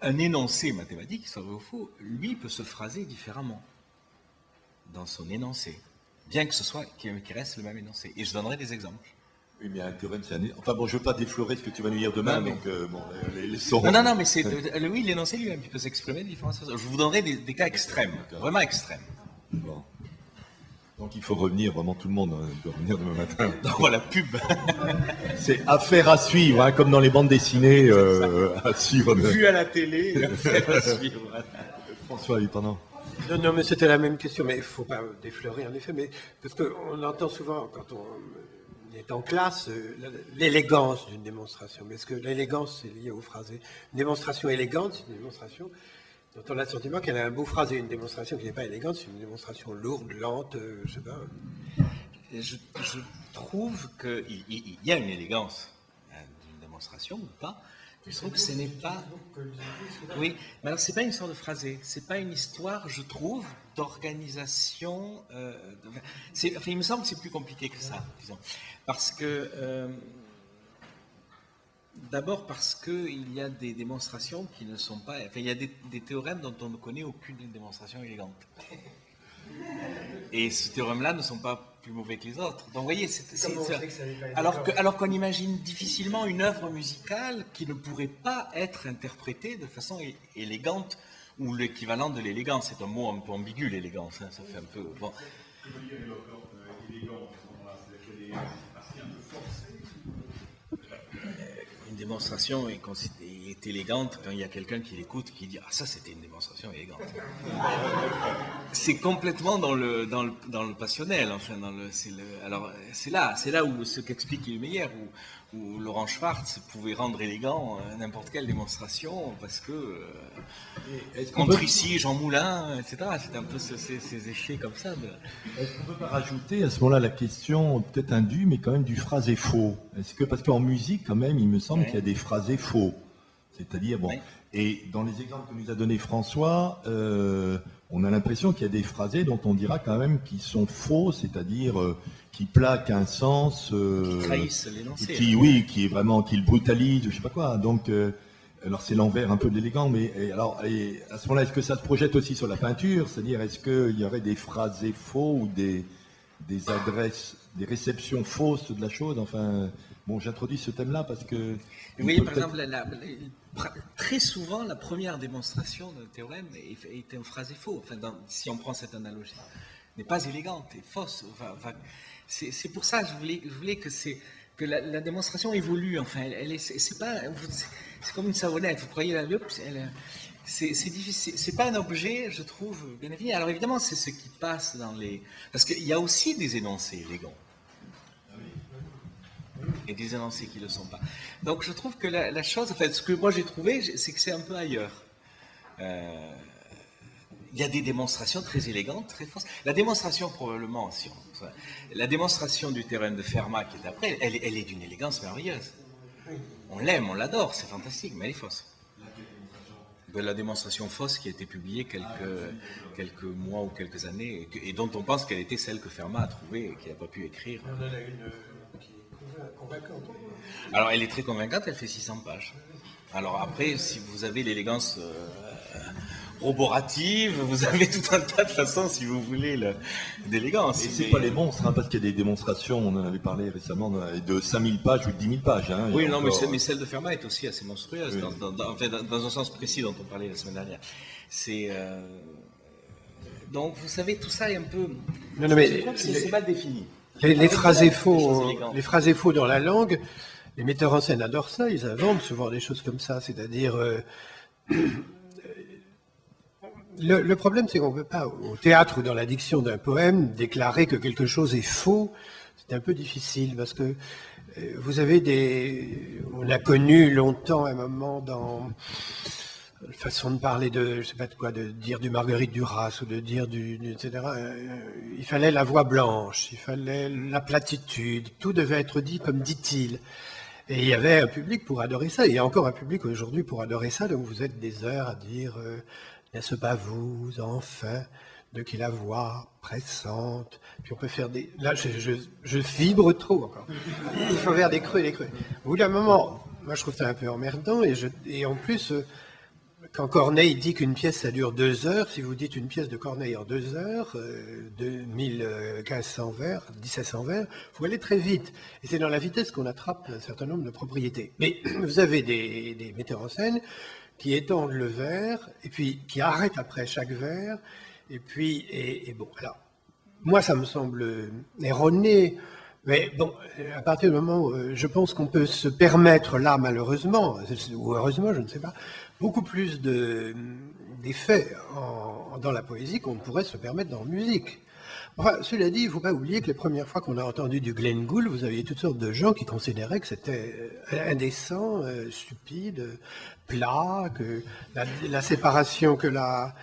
Un énoncé mathématique, qui soit vrai ou faux, lui peut se phraser différemment dans son énoncé, bien que ce soit qu'il reste le même énoncé. Et je donnerai des exemples. Oui, mais un théorème, c'est un... Enfin bon, je ne veux pas déflorer ce que tu vas nous dire demain, non, donc bon, les sons... Non, mais c'est... oui, l'énoncé lui-même, il peut s'exprimer de différentes façons. Je vous donnerai des cas extrêmes, vraiment extrêmes. Bon. Donc il faut revenir, vraiment tout le monde doit revenir demain matin. Donc voilà, pub. C'est affaire à suivre, hein, comme dans les bandes dessinées, à suivre. Vu à la télé, affaire à suivre. François, pardon. Non, mais c'était la même question, mais il ne faut pas déflorer en effet, mais parce qu'on entend souvent quand on est en classe l'élégance d'une démonstration. Mais est-ce que l'élégance c'est lié au phrasé? Une démonstration élégante, c'est une démonstration dont on a le sentiment qu'elle a un beau phrasé. Une démonstration qui n'est pas élégante, c'est une démonstration lourde, lente, je sais pas. Je trouve qu'il y a une élégance d'une démonstration ou pas. Je trouve que ce n'est pas... Oui, mais alors c'est pas une histoire de phrasé, c'est pas une histoire, je trouve, d'organisation... Enfin, il me semble que c'est plus compliqué que ça, disons. Parce que... D'abord parce qu'il y a des démonstrations qui ne sont pas... Enfin, il y a des théorèmes dont on ne connaît aucune démonstration élégante. Et ce théorème-là ne sont pas plus mauvais que les autres. Donc vous voyez, Comment on sait que ça n'est pas alors qu'on imagine difficilement une œuvre musicale qui ne pourrait pas être interprétée de façon élégante ou l'équivalent de l'élégance. C'est un mot un peu ambigu, l'élégance. Hein, ça fait un peu... Bon. Une démonstration est élégante quand il y a quelqu'un qui l'écoute qui dit « Ah, ça, c'était une démonstration élégante. » C'est complètement dans le passionnel. Enfin, alors, c'est là où ce qu'explique Meyer, où Laurent Schwartz pouvait rendre élégant n'importe quelle démonstration, parce que contre ici, Jean Moulin, etc. C'est un peu ces effets comme ça. Est-ce qu'on peut pas rajouter à ce moment-là la question, peut-être indue, mais quand même du phrasé faux? Est-ce que, parce qu'en musique, quand même, il me semble qu'il y a des phrasés faux. C'est-à-dire, bon, et dans les exemples que nous a donné François, on a l'impression qu'il y a des phrasés dont on dira quand même qu'ils sont faux, c'est-à-dire qui plaquent un sens, qui trahissent l'énoncé. Qui est vraiment, qui le brutalise, je sais pas quoi. Donc, alors c'est l'envers un peu de l'élégant, mais et à ce moment-là, est-ce que ça se projette aussi sur la peinture? C'est-à-dire, est-ce qu'il y aurait des phrasés faux ou des adresses, des réceptions fausses de la chose? Enfin, bon, j'introduis ce thème-là parce que... Vous voyez, par exemple, très souvent, la première démonstration d'un théorème est un phrasé faux. Enfin, si on prend cette analogie, n'est pas élégante, est fausse. C'est pour ça que je voulais que la démonstration évolue. Enfin, c'est comme une savonnette. Vous croyez c'est difficile. C'est pas un objet, je trouve, bien évidemment. Alors évidemment, c'est ce qui passe dans les... Parce qu'il y a aussi des énoncés élégants. Et des énoncés qui ne le sont pas. Donc je trouve que la chose, en fait, ce que moi j'ai trouvé, c'est que c'est un peu ailleurs. Il y a des démonstrations très élégantes, très fausses. La démonstration, probablement, la démonstration du théorème de Fermat qui est après, elle est d'une élégance merveilleuse. On l'aime, on l'adore, c'est fantastique, mais elle est fausse. La démonstration fausse qui a été publiée quelques mois ou quelques années, et dont on pense qu'elle était celle que Fermat a trouvée et qu'il n'a pas pu écrire. On en a une qui est convaincante. Alors elle est très convaincante, elle fait 600 pages. Alors après, si vous avez l'élégance roborative, vous avez tout un tas de façons, si vous voulez, d'élégance. Et c'est pas les monstres, hein, parce qu'il y a des démonstrations, on en avait parlé récemment, de 5000 pages ou de 10 000 pages. Hein, oui, non, mais celle de Fermat est aussi assez monstrueuse, oui. dans un sens précis dont on parlait la semaine dernière. Donc, vous savez, tout ça est un peu... Non, mais c'est mal défini. Les phrasés faux dans la langue, les metteurs en scène adorent ça, ils inventent souvent des choses comme ça, c'est-à-dire... Le problème, c'est qu'on ne peut pas, au théâtre ou dans la diction d'un poème, déclarer que quelque chose est faux. C'est un peu difficile parce que vous avez on a connu longtemps un moment dans la façon de parler de, je sais pas de quoi, de dire du Marguerite Duras ou de dire etc. Il fallait la voix blanche, il fallait la platitude, tout devait être dit comme dit-il. Et il y avait un public pour adorer ça. Il y a encore un public aujourd'hui pour adorer ça. Donc vous êtes des heures à dire n'est-ce pas vous, enfin, de qui la voix pressante. Puis on peut faire des... Là, je vibre trop encore. Il faut faire des creux et des creux. Au bout d'un moment, moi je trouve ça un peu emmerdant. Et en plus, quand Corneille dit qu'une pièce, ça dure 2 heures, si vous dites une pièce de Corneille en 2 heures, 1500 vers, 1700 vers, il faut aller très vite. Et c'est dans la vitesse qu'on attrape un certain nombre de propriétés. Mais vous avez des metteurs en scène qui étendent le vers, et puis qui arrêtent après chaque vers, et puis, et bon, alors, moi ça me semble erroné, mais bon, à partir du moment où je pense qu'on peut se permettre là, malheureusement, ou heureusement, je ne sais pas, beaucoup plus d'effets dans la poésie qu'on pourrait se permettre dans la musique. Enfin, cela dit, il ne faut pas oublier que les premières fois qu'on a entendu du Glenn Gould, vous aviez toutes sortes de gens qui considéraient que c'était indécent, stupide, plat, que la séparation, que la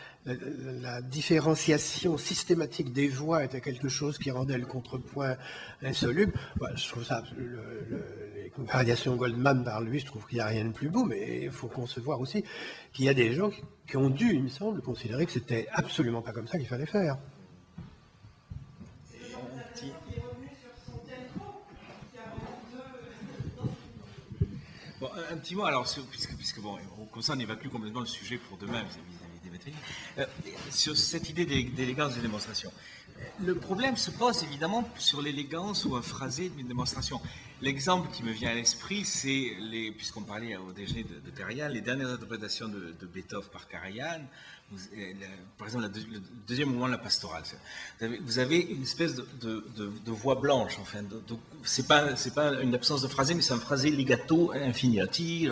différenciation systématique des voix était quelque chose qui rendait le contrepoint insoluble. Voilà, je trouve ça, les variations Goldman par lui, je trouve qu'il n'y a rien de plus beau, mais il faut concevoir aussi qu'il y a des gens qui ont dû, il me semble, considérer que c'était absolument pas comme ça qu'il fallait faire. Bon, un petit mot, alors, puisque bon, comme ça on évacue complètement le sujet pour demain vis-à-vis des métallines. Sur cette idée d'élégance de démonstration. Le problème se pose évidemment sur l'élégance ou un phrasé d'une démonstration. L'exemple qui me vient à l'esprit, c'est, puisqu'on parlait au déjeuner de Karajan, les dernières interprétations de Beethoven par Karajan, par exemple le deuxième mouvement de la pastorale. Vous avez une espèce de voix blanche, enfin. C'est pas une absence de phrasé, mais c'est un phrasé legato infiniati.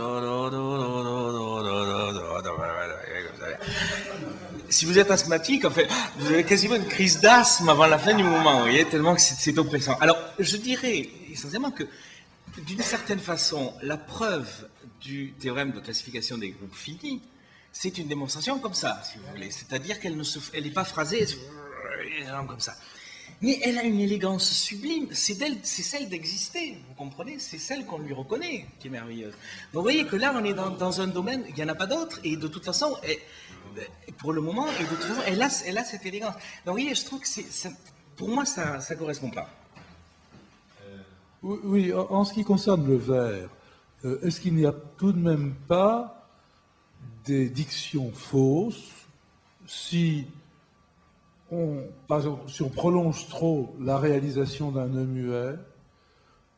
Si vous êtes asthmatique, en fait, vous avez quasiment une crise d'asthme avant la fin du mouvement, vous voyez, tellement que c'est oppressant. Alors, je dirais essentiellement que, d'une certaine façon, la preuve du théorème de classification des groupes finis, c'est une démonstration comme ça, si vous voulez. C'est-à-dire qu'elle n'est pas phrasée, comme ça. Mais elle a une élégance sublime, c'est celle d'exister, vous comprenez? C'est celle qu'on lui reconnaît, qui est merveilleuse. Donc, vous voyez que là, on est dans un domaine, il n'y en a pas d'autre, et de toute façon, pour le moment, et de toute façon, elle a cette élégance. Donc, vous voyez, je trouve que pour moi, ça ne correspond pas. Oui, en ce qui concerne le vers, est-ce qu'il n'y a tout de même pas des dictions fausses si par exemple, si on prolonge trop la réalisation d'un nœud muet,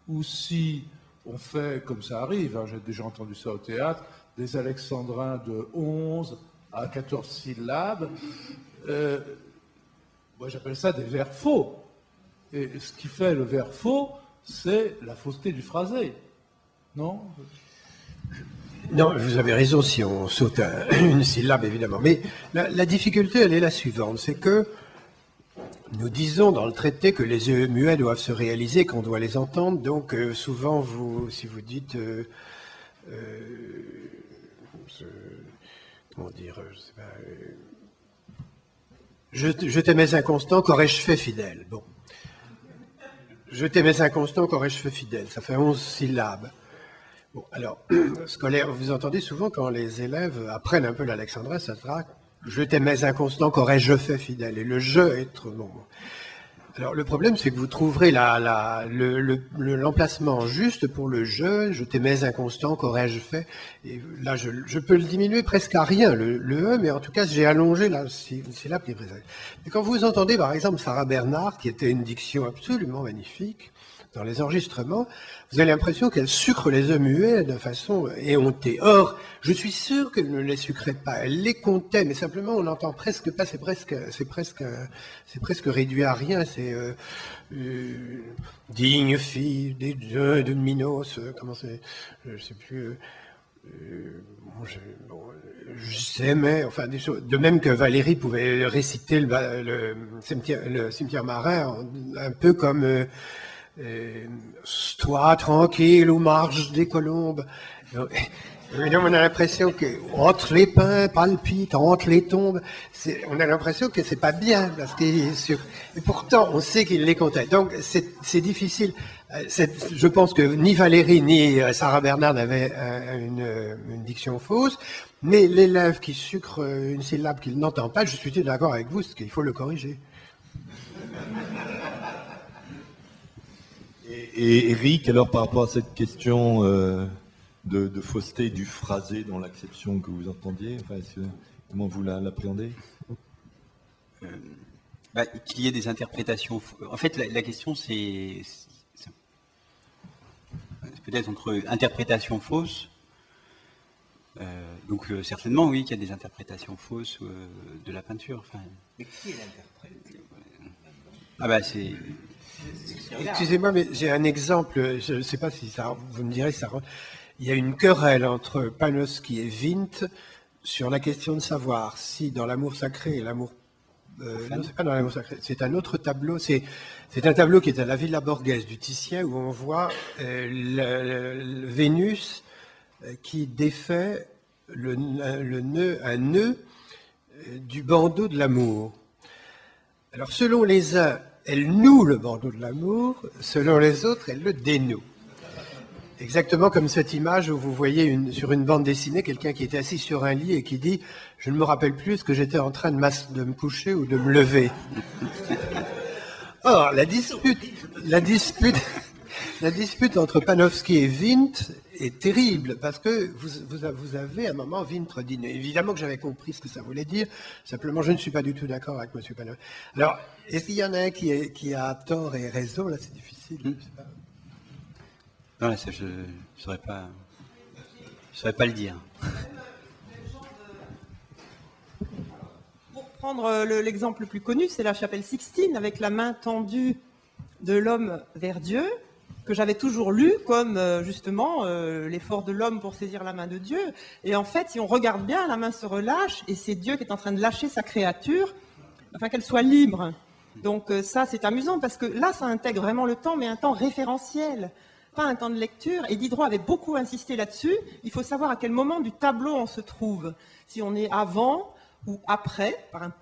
ou si on fait, comme ça arrive, j'ai déjà entendu ça au théâtre, des alexandrins de 11 à 14 syllabes, moi j'appelle ça des vers faux. Et ce qui fait le vers faux, c'est la fausseté du phrasé. Non ? Non, vous avez raison si on saute une syllabe, évidemment. Mais la difficulté, elle est la suivante, c'est que nous disons dans le traité que les yeux muets doivent se réaliser, qu'on doit les entendre. Donc souvent, si vous dites, comment dire, je t'aimais inconstant, qu'aurais-je fait fidèle? Bon, je t'aimais inconstant, qu'aurais-je fait fidèle? Ça fait 11 syllabes. Bon, alors, scolaire, vous entendez souvent quand les élèves apprennent un peu l'alexandrin, ça sera je t'aimais inconstant, qu'aurais-je fait fidèle? Et le je est trop bon. Alors, le problème, c'est que vous trouverez l'emplacement juste pour le je t'aimais inconstant, qu'aurais-je fait? Et là, je peux le diminuer presque à rien, le e, mais en tout cas, j'ai allongé la syllabe qui est présente. Et quand vous entendez, par exemple, Sarah Bernhardt, qui était une diction absolument magnifique, dans les enregistrements, vous avez l'impression qu'elle sucre les œufs muets de façon éhontée. Or, je suis sûr qu'elle ne les sucrait pas. Elle les comptait, mais simplement on n'entend presque pas. C'est presque réduit à rien. C'est digne fille des dieux de Minos. Comment c'est? Je sais plus. Je s'aimais, enfin des choses. De même que Valérie pouvait réciter le cimetière marin un peu comme toi tranquille aux marges des colombes. On a l'impression que entre les pins palpitent, entre les tombes, on a l'impression que c'est pas bien parce qu'il est sûr. Et pourtant, on sait qu'il les comptait. Donc c'est difficile. Je pense que ni Valérie ni Sarah Bernhardt n'avaient une diction fausse, mais l'élève qui sucre une syllabe qu'il n'entend pas, je suis d'accord avec vous, c'est qu'il faut le corriger. Et Eric, alors par rapport à cette question de fausseté du phrasé dans l'acception que vous entendiez, enfin, comment vous l'appréhendez? Qu'il y ait des interprétations. En fait, la question, c'est peut-être entre interprétation fausse. Donc certainement, oui, qu'il y a des interprétations fausses de la peinture. Enfin, mais qui est l'interprète? C'est... Excusez-moi, mais j'ai un exemple, je ne sais pas si ça, vous me direz, il y a une querelle entre Panofsky et Wundt sur la question de savoir si dans l'amour sacré et l'amour... non, c'est pas dans l'amour sacré, c'est un autre tableau, c'est un tableau qui est à la Villa Borghese du Titien où on voit Vénus qui défait un nœud du bandeau de l'amour. Alors selon les uns, elle noue le bandeau de l'amour, selon les autres, elle le dénoue. Exactement comme cette image où vous voyez sur une bande dessinée quelqu'un qui était assis sur un lit et qui dit « Je ne me rappelle plus ce que j'étais en train de me coucher ou de me lever. » Or, la dispute entre Panofsky et Wundt est terrible, parce que vous avez à un moment Vintre dit, évidemment que j'avais compris ce que ça voulait dire, simplement je ne suis pas du tout d'accord avec M. Panov. Alors, est-ce qu'il y en a un qui a tort et raison? Là, c'est difficile. Je sais pas. Non, là, ça, je ne saurais pas le dire. Pour prendre l'exemple le plus connu, c'est la chapelle Sixtine, avec la main tendue de l'homme vers Dieu, que j'avais toujours lu comme justement l'effort de l'homme pour saisir la main de Dieu. Et en fait, si on regarde bien, la main se relâche et c'est Dieu qui est en train de lâcher sa créature, afin qu'elle soit libre. Donc ça, c'est amusant parce que là, ça intègre vraiment le temps, mais un temps référentiel, pas un temps de lecture. Et Diderot avait beaucoup insisté là-dessus. Il faut savoir à quel moment du tableau on se trouve. Si on est avant ou après, par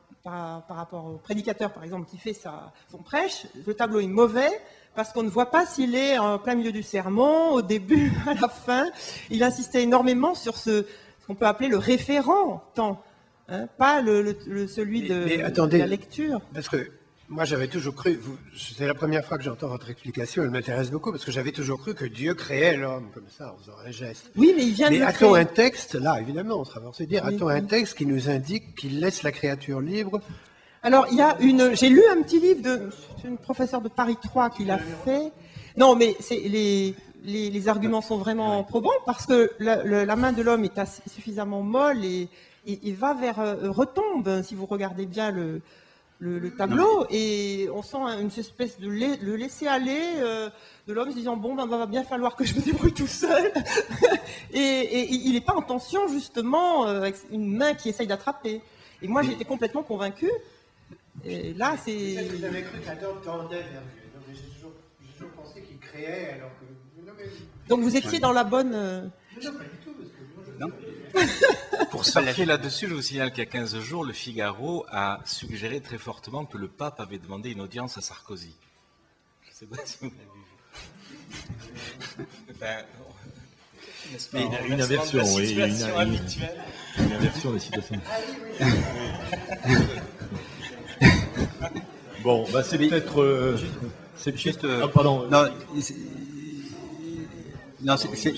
rapport au prédicateur, par exemple, qui fait son prêche, le tableau est mauvais, parce qu'on ne voit pas s'il est en plein milieu du sermon, au début, à la fin. Il insistait énormément sur ce qu'on peut appeler le référent temps, hein, pas celui de la lecture. Parce que moi j'avais toujours cru, c'est la première fois que j'entends votre explication, elle m'intéresse beaucoup, parce que j'avais toujours cru que Dieu créait l'homme comme ça, en faisant un geste. Oui, mais il vient de le a-t-on créer. un texte, là évidemment, on sera forcé de dire, a-t-on un texte qui nous indique qu'il laisse la créature libre? Alors, j'ai lu un petit livre c'est une professeure de Paris 3 qui l'a fait. Non, mais les arguments sont vraiment probants parce que la main de l'homme est suffisamment molle et va retombe, si vous regardez bien le tableau, et on sent une espèce de le laisser aller de l'homme se disant, bon, ben, va bien falloir que je me débrouille tout seul. et il n'est pas en tension, justement, avec une main qui essaye d'attraper. Et moi, j'étais complètement convaincue. Et là, c'est... Peut-être que vous avez cru qu'Adam tendait vers Dieu. Non, mais j'ai toujours pensé qu'il créait alors que... Non, mais... Donc vous étiez dans la bonne... Non, pas du tout, parce que... Non. Pour surfer là-dessus, je vous signale qu'il y a 15 jours, le Figaro a suggéré très fortement que le pape avait demandé une audience à Sarkozy. Je ne sais pas si vous l'avez vu. Une inversion, oui. Une inversion des situations. Bon, bah c'est peut-être... c'est juste... Ah, pardon. Non, c'est...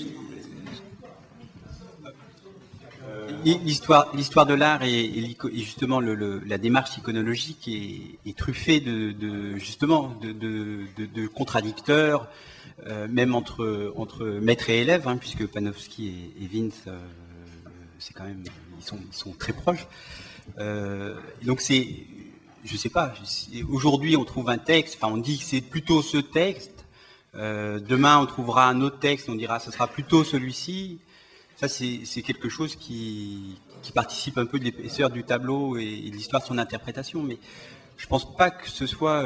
L'histoire de l'art et justement la démarche iconologique est truffée de contradicteurs, même entre maître et élève, hein, puisque Panofsky et Vince, c'est quand même, ils sont très proches. Donc c'est, je sais pas. Aujourd'hui, on trouve un texte. Enfin, on dit que c'est plutôt ce texte. Demain, on trouvera un autre texte. On dira, ce sera plutôt celui-ci. Ça, c'est quelque chose qui participe un peu de l'épaisseur du tableau et de l'histoire de son interprétation. Mais je pense pas que ce soit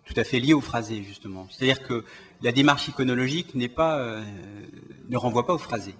tout à fait lié au phrasé, justement. C'est-à-dire que la démarche iconologique ne renvoie pas au phrasé.